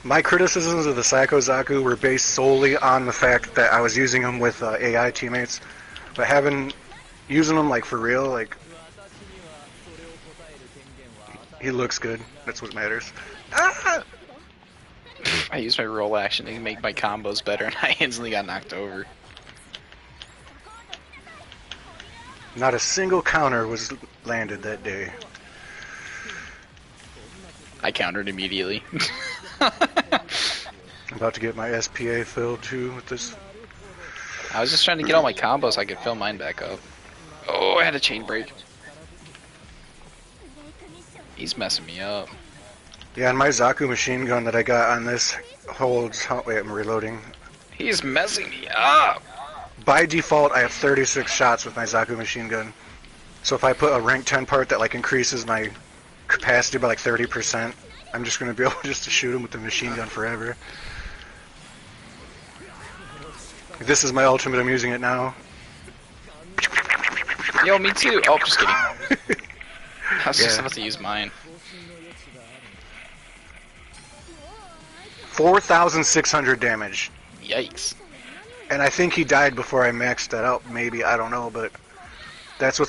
My criticisms of the Psycho Zaku were based solely on the fact that I was using them with AI teammates, but using them like for real, like he looks good. That's what matters. Ah! I used my roll action to make my combos better, and I instantly got knocked over. Not a single counter was landed that day. I countered immediately. I'm about to get my SPA filled too with this. I was just trying to get all my combos so I could fill mine back up. Oh, I had a chain break. He's messing me up. Yeah, and my Zaku machine gun that I got on this holds. Oh, wait, I'm reloading. He's messing me up. By default, I have 36 shots with my Zaku machine gun. So if I put a rank 10 part that like increases my capacity by like 30%, I'm just gonna be able just to shoot him with the machine gun forever. This is my ultimate. I'm using it now. Yo, me too. Oh, just kidding. I was just about to use mine. 4,600 damage. Yikes. And I think he died before I maxed that out. Maybe, I don't know, but that's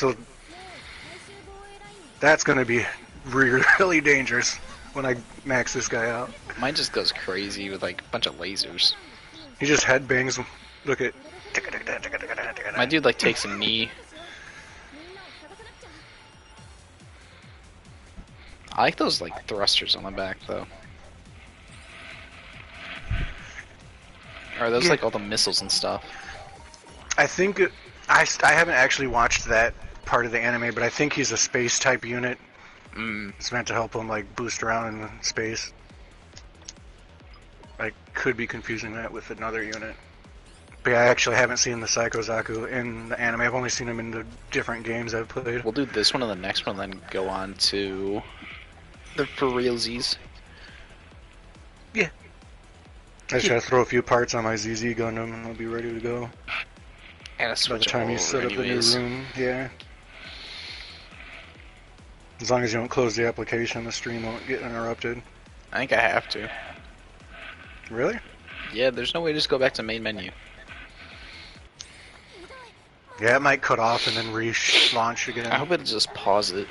that's gonna be really dangerous when I max this guy out. Mine just goes crazy with like a bunch of lasers. He just headbangs. Look at. My dude like takes a knee. I like those like thrusters on the back though. Or are those like all the missiles and stuff? I think I haven't actually watched that part of the anime, but I think he's a space type unit. It's meant to help him like boost around in space. I could be confusing that with another unit. But yeah, I actually haven't seen the Psycho Zaku in the anime. I've only seen him in the different games I've played. We'll do this one and the next one, then go on to the for realsies. Yeah. I just gotta throw a few parts on my ZZ Gundam and I'll be ready to go. And a switch by the time you set up the new room, yeah. As long as you don't close the application, the stream won't get interrupted. I think I have to. Really? Yeah, there's no way to just go back to main menu. Yeah, it might cut off and then relaunch again. I hope it'll just pause it.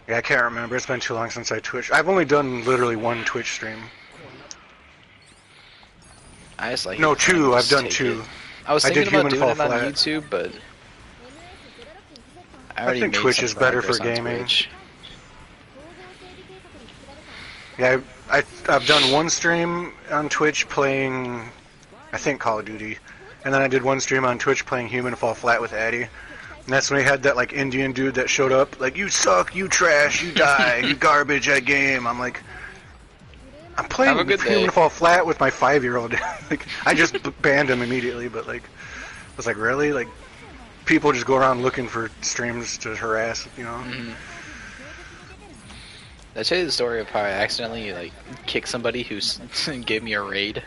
Yeah, I can't remember. It's been too long since I Twitched. I've only done literally one Twitch stream. I just like. No, two. I've done two. I was thinking about doing it on Flat. YouTube, but I think Twitch is better for gaming. Yeah, I've done one stream on Twitch playing, I think, Call of Duty, and then I did one stream on Twitch playing Human Fall Flat with Addy. And that's when we had that like Indian dude that showed up, like, you suck, you trash, you die, you garbage at game. I'm like, I'm playing Human Fall Flat with my 5-year-old. Like, I just banned him immediately, but like, I was like, really? Like, people just go around looking for streams to harass, you know? Mm-hmm. Did I tell you the story of how I accidentally like kicked somebody who gave me a raid?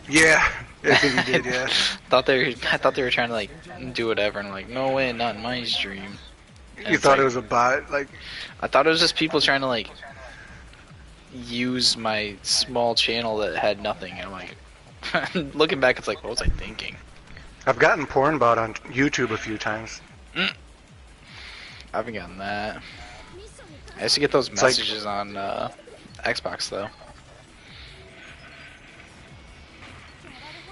Yeah, I think you did. Yeah. I thought they were trying to like do whatever, and I'm like, no way, not in my stream. And you thought it was a bot, like? I thought it was just people trying to like use my small channel that had nothing. And I'm like, looking back, it's like, what was I thinking? I've gotten porn bot on YouTube a few times. I haven't gotten that. I used to get those messages on Xbox though.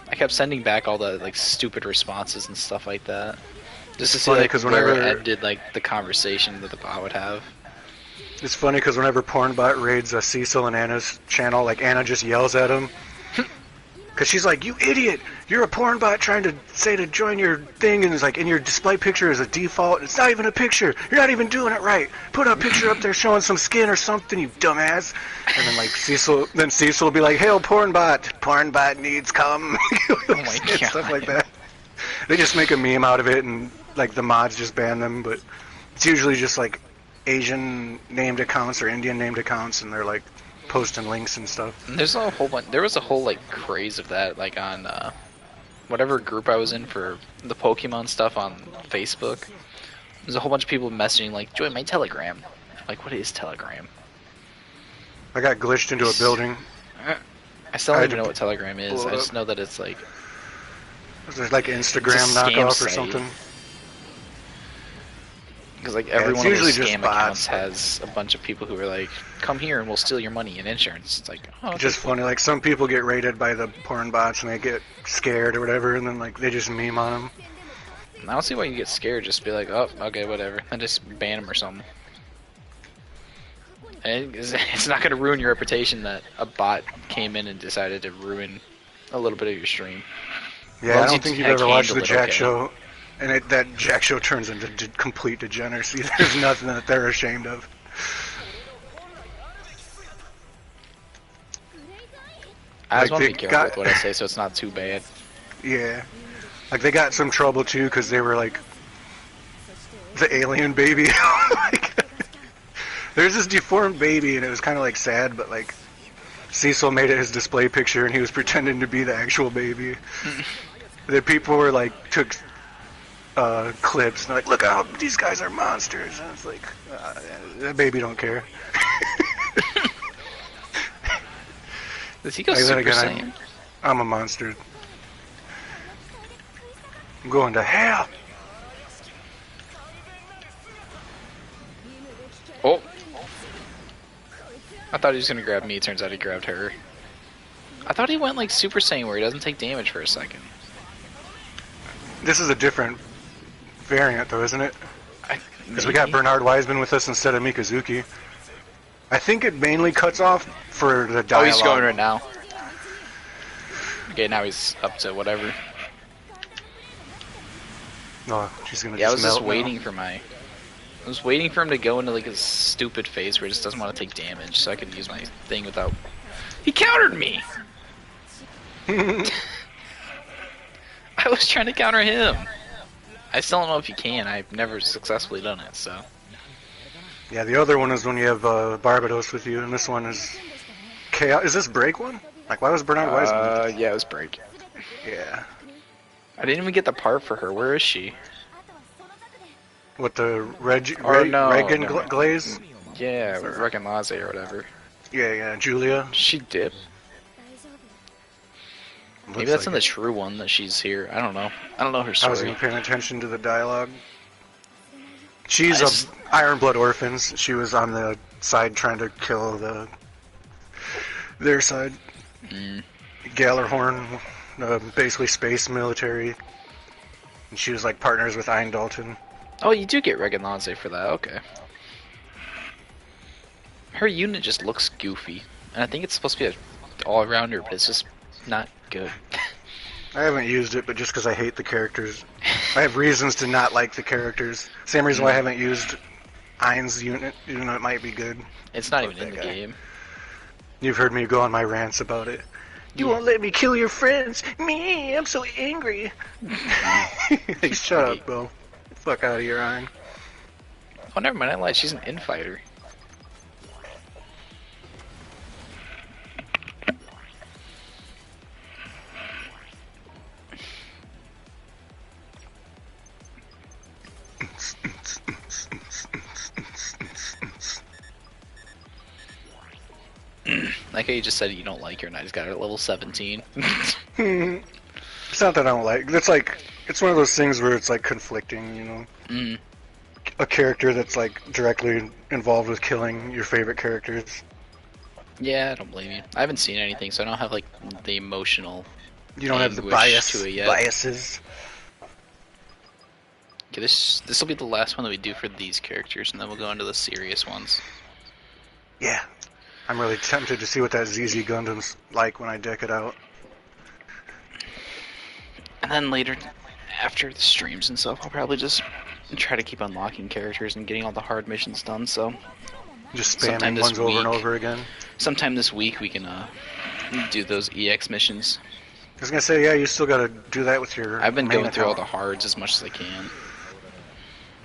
I kept sending back all the like stupid responses and stuff like that, just to see like where it ended like the conversation that the bot would have. It's funny because whenever Pornbot raids Cecil and Anna's channel, like Anna just yells at him. Because she's like, you idiot! You're a porn bot trying to say to join your thing, and it's like, in your display picture is a default. It's not even a picture. You're not even doing it right. Put a picture up there showing some skin or something, you dumbass. And then like Cecil will be like, hail porn bot needs cum. Oh my God. Stuff like that. They just make a meme out of it, and like the mods just ban them. But it's usually just like Asian named accounts or Indian named accounts, and they're like posting links and stuff. There's a whole bunch. There was a whole like craze of that, like on whatever group I was in for the Pokemon stuff on Facebook. There's a whole bunch of people messaging like, "Join my Telegram." Like, what is Telegram? I got glitched into a building. I still don't even know what Telegram is. I just know that it's like like Instagram knockoff or something. Because like every one of those scam accounts has a bunch of people who are like, come here and we'll steal your money and insurance. It's like, oh, just funny. Like some people get raided by the porn bots and they get scared or whatever, and then like they just meme on them. I don't see why you get scared. Just be like, oh, okay, whatever, and just ban them or something. And it's not going to ruin your reputation that a bot came in and decided to ruin a little bit of your stream. Yeah, I don't think you've ever watched the Jack Show. And that Jack Show turns into complete degeneracy. There's nothing that they're ashamed of. I just want to be careful with what I say so it's not too bad. Yeah. Like, they got some trouble, too, because they were, like, the alien baby. Like, there's this deformed baby, and it was kind of, like, sad, but, like, Cecil made it his display picture, and he was pretending to be the actual baby. The people were, like, took clips and like, look how these guys are monsters, and it's like, that baby don't care. Does he go Super Saiyan? I'm a monster. I'm going to hell. Oh, I thought he was gonna grab me. Turns out he grabbed her. I thought he went like Super Saiyan where he doesn't take damage for a second. This is a different variant, though, isn't it? Because we got Bernard Wiseman with us instead of Mikazuki. I think it mainly cuts off for the dialogue. Oh, he's going right now. Okay, now he's up to whatever. Oh, she's gonna. Yeah, I was just waiting for I was waiting for him to go into like a stupid phase where he just doesn't want to take damage, so I could use my thing without. He countered me. I was trying to counter him. I still don't know if you can. I've never successfully done it, so. Yeah, the other one is when you have Barbados with you, and this one is Chaos. Is this Break one? Like, why was Bernard Wiseman? Yeah, it was Break. Yeah. I didn't even get the part for her. Where is she? What the Or no, Reagan never mind. glaze? Yeah, Regan Laze or whatever. Yeah, Julia. She dip. Maybe that's in the true one that she's here. I don't know. I don't know her story. I wasn't even paying attention to the dialogue. She's of Iron Blood Orphans. She was on the side trying to kill their side. Gallarhorn, basically space military. And she was like partners with Iron Dalton. Oh, you do get Regan Laze for that. Okay. Her unit just looks goofy, and I think it's supposed to be an all-rounder, but it's just not good. I haven't used it, but just because I hate the characters. I have reasons to not like the characters. Same reason why I haven't used Ein's unit, even though it might be good. It's not even in the game. You've heard me go on my rants about it. You won't let me kill your friends. Me, I'm so angry. Hey, shut up, Bo. Fuck out of here, Ein. Oh, never mind. I lied. She's an infighter. Like how you just said you don't like her, and I just got her at level 17. It's not that I don't like. It's one of those things where it's like conflicting, you know. A character that's like directly involved with killing your favorite characters. Yeah, I don't blame you. I haven't seen anything, so I don't have like the emotional. You don't have the to it yet. biases. Okay, this will be the last one that we do for these characters, and then we'll go into the serious ones. Yeah. I'm really tempted to see what that ZZ Gundam's like when I deck it out. And then later, after the streams and stuff, I'll probably just try to keep unlocking characters and getting all the hard missions done, so... Just spamming ones over and over again? Sometime this week we can do those EX missions. I was gonna say, yeah, you still gotta do that with your I've been main going through all account. the hards as much as I can.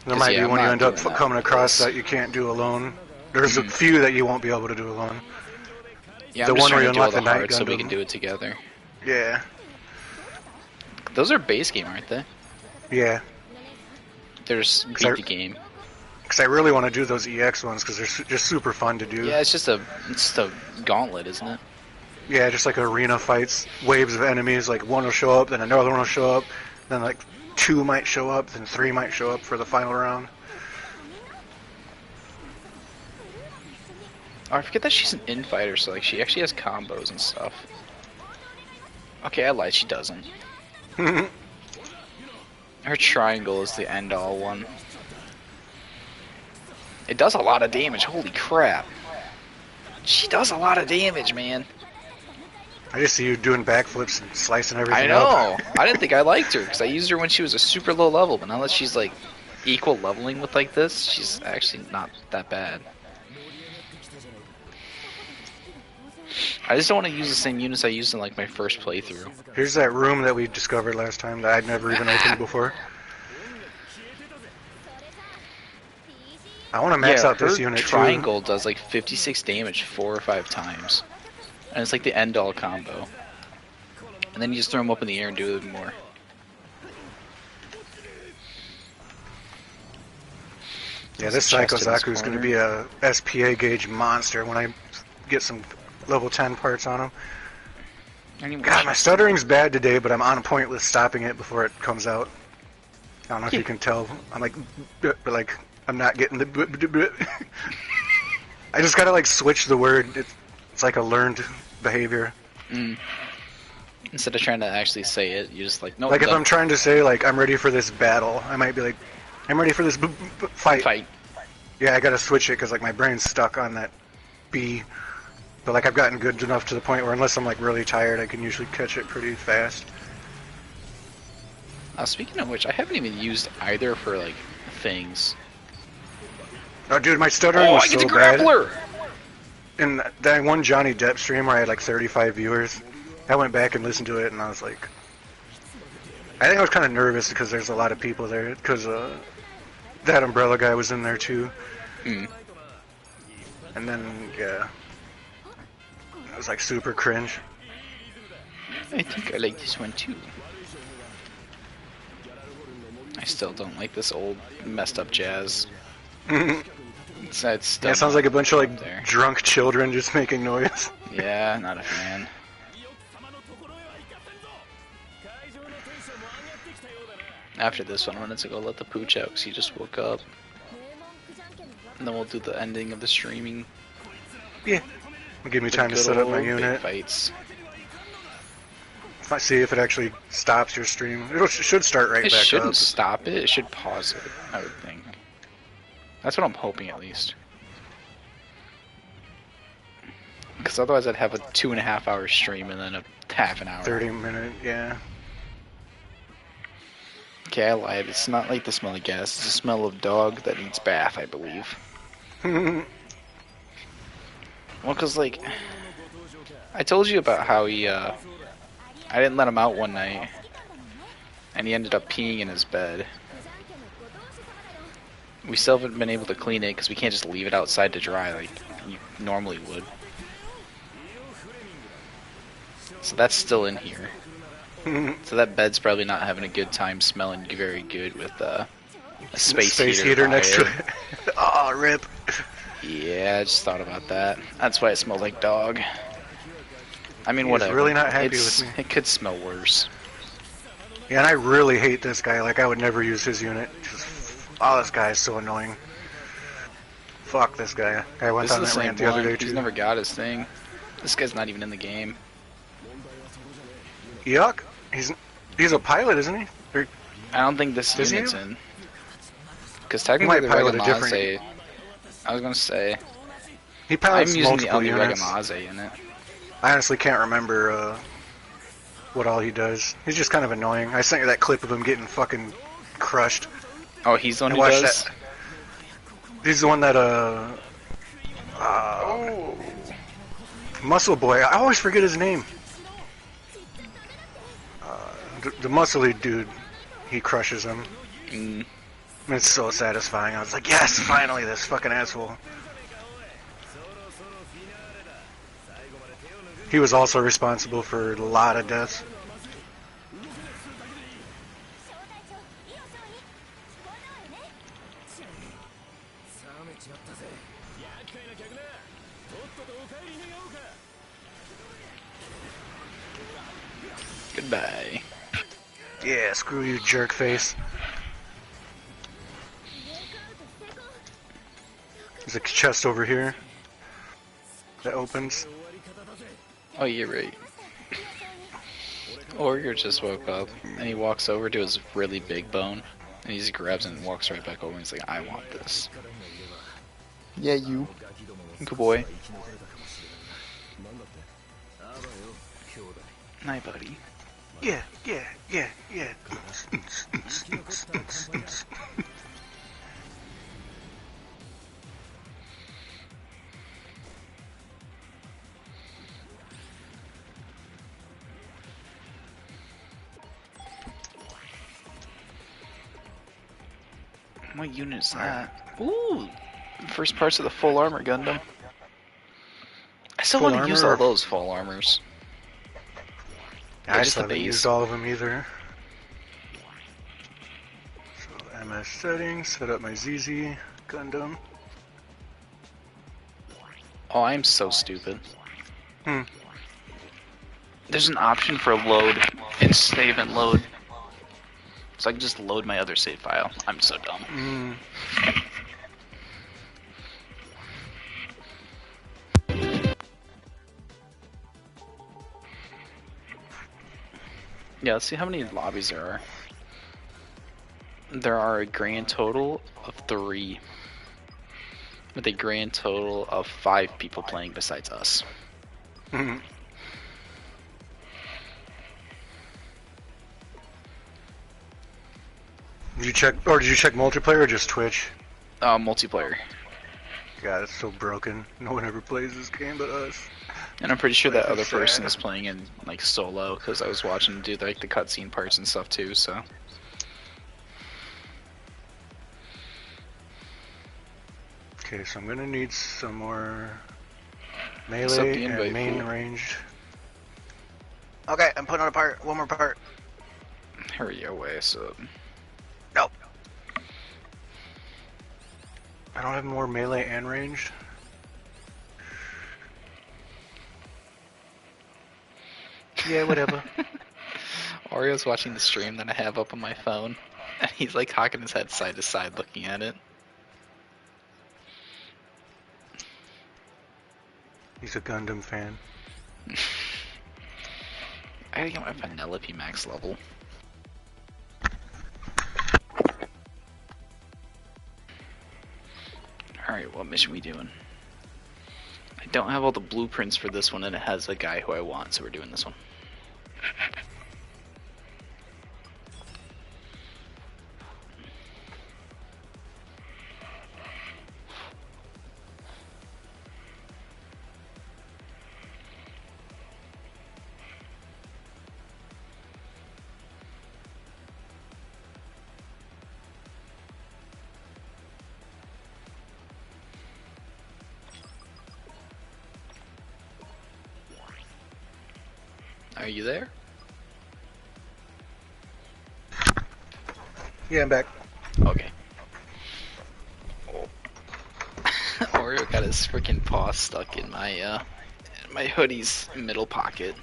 There might be I'm one you not end up doing that coming across because- that you can't do alone. There's a few that you won't be able to do alone. Yeah, The I'm just one where trying you to do all unlock the the Night hards so we Gundam. can do it together. Yeah. Those are base game, aren't they? Yeah. They're just beat the game. Because I really want to do those EX ones because they're just super fun to do. Yeah, it's just a gauntlet, isn't it? Yeah, just like arena fights, waves of enemies. Like one will show up, then another one will show up, then like 2 might show up, then 3 might show up for the final round. Oh, I forget that she's an infighter, so like she actually has combos and stuff. Okay, I lied, she doesn't. Her triangle is the end-all one. It does a lot of damage, holy crap. She does a lot of damage, man. I just see you doing backflips and slicing everything I know. up. I didn't think I liked her, because I used her when she was a super low level, but now that she's like equal leveling with like this, she's actually not that bad. I just don't want to use the same units I used in like my first playthrough. Here's that room that we discovered last time that I'd never even opened before. I want to max out this unit triangle does like 56 damage 4 or 5 times. And it's like the end-all combo. And then you just throw them up in the air and do even more. Yeah, this Psycho Zaku's going to be a SPA gauge monster when I get some level 10 parts on him. God, my stuttering's bad today, but I'm on point with stopping it before it comes out. I don't know if you can tell. I'm like, I'm not getting the... I just gotta like switch the word. It's like a learned behavior. Instead of trying to actually say it, you just like, no. Like if I'm trying to say like, I'm ready for this battle, I might be like, I'm ready for this fight. Yeah, I gotta switch it because like my brain's stuck on that B. But like I've gotten good enough to the point where unless I'm like really tired, I can usually catch it pretty fast. Speaking of which, I haven't even used either for like things. Oh, dude, my stuttering was so bad. Oh, I get the grappler! In that one Johnny Depp stream where I had like 35 viewers, I went back and listened to it, and I was like, I think I was kind of nervous because there's a lot of people there, because that Umbrella guy was in there too. And then, yeah, it was like super cringe. I think I like this one too. I still don't like this old messed up jazz. It's Yeah, it sounds like a bunch of like drunk children just making noise. Yeah, not a fan. After this one, I'm gonna go let the pooch out because he just woke up. And then we'll do the ending of the streaming. Yeah. Give me time to set up my unit. Fights. If I see if it actually stops your stream. It should start right back up. It shouldn't stop it. It should pause it, I would think. That's what I'm hoping, at least. Because otherwise I'd have a 2.5 hour stream and then a half an hour. 30-minute, yeah. Okay, I lied. It's not like the smell of gas. It's the smell of dog that needs bath, I believe. Well, because, like, I told you about how he, I didn't let him out one night, and he ended up peeing in his bed. We still haven't been able to clean it because we can't just leave it outside to dry like you normally would. So that's still in here. So that bed's probably not having a good time smelling very good with a space heater next to it. Oh, rip. Yeah, I just thought about that. That's why it smelled like dog. I mean, He's really not happy with me. It could smell worse. Yeah, and I really hate this guy. Like, I would never use his unit. Oh, this guy is so annoying. Fuck this guy. I went on that rant the other day, too. He's never got his thing. This guy's not even in the game. Yuck. He's a pilot, isn't he? Or, I don't think this unit's in. Because technically the Regamaze... I was gonna say... He pilots I'm using multiple the units. Regamaze in it. I honestly can't remember what all he does. He's just kind of annoying. I sent you that clip of him getting fucking crushed. Oh, he's the one who does? That. He's the one that, Muscle Boy. I always forget his name. The muscly dude, he crushes him. It's so satisfying. I was like, yes, finally, this fucking asshole. He was also responsible for a lot of deaths. Goodbye. Yeah, screw you, jerk face. There's a chest over here that opens. Oh, you're right. Orger just woke up, and he walks over to his really big bone, and he just grabs it and walks right back over, and he's like, I want this. Yeah, you. Good boy. Night, buddy. Yeah. What unit is that? Ooh! First parts of the full armor Gundam. I still want to use all those full armors. I just haven't used all of them either. So MS settings, set up my ZZ Gundam. Oh, I'm so stupid. There's an option for load and save and load. So I can just load my other save file. I'm so dumb. Yeah, let's see how many lobbies there are. There are a grand total of 3. With a grand total of 5 people playing besides us. Did you check multiplayer or just Twitch? Multiplayer. God, it's so broken. No one ever plays this game but us. And I'm pretty sure that other person is playing in like solo because I was watching him do like the cutscene parts and stuff too. So. Okay, so I'm gonna need some more melee and main ranged. Okay, I'm putting on a part. One more part. Hurry your way, so. Nope. I don't have more melee and ranged. Yeah, whatever. Oreo's watching the stream that I have up on my phone, and he's like cocking his head side to side looking at it. He's a Gundam fan. I gotta get my Penelope max level. Alright, what mission we doing? I don't have all the blueprints for this one, and it has a guy who I want, so we're doing this one. Are you there? Yeah, I'm back. Okay. Oh. Oreo got his freaking paw stuck in my hoodie's middle pocket,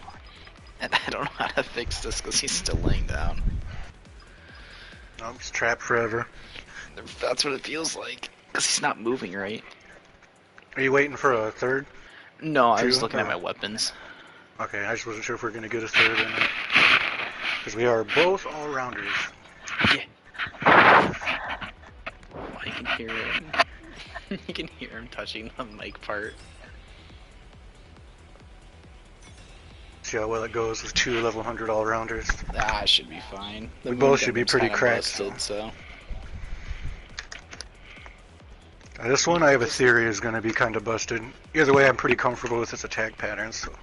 and I don't know how to fix this because he's still laying down. I'm just trapped forever. That's what it feels like because he's not moving right. Are you waiting for a third? No, I was looking at my weapons. Okay, I just wasn't sure if we were gonna get a third or not. Because we are both all-rounders. Yeah. I can hear him. You can hear him touching the mic part. See how well it goes with 2 level 100 all-rounders. Ah, should be fine. We both should be pretty cracked. Busted, so. This one I have a theory is going to be kind of busted. Either way, I'm pretty comfortable with its attack patterns. So.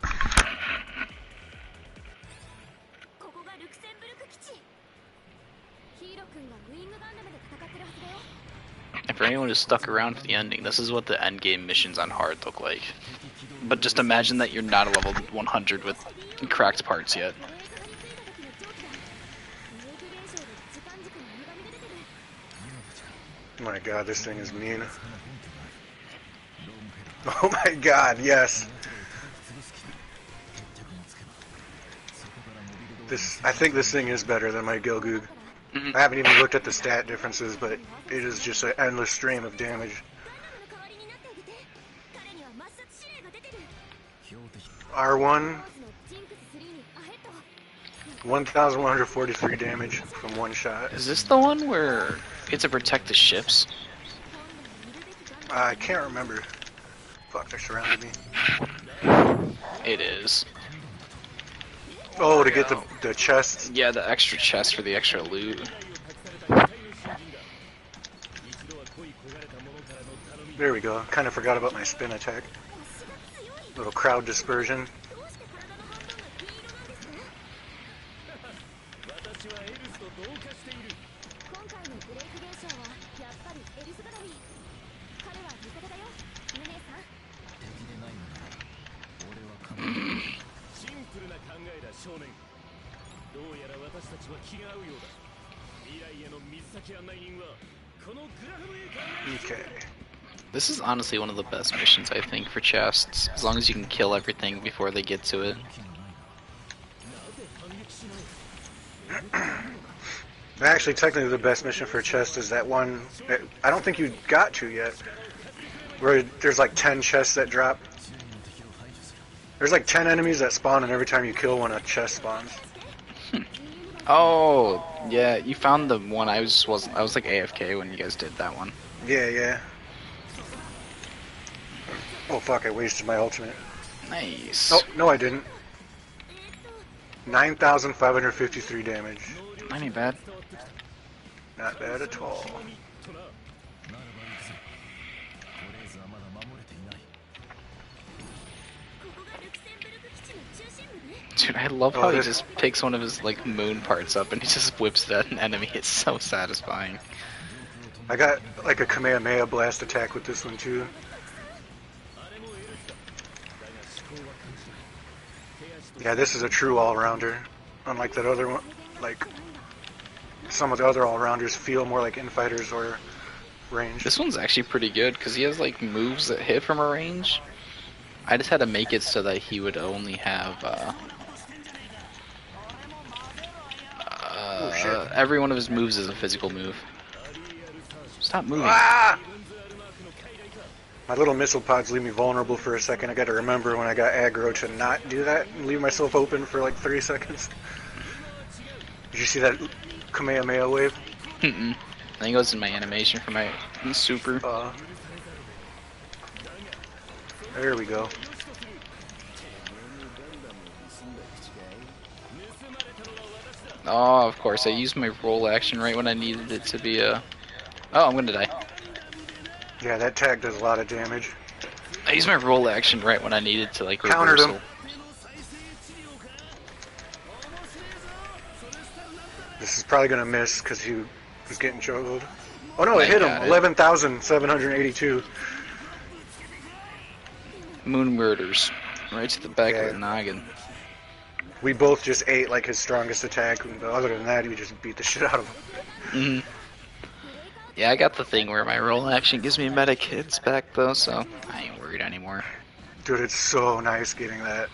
And for anyone who's stuck around for the ending, this is what the end game missions on hard look like. But just imagine that you're not a level 100 with cracked parts yet. Oh my god, this thing is mean. Oh my god, yes. I think this thing is better than my Gilgoog. I haven't even looked at the stat differences, but it is just an endless stream of damage. R1, 1,143 damage from one shot. Is this the one where you have to protect the ships? I can't remember. Fuck, they surrounded me. It is. Oh, to get the chests? Yeah, the extra chest for the extra loot. There we go. Kind of forgot about my spin attack. Little crowd dispersion. Okay. This is honestly one of the best missions, I think, for chests. As long as you can kill everything before they get to it. Actually, technically the best mission for a chest is that one that I don't think you got to yet. Where there's like 10 chests that drop. There's like 10 enemies that spawn, and every time you kill one, a chest spawns. Oh, yeah, you found the one. I was like AFK when you guys did that one. Yeah, yeah. Oh fuck, I wasted my ultimate. Nice. Oh, no I didn't. 9,553 damage. That ain't bad. Not bad at all. Dude, I love how he just picks one of his like moon parts up and he just whips it at an enemy. It's so satisfying. I got like a Kamehameha blast attack with this one too. Yeah, this is a true all-rounder. Unlike that other one, like some of the other all-rounders feel more like infighters or range. This one's actually pretty good because he has like moves that hit from a range. I just had to make it so that he would only have Oh shit! every one of his moves is a physical move. Stop moving. Ah! My little missile pods leave me vulnerable for a second. I got to remember when I got aggro to not do that and leave myself open for like 3 seconds. Did you see that Kamehameha wave? I think it was in my animation for my super. There we go. Oh, of course. I used my roll action right when I needed it to be a... Oh, I'm gonna die. Yeah, that tag does a lot of damage. I used my roll action right when I needed to, like, countered reversal. him. This is probably gonna miss because he was getting chokehold. Oh no, it hit him. 11,782. Moon murders. Right to the back of the noggin. We both just ate like his strongest attack, and other than that, we just beat the shit out of him. Yeah, I got the thing where my roll action gives me medic hits back though, so I ain't worried anymore. Dude, it's so nice getting that.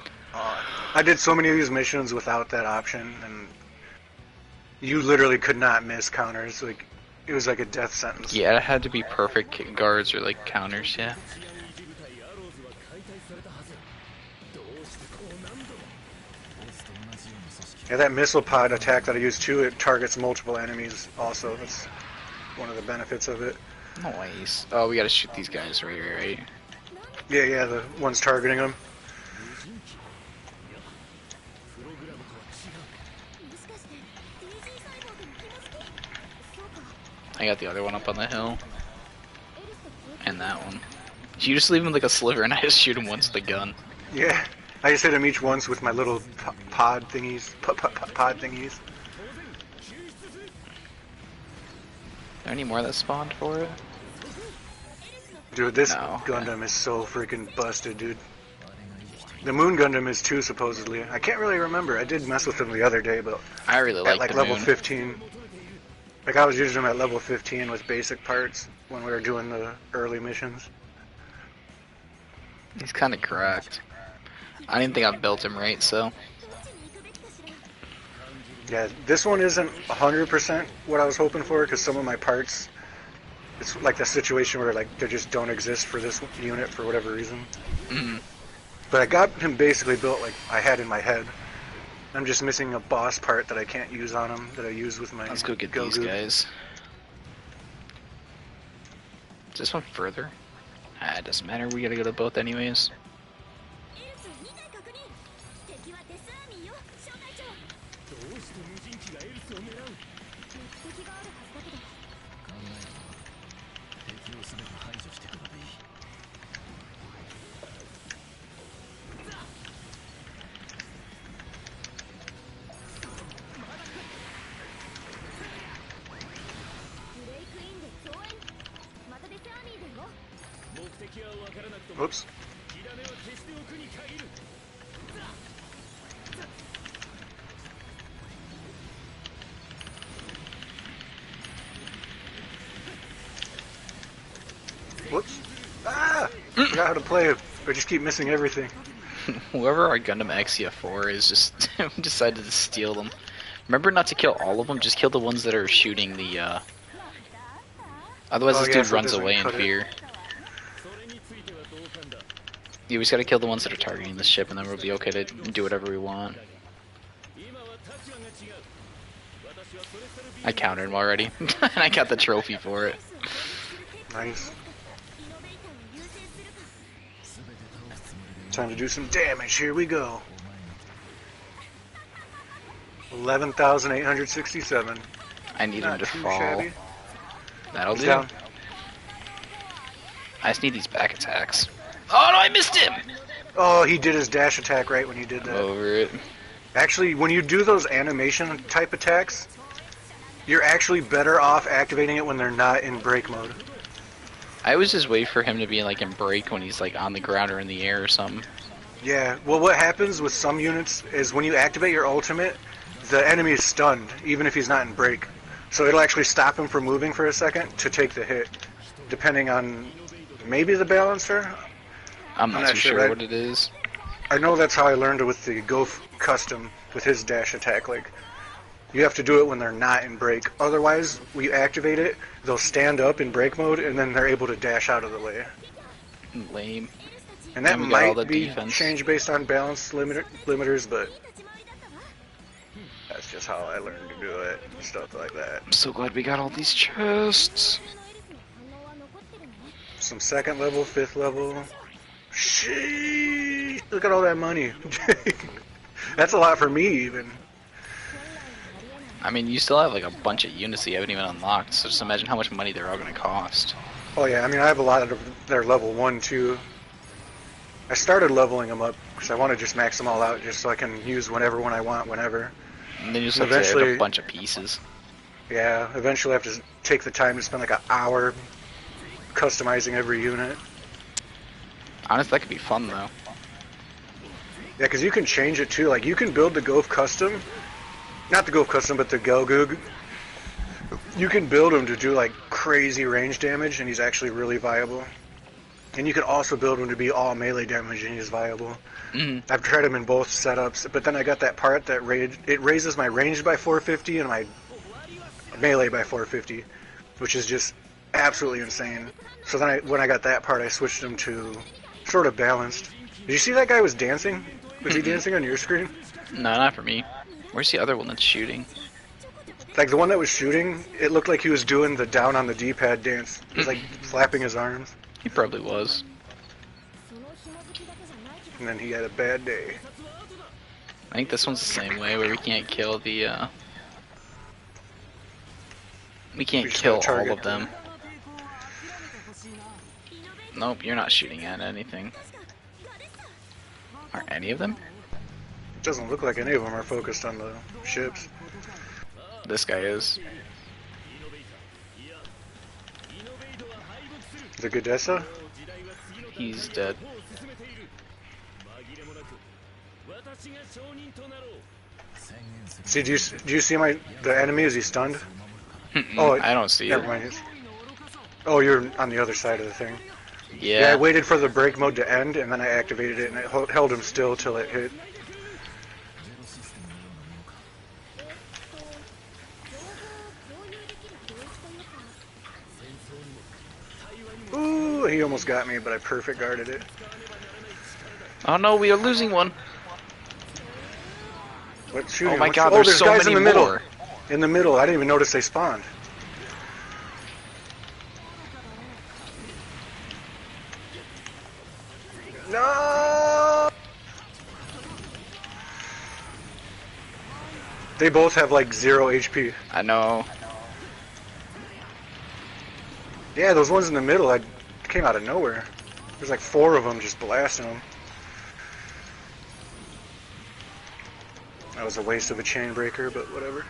I did so many of these missions without that option, and you literally could not miss counters. Like, it was like a death sentence. Yeah, it had to be perfect guards or like counters, yeah. Yeah, that missile pod attack that I used too, it targets multiple enemies also. That's one of the benefits of it. Nice. Oh, we gotta shoot these guys, right? Yeah, the ones targeting them. I got the other one up on the hill. And that one. You just leave him like a sliver and I just shoot him once with the gun. Yeah. I just hit him each once with my little pod thingies. Pod thingies. Are there any more that spawned for it? Dude, this Gundam is so freaking busted, dude. The Moon Gundam is too, supposedly. I can't really remember. I did mess with him the other day, but I really like at the level Moon. 15. Like, I was using him at level 15 with basic parts when we were doing the early missions. He's kind of cracked. I didn't think I built him right, so... Yeah, this one isn't 100% what I was hoping for, because some of my parts, it's like the situation where like they just don't exist for this unit for whatever reason. But I got him basically built like I had in my head. I'm just missing a boss part that I can't use on him, that I use with my... Let's go get these guys. Is this one further? Ah, it doesn't matter, we gotta go to both anyways. Oops. Whoops. Ah! Forgot how to play it. I just keep missing everything. Whoever our Gundam XCF4 is just decided to steal them. Remember not to kill all of them, just kill the ones that are shooting the, Otherwise this dude runs away in fear. Yeah, we just gotta kill the ones that are targeting the ship and then we'll be okay to do whatever we want. I countered him already, and I got the trophy for it. Nice. Time to do some damage. Here we go. 11,867. I need him to fall. Shabby. That'll He's do. down. I just need these back attacks. Oh no, I missed him! Oh, he did his dash attack right when he did that. Over it. Actually, when you do those animation type attacks, you're actually better off activating it when they're not in break mode. I always just wait for him to be like in break when he's like on the ground or in the air or something. Yeah, well what happens with some units is when you activate your ultimate, the enemy is stunned, even if he's not in break. So it'll actually stop him from moving for a second to take the hit. depending on maybe the balancer. I'm not too sure what it is. I know that's how I learned it with the Gof custom with his dash attack. Like, you have to do it when they're not in break. Otherwise, when you activate it, they'll stand up in break mode, and then they're able to dash out of the way. Lame. And that might be changed based on balance limiters, but that's just how I learned to do it. Stuff like that. I'm so glad we got all these chests. Some 2nd level, 5th level. Sheesh! Look at all that money. That's a lot for me, even. I mean, you still have like a bunch of units that you haven't even unlocked, so just imagine how much money they're all going to cost. Oh yeah, I mean, I have a lot of their level 1, 2. I started leveling them up because I want to just max them all out just so I can use whatever one I want whenever. And then you just have to add a bunch of pieces. Yeah, eventually I have to take the time to spend like an hour customizing every unit. Honestly, that could be fun though. Yeah, because you can change it too. Like, you can build the Gof custom. Not the Gof custom, but the Gelgoog. You can build him to do like crazy range damage, and he's actually really viable. And you can also build him to be all melee damage, and he's viable. Mm-hmm. I've tried him in both setups, but then I got that part that it raises my range by 450 and my melee by 450, which is just absolutely insane. So then when I got that part, I switched him to sort of balanced. Did you see that guy was dancing? Was he dancing on your screen? No, not for me. Where's the other one that's shooting? Like, the one that was shooting, it looked like he was doing the down on the D-pad dance. He was like flapping his arms. He probably was. And then he had a bad day. I think this one's the same way, where we can't kill the, we can't kill all of them. Nope, you're not shooting at anything. Are any of them? It doesn't look like any of them are focused on the ships. This guy is. The Gadessa? He's dead. See, do you see the enemy? Is he stunned? Oh, I don't see never it. Mind. Oh, you're on the other side of the thing. Yeah. I waited for the break mode to end, and then I activated it, and it held him still till it hit. Ooh, he almost got me, but I perfect guarded it. Oh no, we are losing one. What shooting? Oh my god, there's so guys many in the middle. more. In the middle, I didn't even notice they spawned. No! They both have like 0 HP. I know. Yeah, those ones in the middle, I came out of nowhere. There's like 4 of them just blasting them. That was a waste of a chain breaker, but whatever.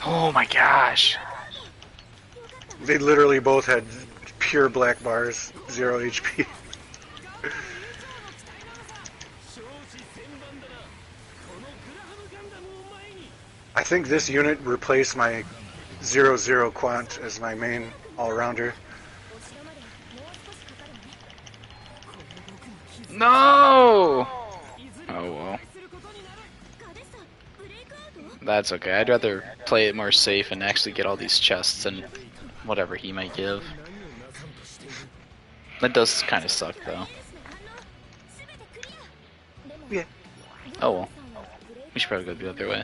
Oh my gosh. They literally both had pure black bars, 0 HP. I think this unit replaced my 0-0 Quant as my main all-rounder. No! Oh well. That's okay. I'd rather play it more safe and actually get all these chests and whatever he might give. That does kind of suck though. Yeah. Oh well. We should probably go the other way.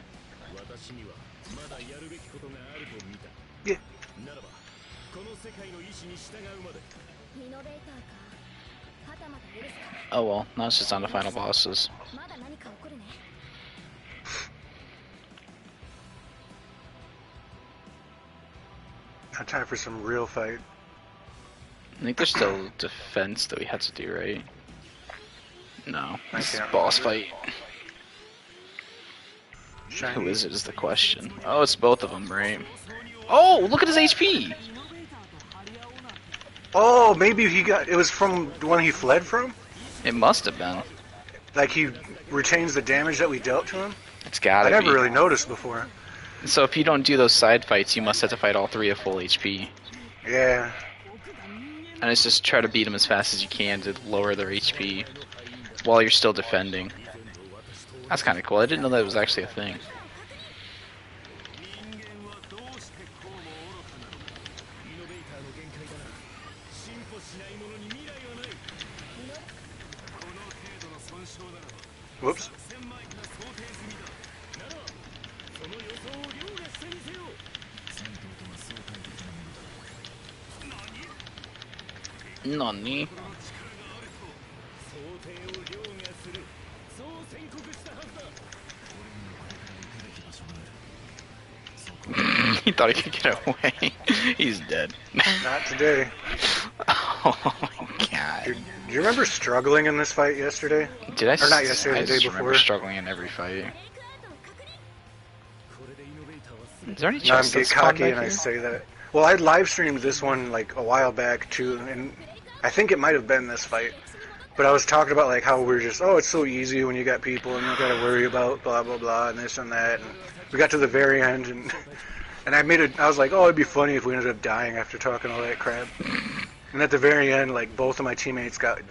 Yeah. Oh well, now it's just on the final bosses. Now time for some real fight. I think there's still defense that we had to do, right? No, this is can't boss remember. fight. Shiny. Who is it is the question. Oh, it's both of them, right? Oh, look at his HP! Oh, maybe it was from the one he fled from? It must have been. Like he retains the damage that we dealt to him? It's gotta I be. never really noticed before. So if you don't do those side fights, you must have to fight all three at full HP. Yeah. And it's just try to beat them as fast as you can to lower their HP while you're still defending. That's kind of cool. I didn't know that was actually a thing. Whoops. Nani? He thought he could get away. He's dead. Not today. Oh my god. Do you remember struggling in this fight yesterday? Did I? Or not yesterday, I the day just before. remember struggling in every fight. Is there any No, I'm chance get that's cocky back and I here? say that. Well, I live streamed this one like a while back too, and I think it might have been this fight. But I was talking about like how we're just, oh, it's so easy when you got people and you got to worry about blah blah blah and this and that. And we got to the very end and I was like, oh, it'd be funny if we ended up dying after talking all that crap. And at the very end, like both of my teammates got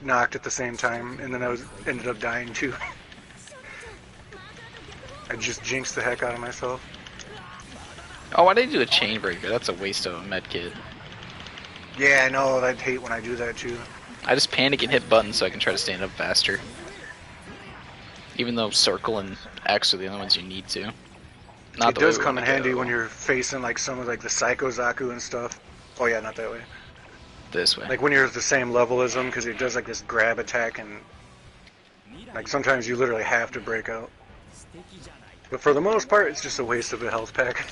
knocked at the same time, and then ended up dying too. I just jinxed the heck out of myself. Oh, why did they do a chain breaker? That's a waste of a med kit. Yeah, I know. I'd hate when I do that too. I just panic and hit buttons so I can try to stand up faster. Even though circle and X are the only ones you need to. Not It the does way we come in wanna handy go. when you're facing like some of like the Psycho Zaku and stuff. Oh yeah, not that way. This way. Like when you're at the same level as them, because it does like this grab attack, and like sometimes you literally have to break out. But for the most part, it's just a waste of a health pack.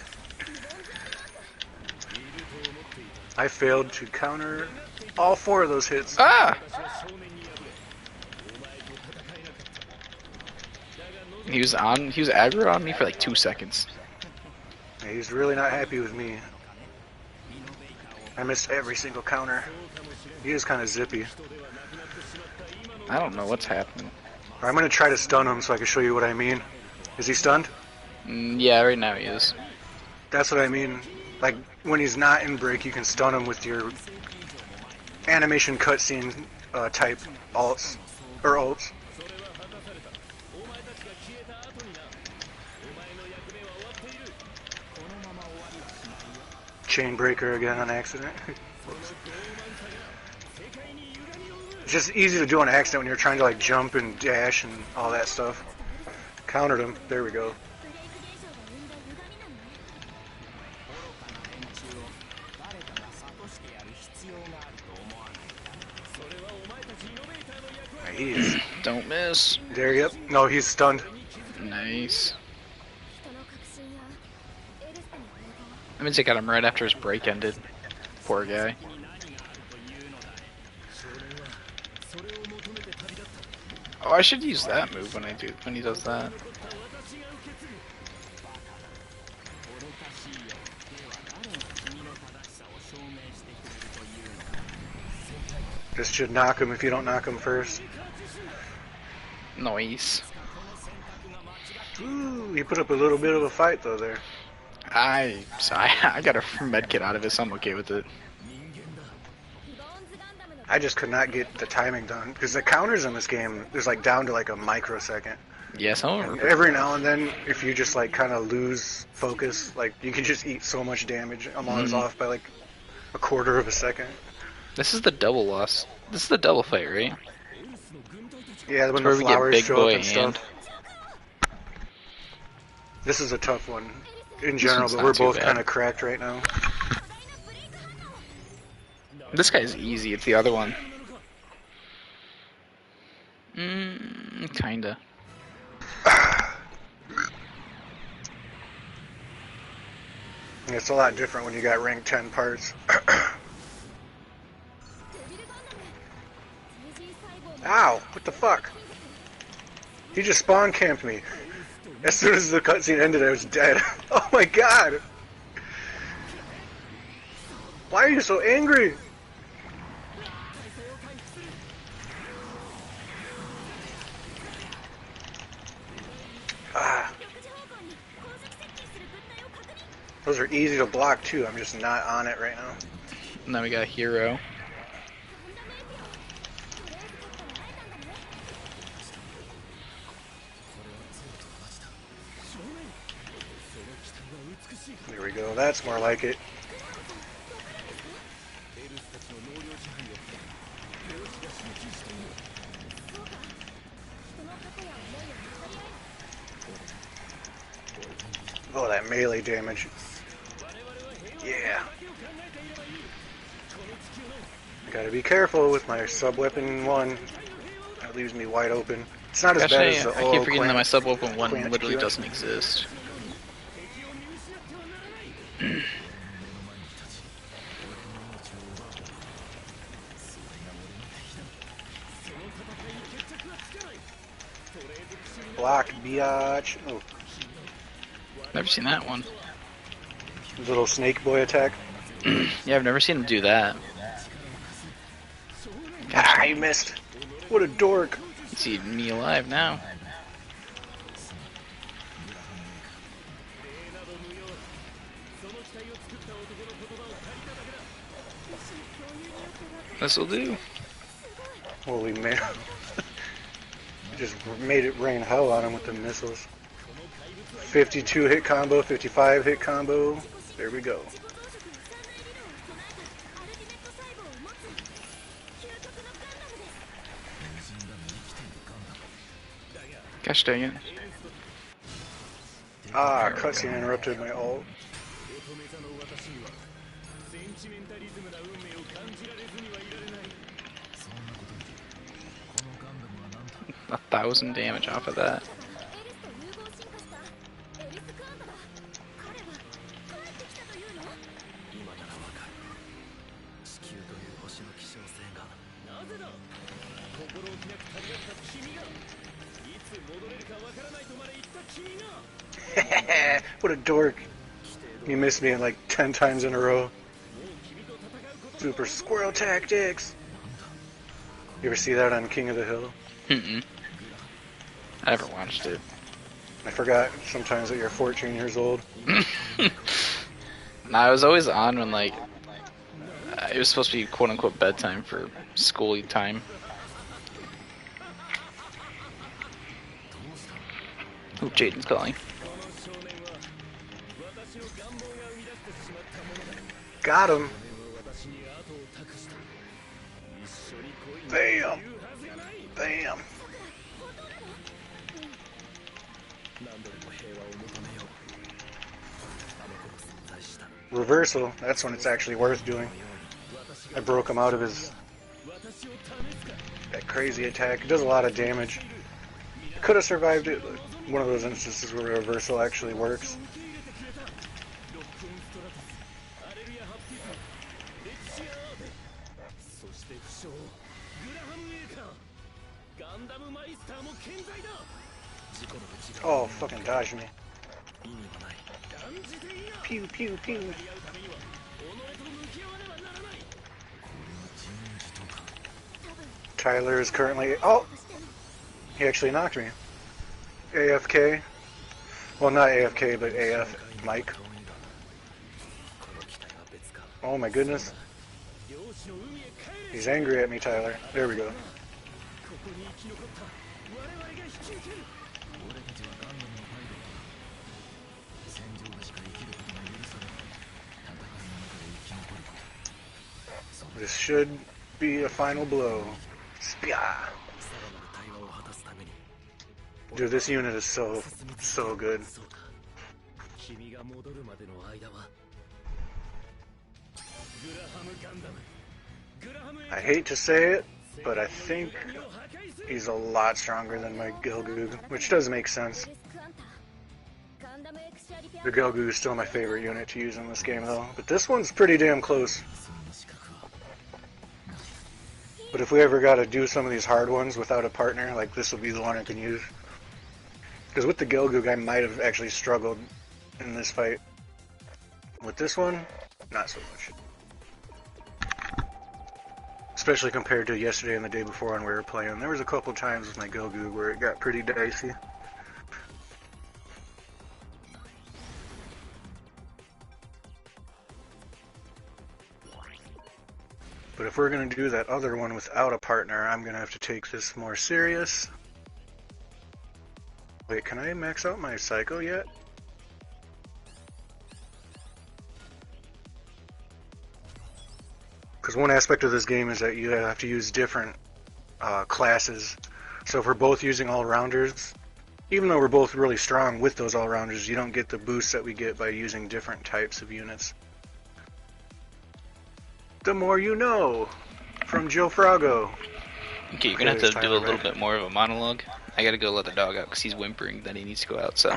I failed to counter all 4 of those hits. Ah! He was aggro on me for like 2 seconds. Yeah, he's really not happy with me. I missed every single counter. He is kind of zippy. I don't know what's happening. I'm going to try to stun him so I can show you what I mean. Is he stunned? Yeah, right now he is. That's what I mean. Like, when he's not in break, you can stun him with your animation cutscene type alts. Or ults. Chain breaker again on accident. It's just easy to do on accident when you're trying to like jump and dash and all that stuff. Countered him. There we go. He is. Don't miss. There, yep. No, he's stunned. Nice. I mean, I got him right after his break ended. Poor guy. Oh, I should use that move when he does that. This should knock him if you don't knock him first. Nice. Ooh, he put up a little bit of a fight though there. I got a medkit out of it, so I'm okay with it. I just could not get the timing done because the counters in this game is like down to like a microsecond. Yes, I And every now and then, if you just like kind of lose focus, like you can just eat so much damage. I'm always off by like a quarter of a second. This is the double loss. This is the double fight, right? Yeah, when where the we get flowers Big show Boy up and stuff. This is a tough one in general, one's but not we're too both bad. kind of cracked right now. This guy's easy. It's the other one. Kinda. It's a lot different when you got rank 10 parts. Ow! What the fuck? He just spawn camped me. As soon as the cutscene ended, I was dead. Oh my god! Why are you so angry? Ah. Those are easy to block too. I'm just not on it right now. And then we got Hero. There we go. That's more like it. Oh, that melee damage. Yeah. Gotta be careful with my sub-weapon 1. That leaves me wide open. It's not as bad as the I keep forgetting that my sub-weapon 1 literally doesn't exist. Block, biatch. Oh. Never seen that one. Little snake boy attack. Yeah, I've never seen him do that. Ah, he missed. What a dork. He's eating me alive now. This'll do. Holy man. Just made it rain hell on him with the missiles. 52 hit combo, 55 hit combo. There we go. Gosh dang it. Ah, cutscene interrupted my ult. A 1,000 damage off of that. What a dork. He missed me like 10 times in a row. Super squirrel tactics. You ever see that on King of the Hill? Mm-mm. I never watched it. I forgot sometimes that you're 14 years old. Nah, I was always on when, like, it was supposed to be quote-unquote bedtime for school time. Oh, Jaden's calling. Got him. Bam. Bam. Reversal, that's when it's actually worth doing. I broke him out of his that crazy attack. It does a lot of damage. Could have survived it, but one of those instances where reversal actually works. Oh, fucking dodge me. Pew, pew, pew. Tyler is currently... Oh! He actually knocked me. AFK. Well, not AFK, but AF Mike. Oh my goodness. He's angry at me, Tyler. There we go. This should be a final blow. Spia! Dude, this unit is so good. I hate to say it, but I think he's a lot stronger than my Gelgoog, which does make sense. The Gelgoog is still my favorite unit to use in this game though, but this one's pretty damn close. But if we ever gotta do some of these hard ones without a partner, like this will be the one I can use. Because with the Gelgoog I might have actually struggled in this fight. With this one, not so much. Especially compared to yesterday and the day before when we were playing. There was a couple times with my Gelgoog where it got pretty dicey. But if we're going to do that other one without a partner, I'm going to have to take this more serious. Wait, can I max out my Psycho yet? Because one aspect of this game is that you have to use different classes. So if we're both using all-rounders, even though we're both really strong with those all-rounders, you don't get the boost that we get by using different types of units. The more you know, from Joe Frago. Okay, you're gonna have to do a little bit more of a monologue. I gotta go let the dog out because he's whimpering that he needs to go out, so...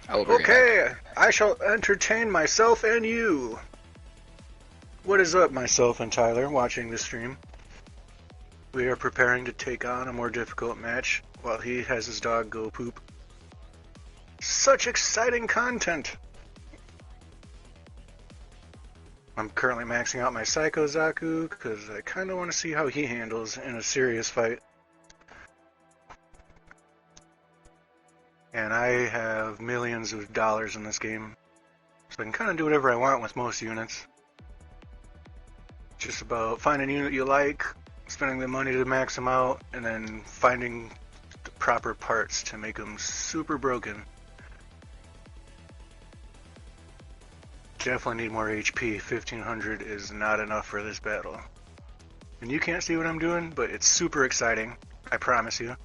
Okay, I shall entertain myself and you. What is up, myself and Tyler, watching the stream? We are preparing to take on a more difficult match while he has his dog go poop. Such exciting content! I'm currently maxing out my Psycho Zaku because I kind of want to see how he handles in a serious fight. And I have millions of dollars in this game, so I can kind of do whatever I want with most units. Just about finding a unit you like, spending the money to max them out, and then finding the proper parts to make them super broken. Definitely need more HP. 1500 is not enough for this battle. And you can't see what I'm doing, but it's super exciting. I promise you.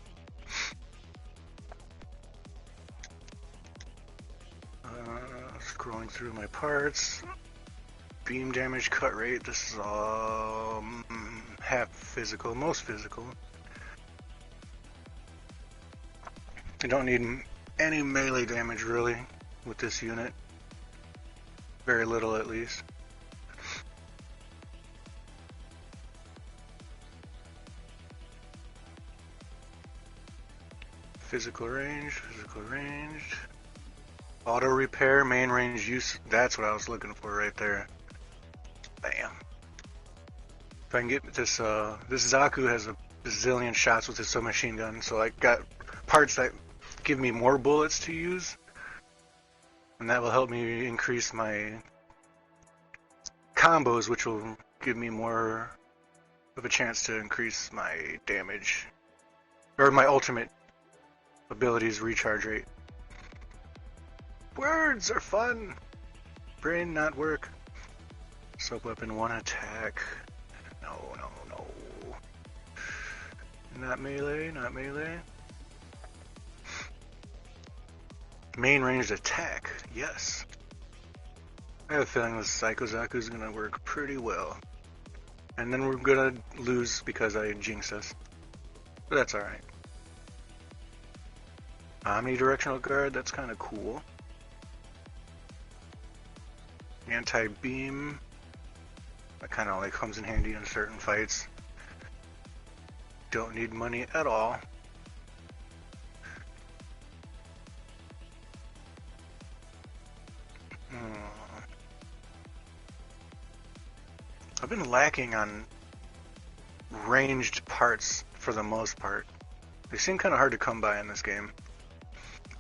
Scrolling through my parts. Beam damage, cut rate. This is all half physical, most physical. I don't need any melee damage really with this unit. Very little at least. Physical range, physical range. Auto repair, main range use. That's what I was looking for right there. Bam. If I can get this, this Zaku has a bazillion shots with his submachine gun, so I got parts that give me more bullets to use. And that will help me increase my combos, which will give me more of a chance to increase my damage. Or my ultimate abilities recharge rate. Words are fun! Brain not work. Sub-weapon 1 attack. No, no, no. Not melee, not melee. Main ranged attack, yes. I have a feeling this Psycho Zaku is gonna work pretty well. And then we're gonna lose because I jinxed us. But that's alright. Omnidirectional guard, that's kinda cool. Anti-beam. That kinda only comes in handy in certain fights. Don't need money at all. I've been lacking on ranged parts for the most part. They seem kind of hard to come by in this game.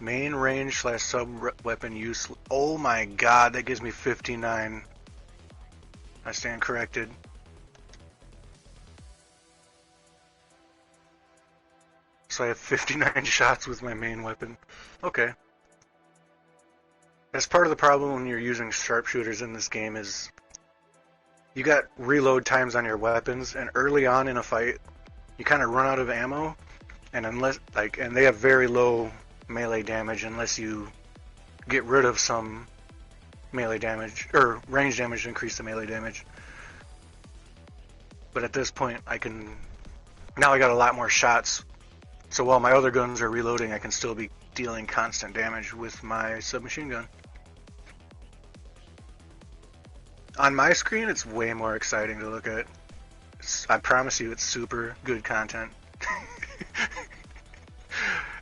Main range / sub-weapon use. Oh my god, that gives me 59. I stand corrected. So I have 59 shots with my main weapon. Okay. That's part of the problem when you're using sharpshooters in this game is you got reload times on your weapons, and early on in a fight, you kind of run out of ammo, and and they have very low melee damage unless you get rid of some melee damage, or range damage to increase the melee damage. But at this point, now I got a lot more shots, so while my other guns are reloading, I can still be dealing constant damage with my submachine gun. On my screen, it's way more exciting to look at. I promise you, it's super good content.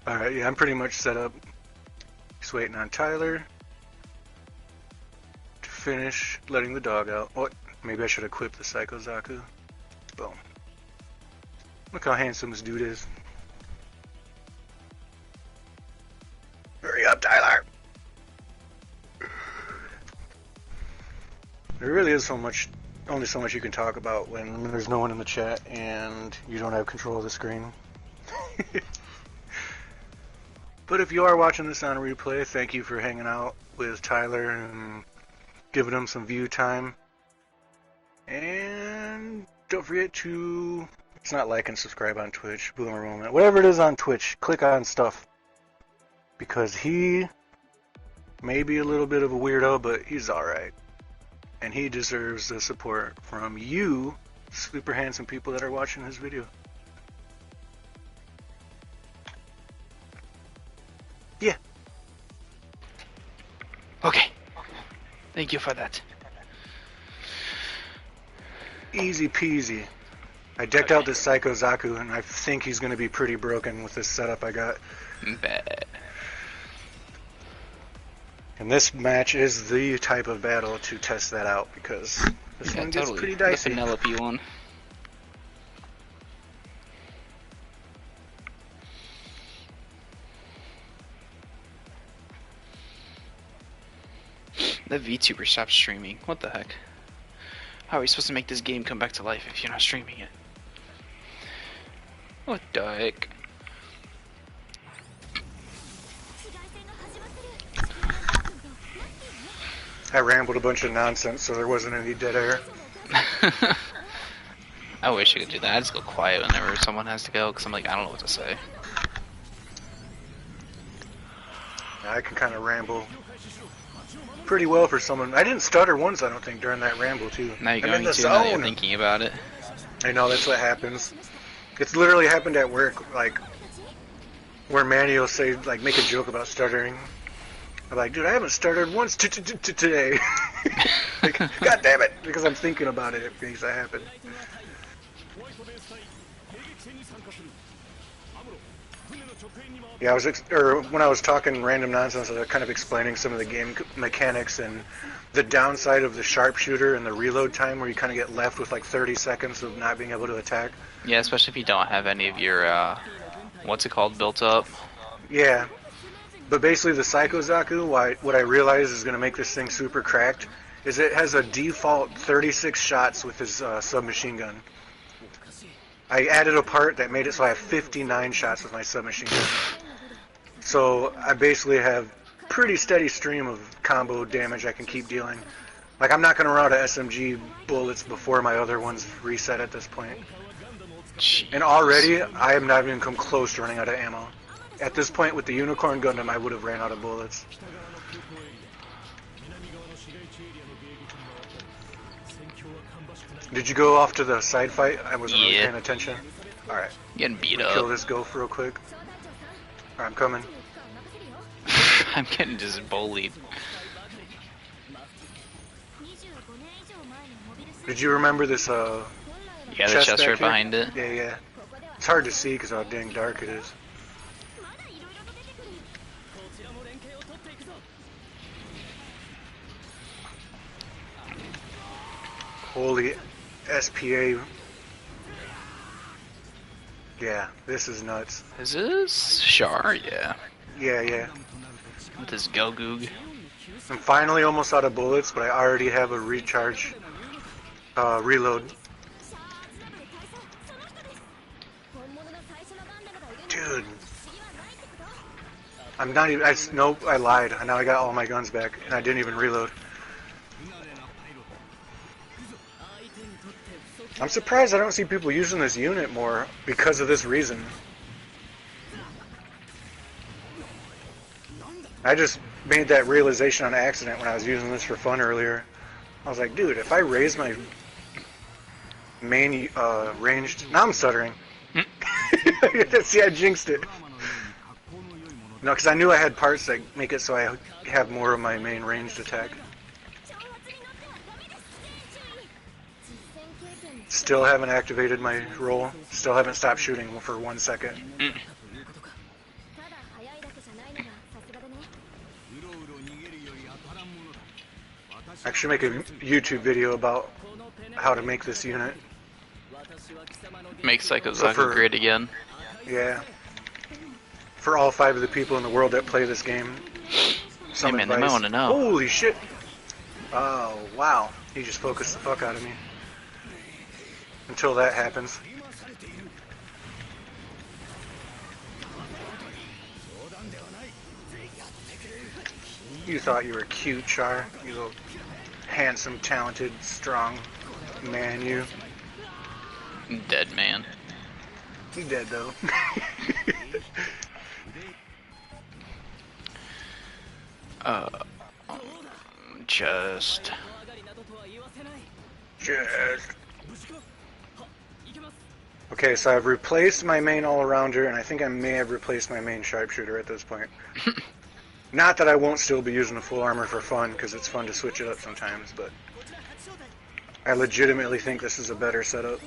Alright, yeah, I'm pretty much set up. Just waiting on Tyler to finish letting the dog out. What? Maybe I should equip the Psycho Zaku. Boom. Look how handsome this dude is. Hurry up, Tyler! There really is so much only so much you can talk about when there's no one in the chat and you don't have control of the screen. But if you are watching this on replay, thank you for hanging out with Tyler and giving him some view time. And don't forget to, it's not like and subscribe on Twitch, Boomer Moment, whatever it is on Twitch, click on stuff. Because he may be a little bit of a weirdo, but he's alright. And he deserves the support from you, super handsome people that are watching his video. Yeah. Okay. Thank you for that. Easy peasy. I decked out this Psycho Zaku, and I think he's going to be pretty broken with this setup I got. Bad. And this match is the type of battle to test that out, because this one gets pretty dicey. The Penelope one. The VTuber stopped streaming. What the heck? How are we supposed to make this game come back to life if you're not streaming it? What the heck? I rambled a bunch of nonsense, so there wasn't any dead air. I wish I could do that. I just go quiet whenever someone has to go, because I'm like, I don't know what to say. I can kind of ramble pretty well for someone. I didn't stutter once, I don't think, during that ramble, too. Now you're going to, now you're thinking about it. I know, that's what happens. It's literally happened at work, like, where Manny will say, like, make a joke about stuttering. I'm like, dude, I haven't stuttered once today. Like, God damn it, because I'm thinking about it, it makes that happen. Yeah, when I was talking random nonsense, I was kind of explaining some of the game mechanics and the downside of the sharpshooter and the reload time, where you kind of get left with like 30 seconds of not being able to attack. Yeah, especially if you don't have any of your, what's it called, built up. Yeah, but basically the Psycho Zaku, what I realized is going to make this thing super cracked, is it has a default 36 shots with his submachine gun. I added a part that made it so I have 59 shots with my submachine gun. So I basically have pretty steady stream of combo damage I can keep dealing. Like, I'm not going to run out of SMG bullets before my other ones reset at this point. Jeez. And already, I have not even come close to running out of ammo. At this point, with the Unicorn Gundam, I would have ran out of bullets. Did you go off to the side fight? I wasn't really paying attention. Alright. Getting beat up. Kill this Goph real quick. Alright, I'm coming. I'm getting just bullied. Did you remember this, Yeah, the chest right behind it. Yeah, yeah. It's hard to see because how dang dark it is. Holy SPA. Yeah, this is nuts. Is this Char? Yeah. Yeah, yeah. With this Gogoog. I'm finally almost out of bullets, but I already have a recharge reload. Dude. I'm not even, nope, I lied. Now I got all my guns back, and I didn't even reload. I'm surprised I don't see people using this unit more because of this reason. I just made that realization on accident when I was using this for fun earlier. I was like, dude, if I raise my main ranged... Now I'm stuttering. See, I jinxed it. No, because I knew I had parts that make it so I have more of my main ranged attack. Still haven't activated my roll. Still haven't stopped shooting for 1 second. I should make a YouTube video about how to make this unit. Make Psycho Zaku great again. Yeah. For all 5 of the people in the world that play this game. Hey man, they might want to know. Holy shit! Oh, wow. He just focused the fuck out of me. until that happens. You thought you were cute, Char. You little handsome, talented, strong man, you. Dead man. He's dead, though. Just... Okay, so I've replaced my main all-arounder, and I think I may have replaced my main sharpshooter at this point. Not that I won't still be using the full armor for fun, because it's fun to switch it up sometimes, but I legitimately think this is a better setup.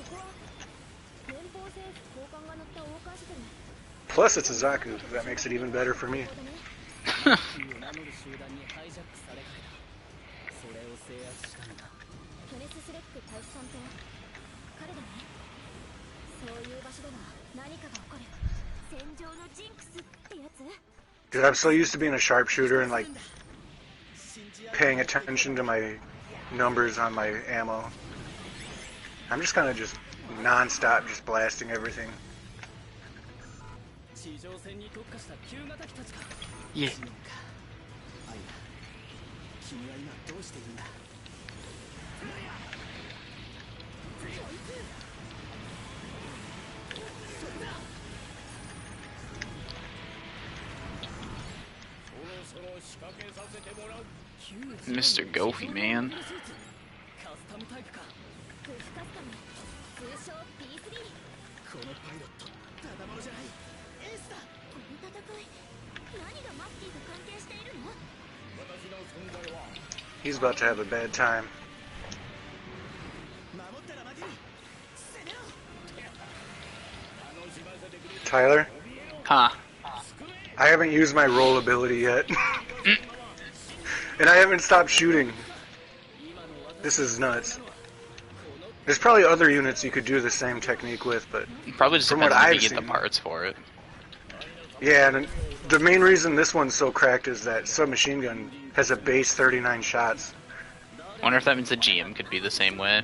Plus, it's a Zaku. That makes it even better for me. Dude, I'm so used to being a sharpshooter and like paying attention to my numbers on my ammo. I'm just kind of just non-stop just blasting everything. Yeah. Mr. Goofy, man. He's about to have a bad time. Tyler? Huh. I haven't used my roll ability yet. And I haven't stopped shooting. This is nuts. There's probably other units you could do the same technique with, but probably just from depends what if I've you get seen, the parts for it. Yeah, and the main reason this one's so cracked is that submachine gun has a base 39 shots. Wonder if that means the GM could be the same way.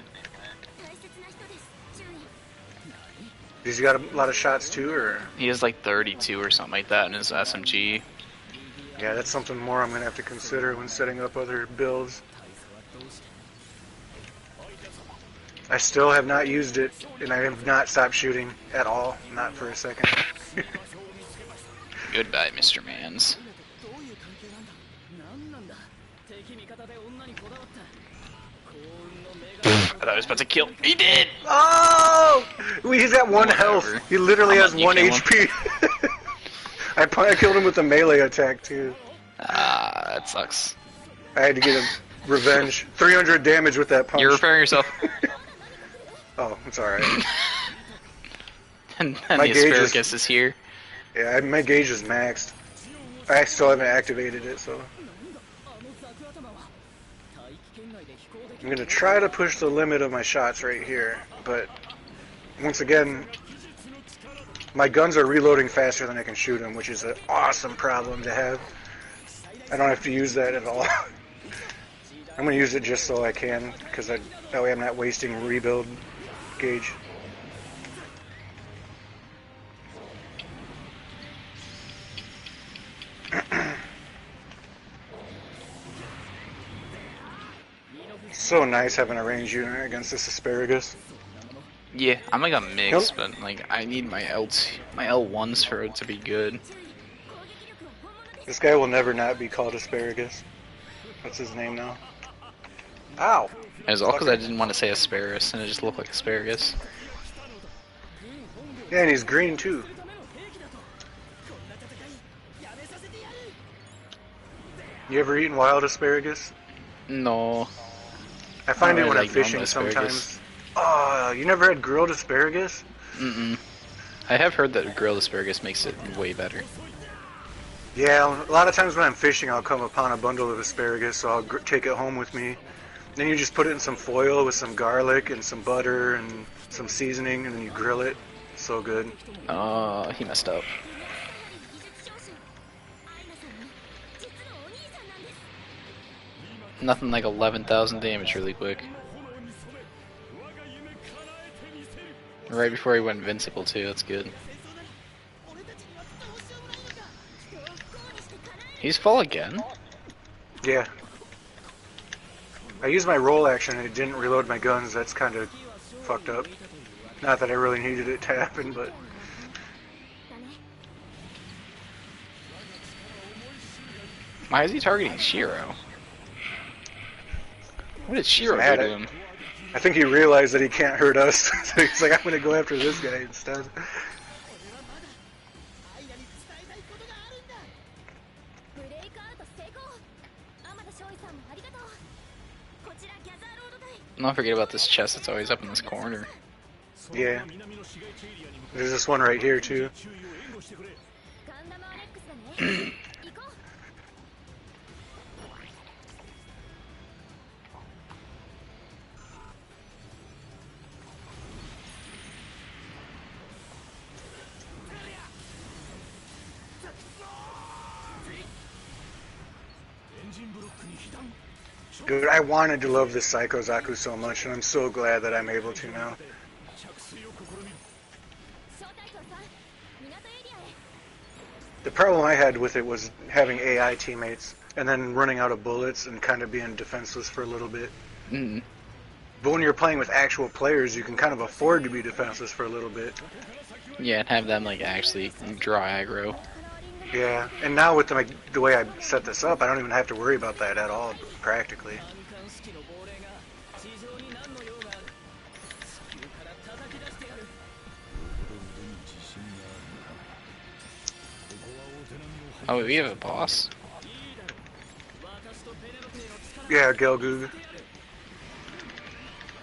He's got a lot of shots too, or? He has like 32 or something like that in his SMG. Yeah, that's something more I'm going to have to consider when setting up other builds. I still have not used it, and I have not stopped shooting at all, not for a second. Goodbye, Mr. Mans. I thought I was about to kill. He did! Oh! He's got one health. He literally has 1 HP. I killed him with a melee attack, too. Ah, that sucks. I had to get a revenge. 300 damage with that punch. You're repairing yourself. Oh, it's alright. and the asparagus is here. Yeah, my gauge is maxed. I still haven't activated it, so... I'm going to try to push the limit of my shots right here, but once again, my guns are reloading faster than I can shoot them, which is an awesome problem to have. I don't have to use that at all. I'm going to use it just so I can, because that way I'm not wasting rebuild gauge. So nice having a range unit against this asparagus. Yeah, I'm like a mix, but like I need my L1s for it to be good. This guy will never not be called asparagus. What's his name now? Ow! It was all because I didn't want to say asparagus, and it just looked like asparagus. Yeah, and he's green too. You ever eaten wild asparagus? No. I find it when I'm fishing sometimes. Oh, you never had grilled asparagus? Mm-mm. I have heard that grilled asparagus makes it way better. Yeah, a lot of times when I'm fishing, I'll come upon a bundle of asparagus, so I'll take it home with me. Then you just put it in some foil with some garlic and some butter and some seasoning, and then you grill it. So good. Oh, he messed up. Nothing like 11,000 damage really quick. Right before he went invincible too, that's good. He's full again? Yeah. I used my roll action and it didn't reload my guns. That's kind of fucked up. Not that I really needed it to happen, but... Why is he targeting Shiro? What did Shiro do to him? I think he realized that he can't hurt us, so he's like, I'm gonna go after this guy instead. Don't forget about this chest that's always up in this corner. Yeah. There's this one right here, too. Dude, I wanted to love this Psycho Zaku so much, and I'm so glad that I'm able to now. The problem I had with it was having AI teammates, and then running out of bullets and kind of being defenseless for a little bit. Mm. But when you're playing with actual players, you can kind of afford to be defenseless for a little bit. Yeah, and have them like actually draw aggro. Yeah, and now with the way I set this up, I don't even have to worry about that at all, practically. Oh, we have a boss? Yeah, Gelgoog.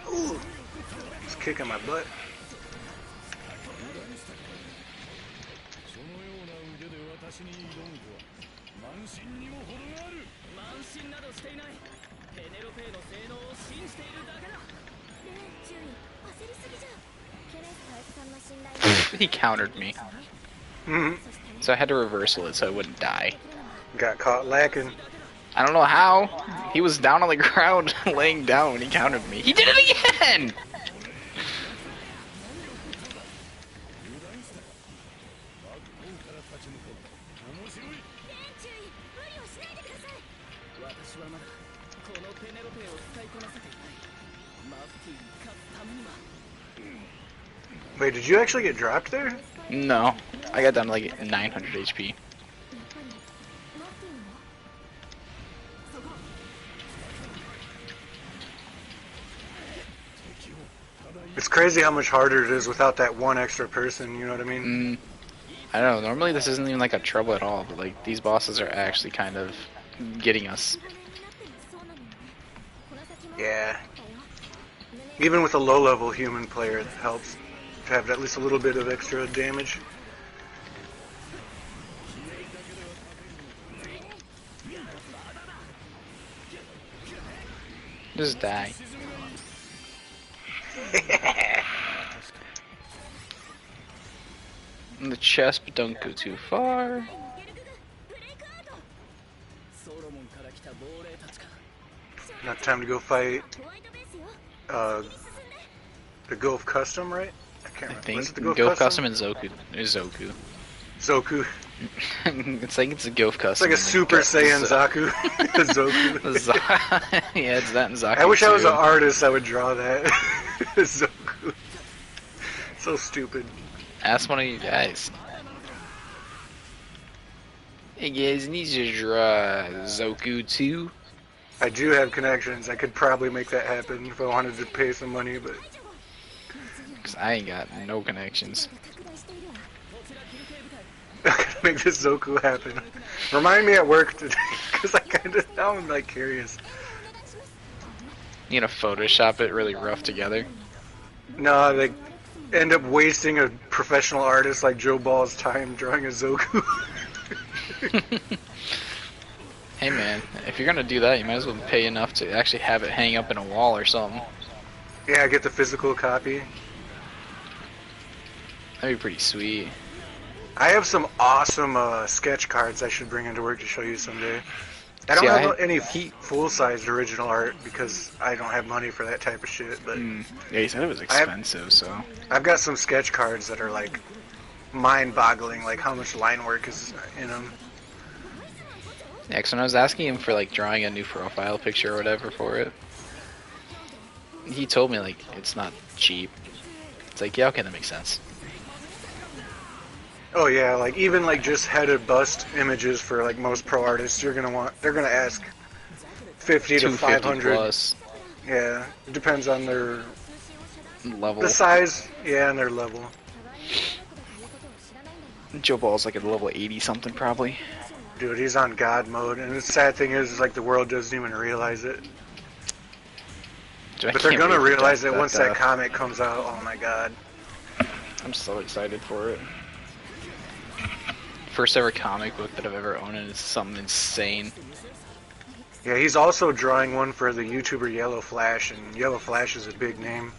Ooh, he's kicking my butt. He countered me. Mm-hmm. So I had to reversal it so it wouldn't die. Got caught lacking. I don't know how. He was down on the ground, laying down when he countered me. He did it again! Wait, did you actually get dropped there? No. I got down to like 900 HP. It's crazy how much harder it is without that one extra person, you know what I mean? I don't know, normally this isn't even like a trouble at all, but like these bosses are actually kind of getting us. Yeah. Even with a low-level human player, it helps to have at least a little bit of extra damage. Just die. In the chest, but don't go too far. Now time to go fight the Gulf Custom, right? I can't remember. I think Was it the Gulf Custom and Zoku. Zoku. Zoku. It's like it's a Gulf Custom. It's like a Super Saiyan Zaku. Zoku. Yeah, it's that and Zaku. I wish too. I was an artist, I would draw that. Zoku. So stupid. Ask one of you guys. Hey guys, need you to draw Zoku too? I do have connections. I could probably make that happen if I wanted to pay some money, but... Cause I ain't got no connections. I gotta make this Zoku happen. Remind me at work today, because I kinda, now I'm like curious. You gonna Photoshop it really rough together? No, they end up wasting a professional artist like Joe Ball's time drawing a Zoku. Hey man, if you're gonna do that, you might as well pay enough to actually have it hang up in a wall or something. Yeah, get the physical copy. That'd be pretty sweet. I have some awesome sketch cards I should bring into work to show you someday. I don't have any full-sized original art because I don't have money for that type of shit. But yeah, he said it was expensive, so I've got some sketch cards that are like mind-boggling, like how much line work is in them. Yeah, 'cause when I was asking him for like drawing a new profile picture or whatever for it, he told me like it's not cheap. It's like, yeah, okay, that makes sense. Oh yeah, like even like just headed bust images for like most pro artists, they're gonna ask 50 to 500 plus. Yeah, it depends on their level, the size, yeah, and their level. Joe Ball's like at level 80 something probably. Dude, he's on God mode, and the sad thing is like the world doesn't even realize it. Dude, but they're gonna realize it once that comic comes out. Oh my god. I'm so excited for it. First ever comic book that I've ever owned, and it's something insane. Yeah, he's also drawing one for the YouTuber Yellow Flash, and Yellow Flash is a big name,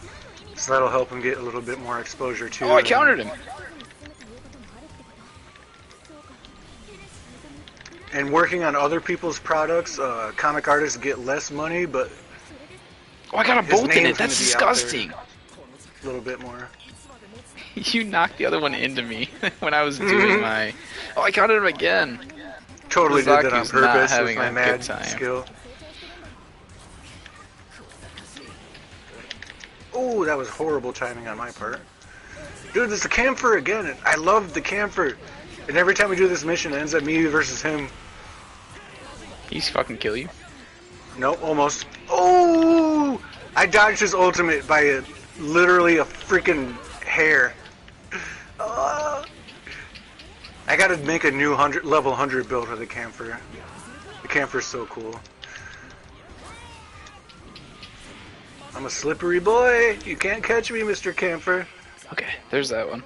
so that'll help him get a little bit more exposure too. Oh, I countered him! And working on other people's products, comic artists get less money, but... Oh, I got a bolt in it! That's disgusting! A little bit more. You knocked the other one into me when I was doing my... Oh, I counted him again! Totally did that on purpose with my mad skill. Oh, that was horrible timing on my part. Dude, there's a camphor again. I love the camphor. And every time we do this mission, it ends up me versus him. He's fucking kill you? Nope, almost. Oh! I dodged his ultimate by literally a freaking hair. I gotta make a new level 100 build for the camphor. The camphor's so cool. I'm a slippery boy. You can't catch me, Mr. Camphor. Okay, there's that one.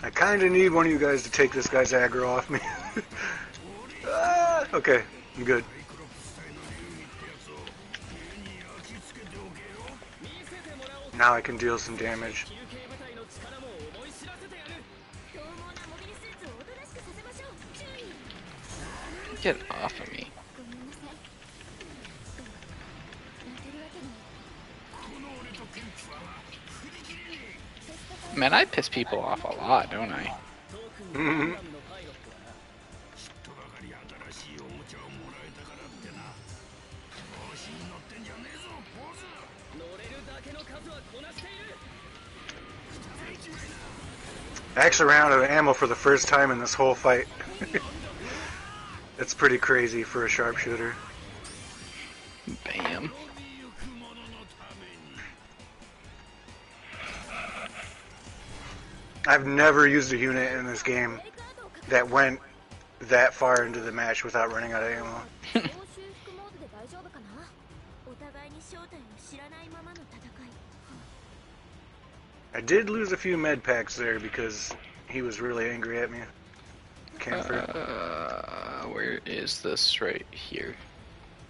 I kinda need one of you guys to take this guy's aggro off me. Okay, I'm good. Now I can deal some damage. Get off of me. Man, I piss people off a lot, don't I? Mm-hmm. I actually ran out of ammo for the first time in this whole fight. It's pretty crazy for a sharpshooter. Bam. I've never used a unit in this game that went that far into the match without running out of ammo. I did lose a few med packs there because he was really angry at me. Where is this? Right here.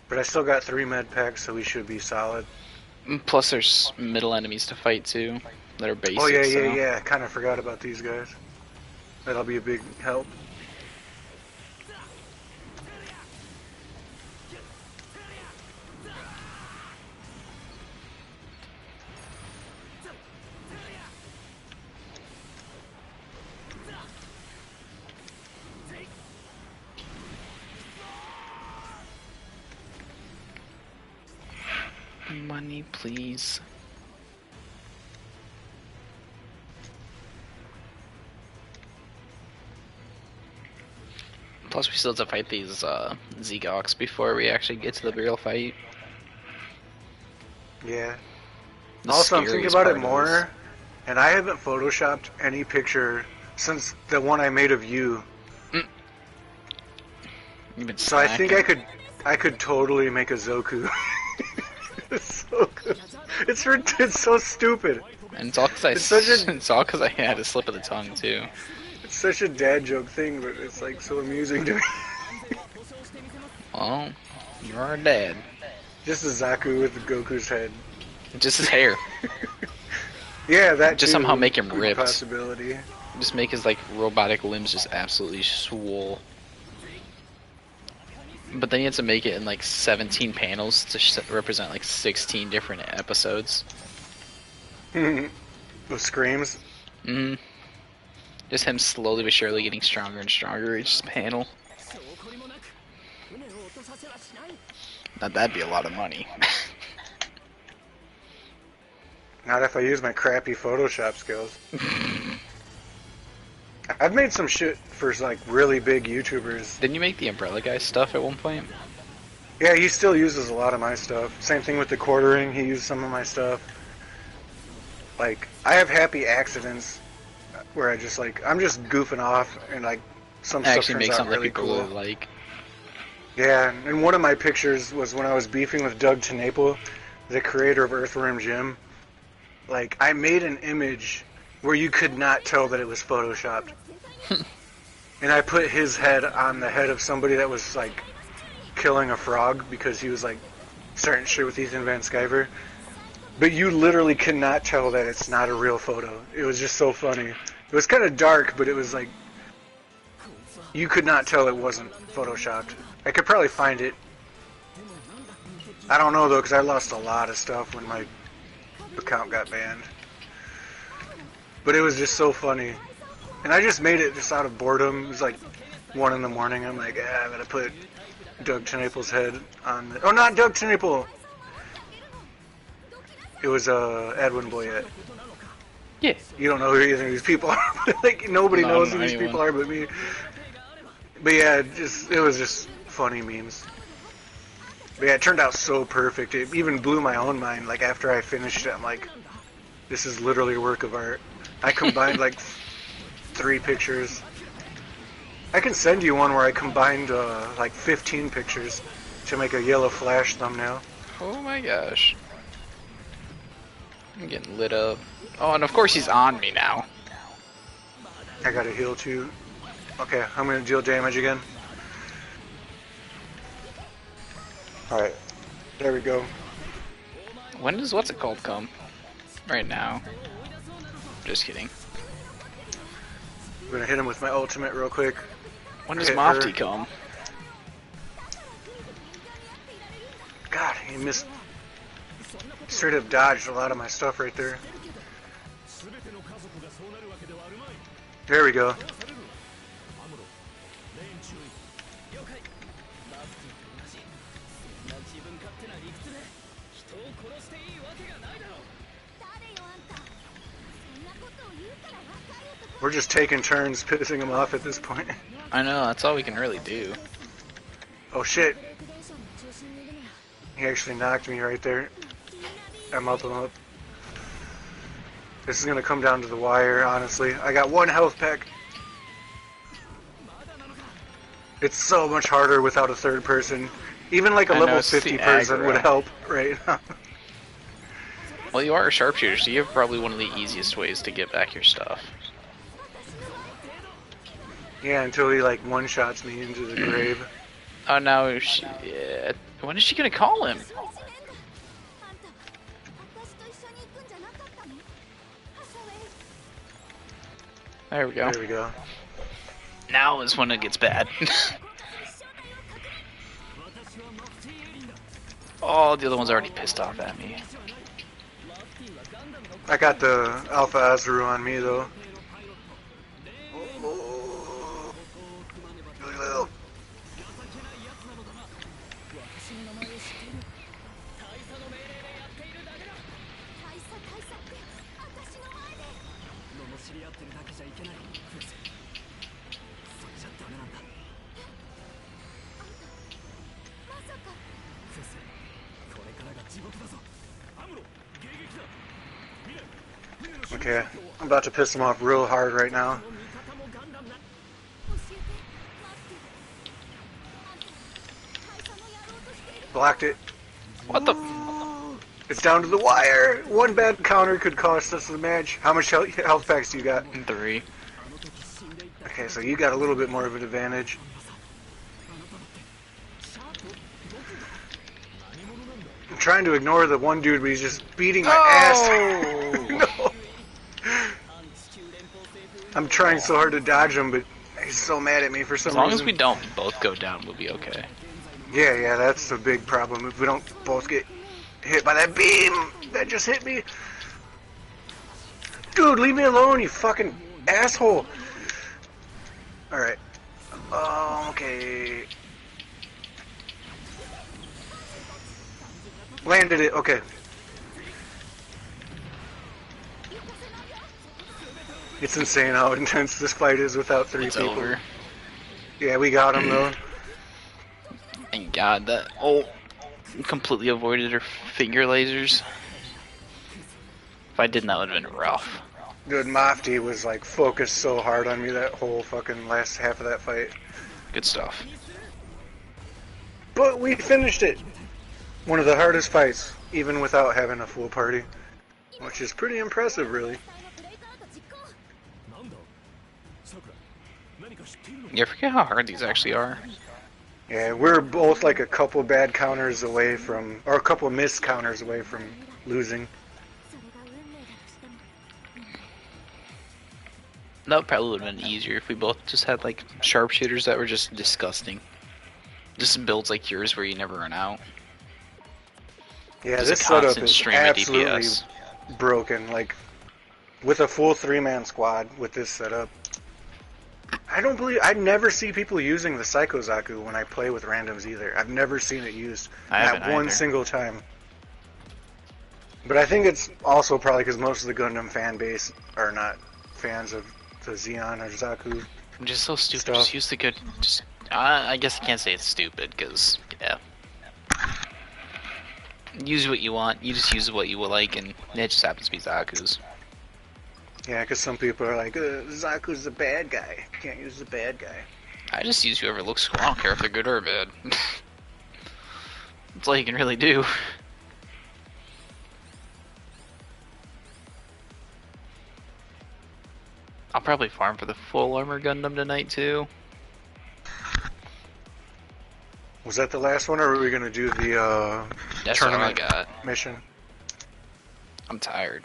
But I still got 3 med packs, so we should be solid. Plus there's middle enemies to fight too, that are basic. Oh yeah. I kind of forgot about these guys. That'll be a big help. Money, please. Plus, we still have to fight these Zegox before we actually get to the real fight. Yeah. Also, I'm thinking about it more, and I haven't photoshopped any picture since the one I made of you. So I think I could totally make a Zoku. It's so good. It's so stupid. And it's all because I had a slip of the tongue too. It's such a dad joke thing, but it's like so amusing to me. Well, you're our dad. Just a Zaku with Goku's head. Just his hair. Yeah, that just too, somehow make him ripped. Possibility. Just make his like robotic limbs just absolutely swole. But then you have to make it in like 17 panels to represent like 16 different episodes. With screams. Mm-hmm. Just him slowly but surely getting stronger and stronger each panel. Now that'd be a lot of money. Not if I use my crappy Photoshop skills. I've made some shit for like really big YouTubers. Didn't you make the Umbrella Guy stuff at one point? Yeah, he still uses a lot of my stuff. Same thing with the quartering, he used some of my stuff. Like, I have happy accidents where I'm just goofing off and like some stuff turns out really cool. Really like. Yeah, and one of my pictures was when I was beefing with Doug Tenaple, the creator of Earthworm Jim. Like, I made an image where you could not tell that it was photoshopped. And I put his head on the head of somebody that was like killing a frog because he was like starting shit with Ethan Van Sciver. But you literally cannot tell that it's not a real photo. It was just so funny. It was kind of dark, but it was like you could not tell it wasn't photoshopped. I could probably find it. I don't know though, because I lost a lot of stuff when my account got banned. But it was just so funny. And I just made it just out of boredom. It was like 1 in the morning. I'm like, yeah, I'm going to put Doug Tenaple's head on the... Oh, not Doug Tenaple! It was Edwin Boyette. Yeah. You don't know who either of these people are. Like, nobody knows who these people are but me. But yeah, it was just funny memes. But yeah, it turned out so perfect. It even blew my own mind. Like, after I finished it, I'm like, this is literally a work of art. I combined like 3 pictures. I can send you one where I combined like 15 pictures to make a yellow flash thumbnail. Oh my gosh. I'm getting lit up. Oh, and of course he's on me now. I gotta heal too. Okay, I'm gonna deal damage again. Alright, there we go. When does what's it called come? Right now. Just kidding. I'm gonna hit him with my ultimate real quick. When does Mofty come? God, he missed. Straight up dodged a lot of my stuff right there. There we go. We're just taking turns pissing him off at this point. I know, that's all we can really do. Oh shit. He actually knocked me right there. I'm up and up. This is gonna come down to the wire, honestly. I got 1 health pack. It's so much harder without a third person. Even like a level 50 person would help right now. Well, you are a sharpshooter, so you have probably one of the easiest ways to get back your stuff. Yeah, until he like one-shots me into the grave. Oh no, when is she gonna call him? There we go. There we go. Now is when it gets bad. Oh, the other one's already pissed off at me. I got the Alpha Azru on me though. Okay, I'm about to piss him off real hard right now. Blocked it. What the? It's down to the wire. 1 bad counter could cost us the match. How much health packs do you got? 3. Okay, so you got a little bit more of an advantage. I'm trying to ignore the one dude, but he's just beating my ass. No. I'm trying so hard to dodge him, but he's so mad at me for some reason. As long as we don't both go down, we'll be okay. Yeah, that's the big problem. If we don't both get hit by that beam that just hit me. Dude, leave me alone, you fucking asshole. Alright. Okay. Landed it, okay. It's insane how intense this fight is without three people. Over. Yeah, we got him though. Thank God that completely avoided her finger lasers. If I didn't, that would have been rough. Dude, Mafti was like focused so hard on me that whole fucking last half of that fight. Good stuff. But we finished it. One of the hardest fights, even without having a full party. Which is pretty impressive, really. You forget how hard these actually are. Yeah, we're both like a couple bad counters away from, or a couple missed counters away from losing. That probably would have been easier if we both just had like sharpshooters that were just disgusting. Just builds like yours where you never run out. Yeah, Just this a setup constant is stream of absolutely DPS. broken. Like, with a full three-man squad with this setup, I never see people using the Psycho Zaku when I play with randoms either. I've never seen it used, not one single time. But I think it's also probably because most of the Gundam fan base are not fans of the Xeon or Zaku. I'm just so stupid. Stuff. Just use the good. Just I guess I can't say it's stupid because yeah. Use what you want. You just use what you will like, and it just happens to be Zaku's. Yeah, because some people are like, Zaku's the bad guy. Can't use the bad guy. I just use whoever looks cool. I don't care if they're good or bad. That's all you can really do. I'll probably farm for the full armor Gundam tonight too. Was that the last one, or were we gonna do the That's tournament all I got. mission? I'm tired.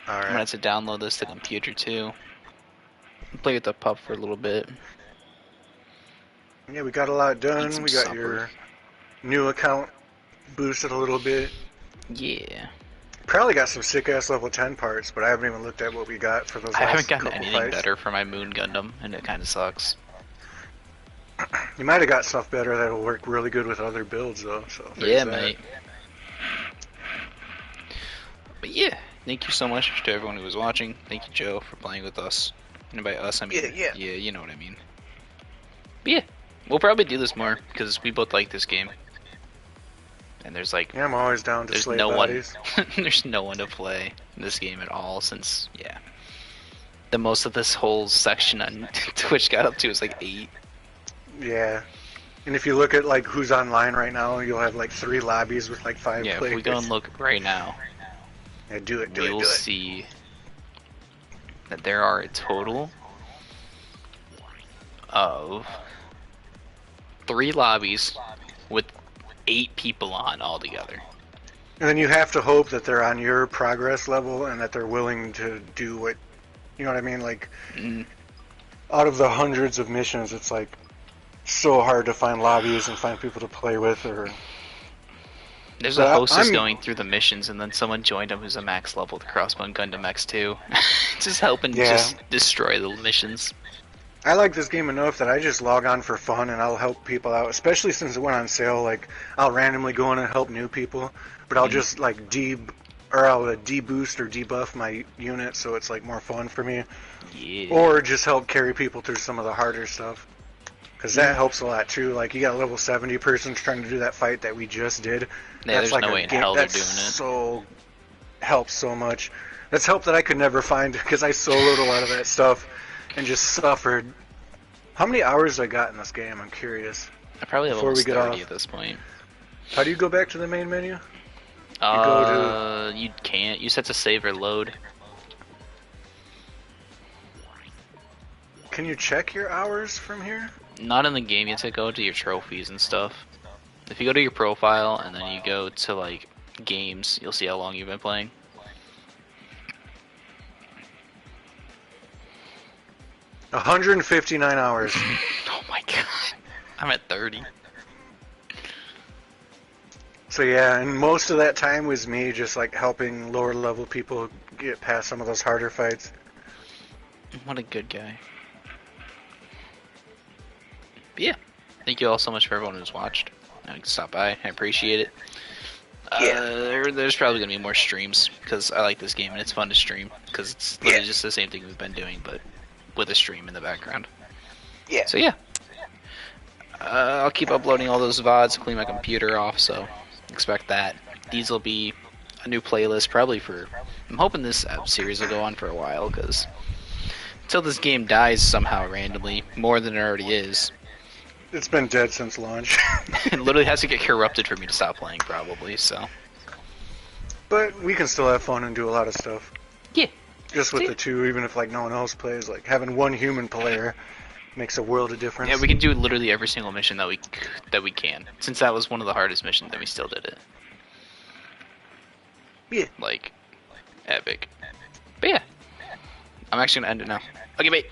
All I'm gonna right. have to download this to the computer too. Play with the pup for a little bit. Yeah, we got a lot done. Eat some We got supper. your new account boosted a little bit. Yeah. Probably got some sick ass level 10 parts, but I haven't even looked at what we got for those I haven't last gotten couple anything fights. better for my Moon Gundam, and it kind of sucks. You might have got stuff better that'll work really good with other builds, though. So there's Yeah, that. mate. But yeah, thank you so much to everyone who was watching. Thank you, Joe, for playing with us. And by us, I mean, Yeah. you know what I mean. But yeah, we'll probably do this more, because we both like this game. And there's like, Yeah, I'm always down to there's slay no bodies. one, there's no one to play this game at all, since, yeah. The most of this whole section on Twitch got up to is like 8. Yeah. And if you look at like who's online right now, you'll have like 3 lobbies with like 5 Yeah, players. if we go and look right now, Yeah, do it. we will see that there are a total of 3 lobbies with 8 people on altogether. And then you have to hope that they're on your progress level and that they're willing to do what, you know what I mean? Like, out of the hundreds of missions, it's like so hard to find lobbies and find people to play with. Or there's a hostess going through the missions, and then someone joined him who's a max level with Crossbone Gundam X2. Just helping just destroy the missions. I like this game enough that I just log on for fun and I'll help people out, especially since it went on sale. Like, I'll randomly go in and help new people, but I'll just like I'll deboost or debuff my unit so it's like more fun for me. Yeah. Or just help carry people through some of the harder stuff. Because that helps a lot too. Like, you got a level 70 person trying to do that fight that we just did. Yeah, that's there's like no a way in game hell they're that's doing it. so helps so much. That's help that I could never find because I soloed a lot of that stuff and just suffered. How many hours I got in this game? I'm curious. I probably have Before we almost get 30 off. at this point. How do you go back to the main menu? You can't. You set to save or load. Can you check your hours from here? Not in the game. You have to go to your trophies and stuff. If you go to your profile and then you go to like games, you'll see how long you've been playing. 159 hours. Oh my god. I'm at 30. So yeah, and most of that time was me just like helping lower level people get past some of those harder fights. What a good guy. But yeah, thank you all so much for everyone who's watched. I can stop by. I appreciate it. There's probably gonna be more streams because I like this game and it's fun to stream because it's literally just the same thing we've been doing, but with a stream in the background. Yeah. So yeah, I'll keep uploading all those VODs, clean my computer off, so expect that. These will be a new playlist probably for. I'm hoping this series will go on for a while because until this game dies somehow randomly, more than it already is. It's been dead since launch. It literally has to get corrupted for me to stop playing, probably, so. But we can still have fun and do a lot of stuff. Yeah. Just with the two, even if like no one else plays, like having one human player makes a world of difference. Yeah, we can do literally every single mission that we can. Since that was one of the hardest missions, then we still did it. Yeah. Like, epic. But yeah. I'm actually gonna end it now. Okay, bye.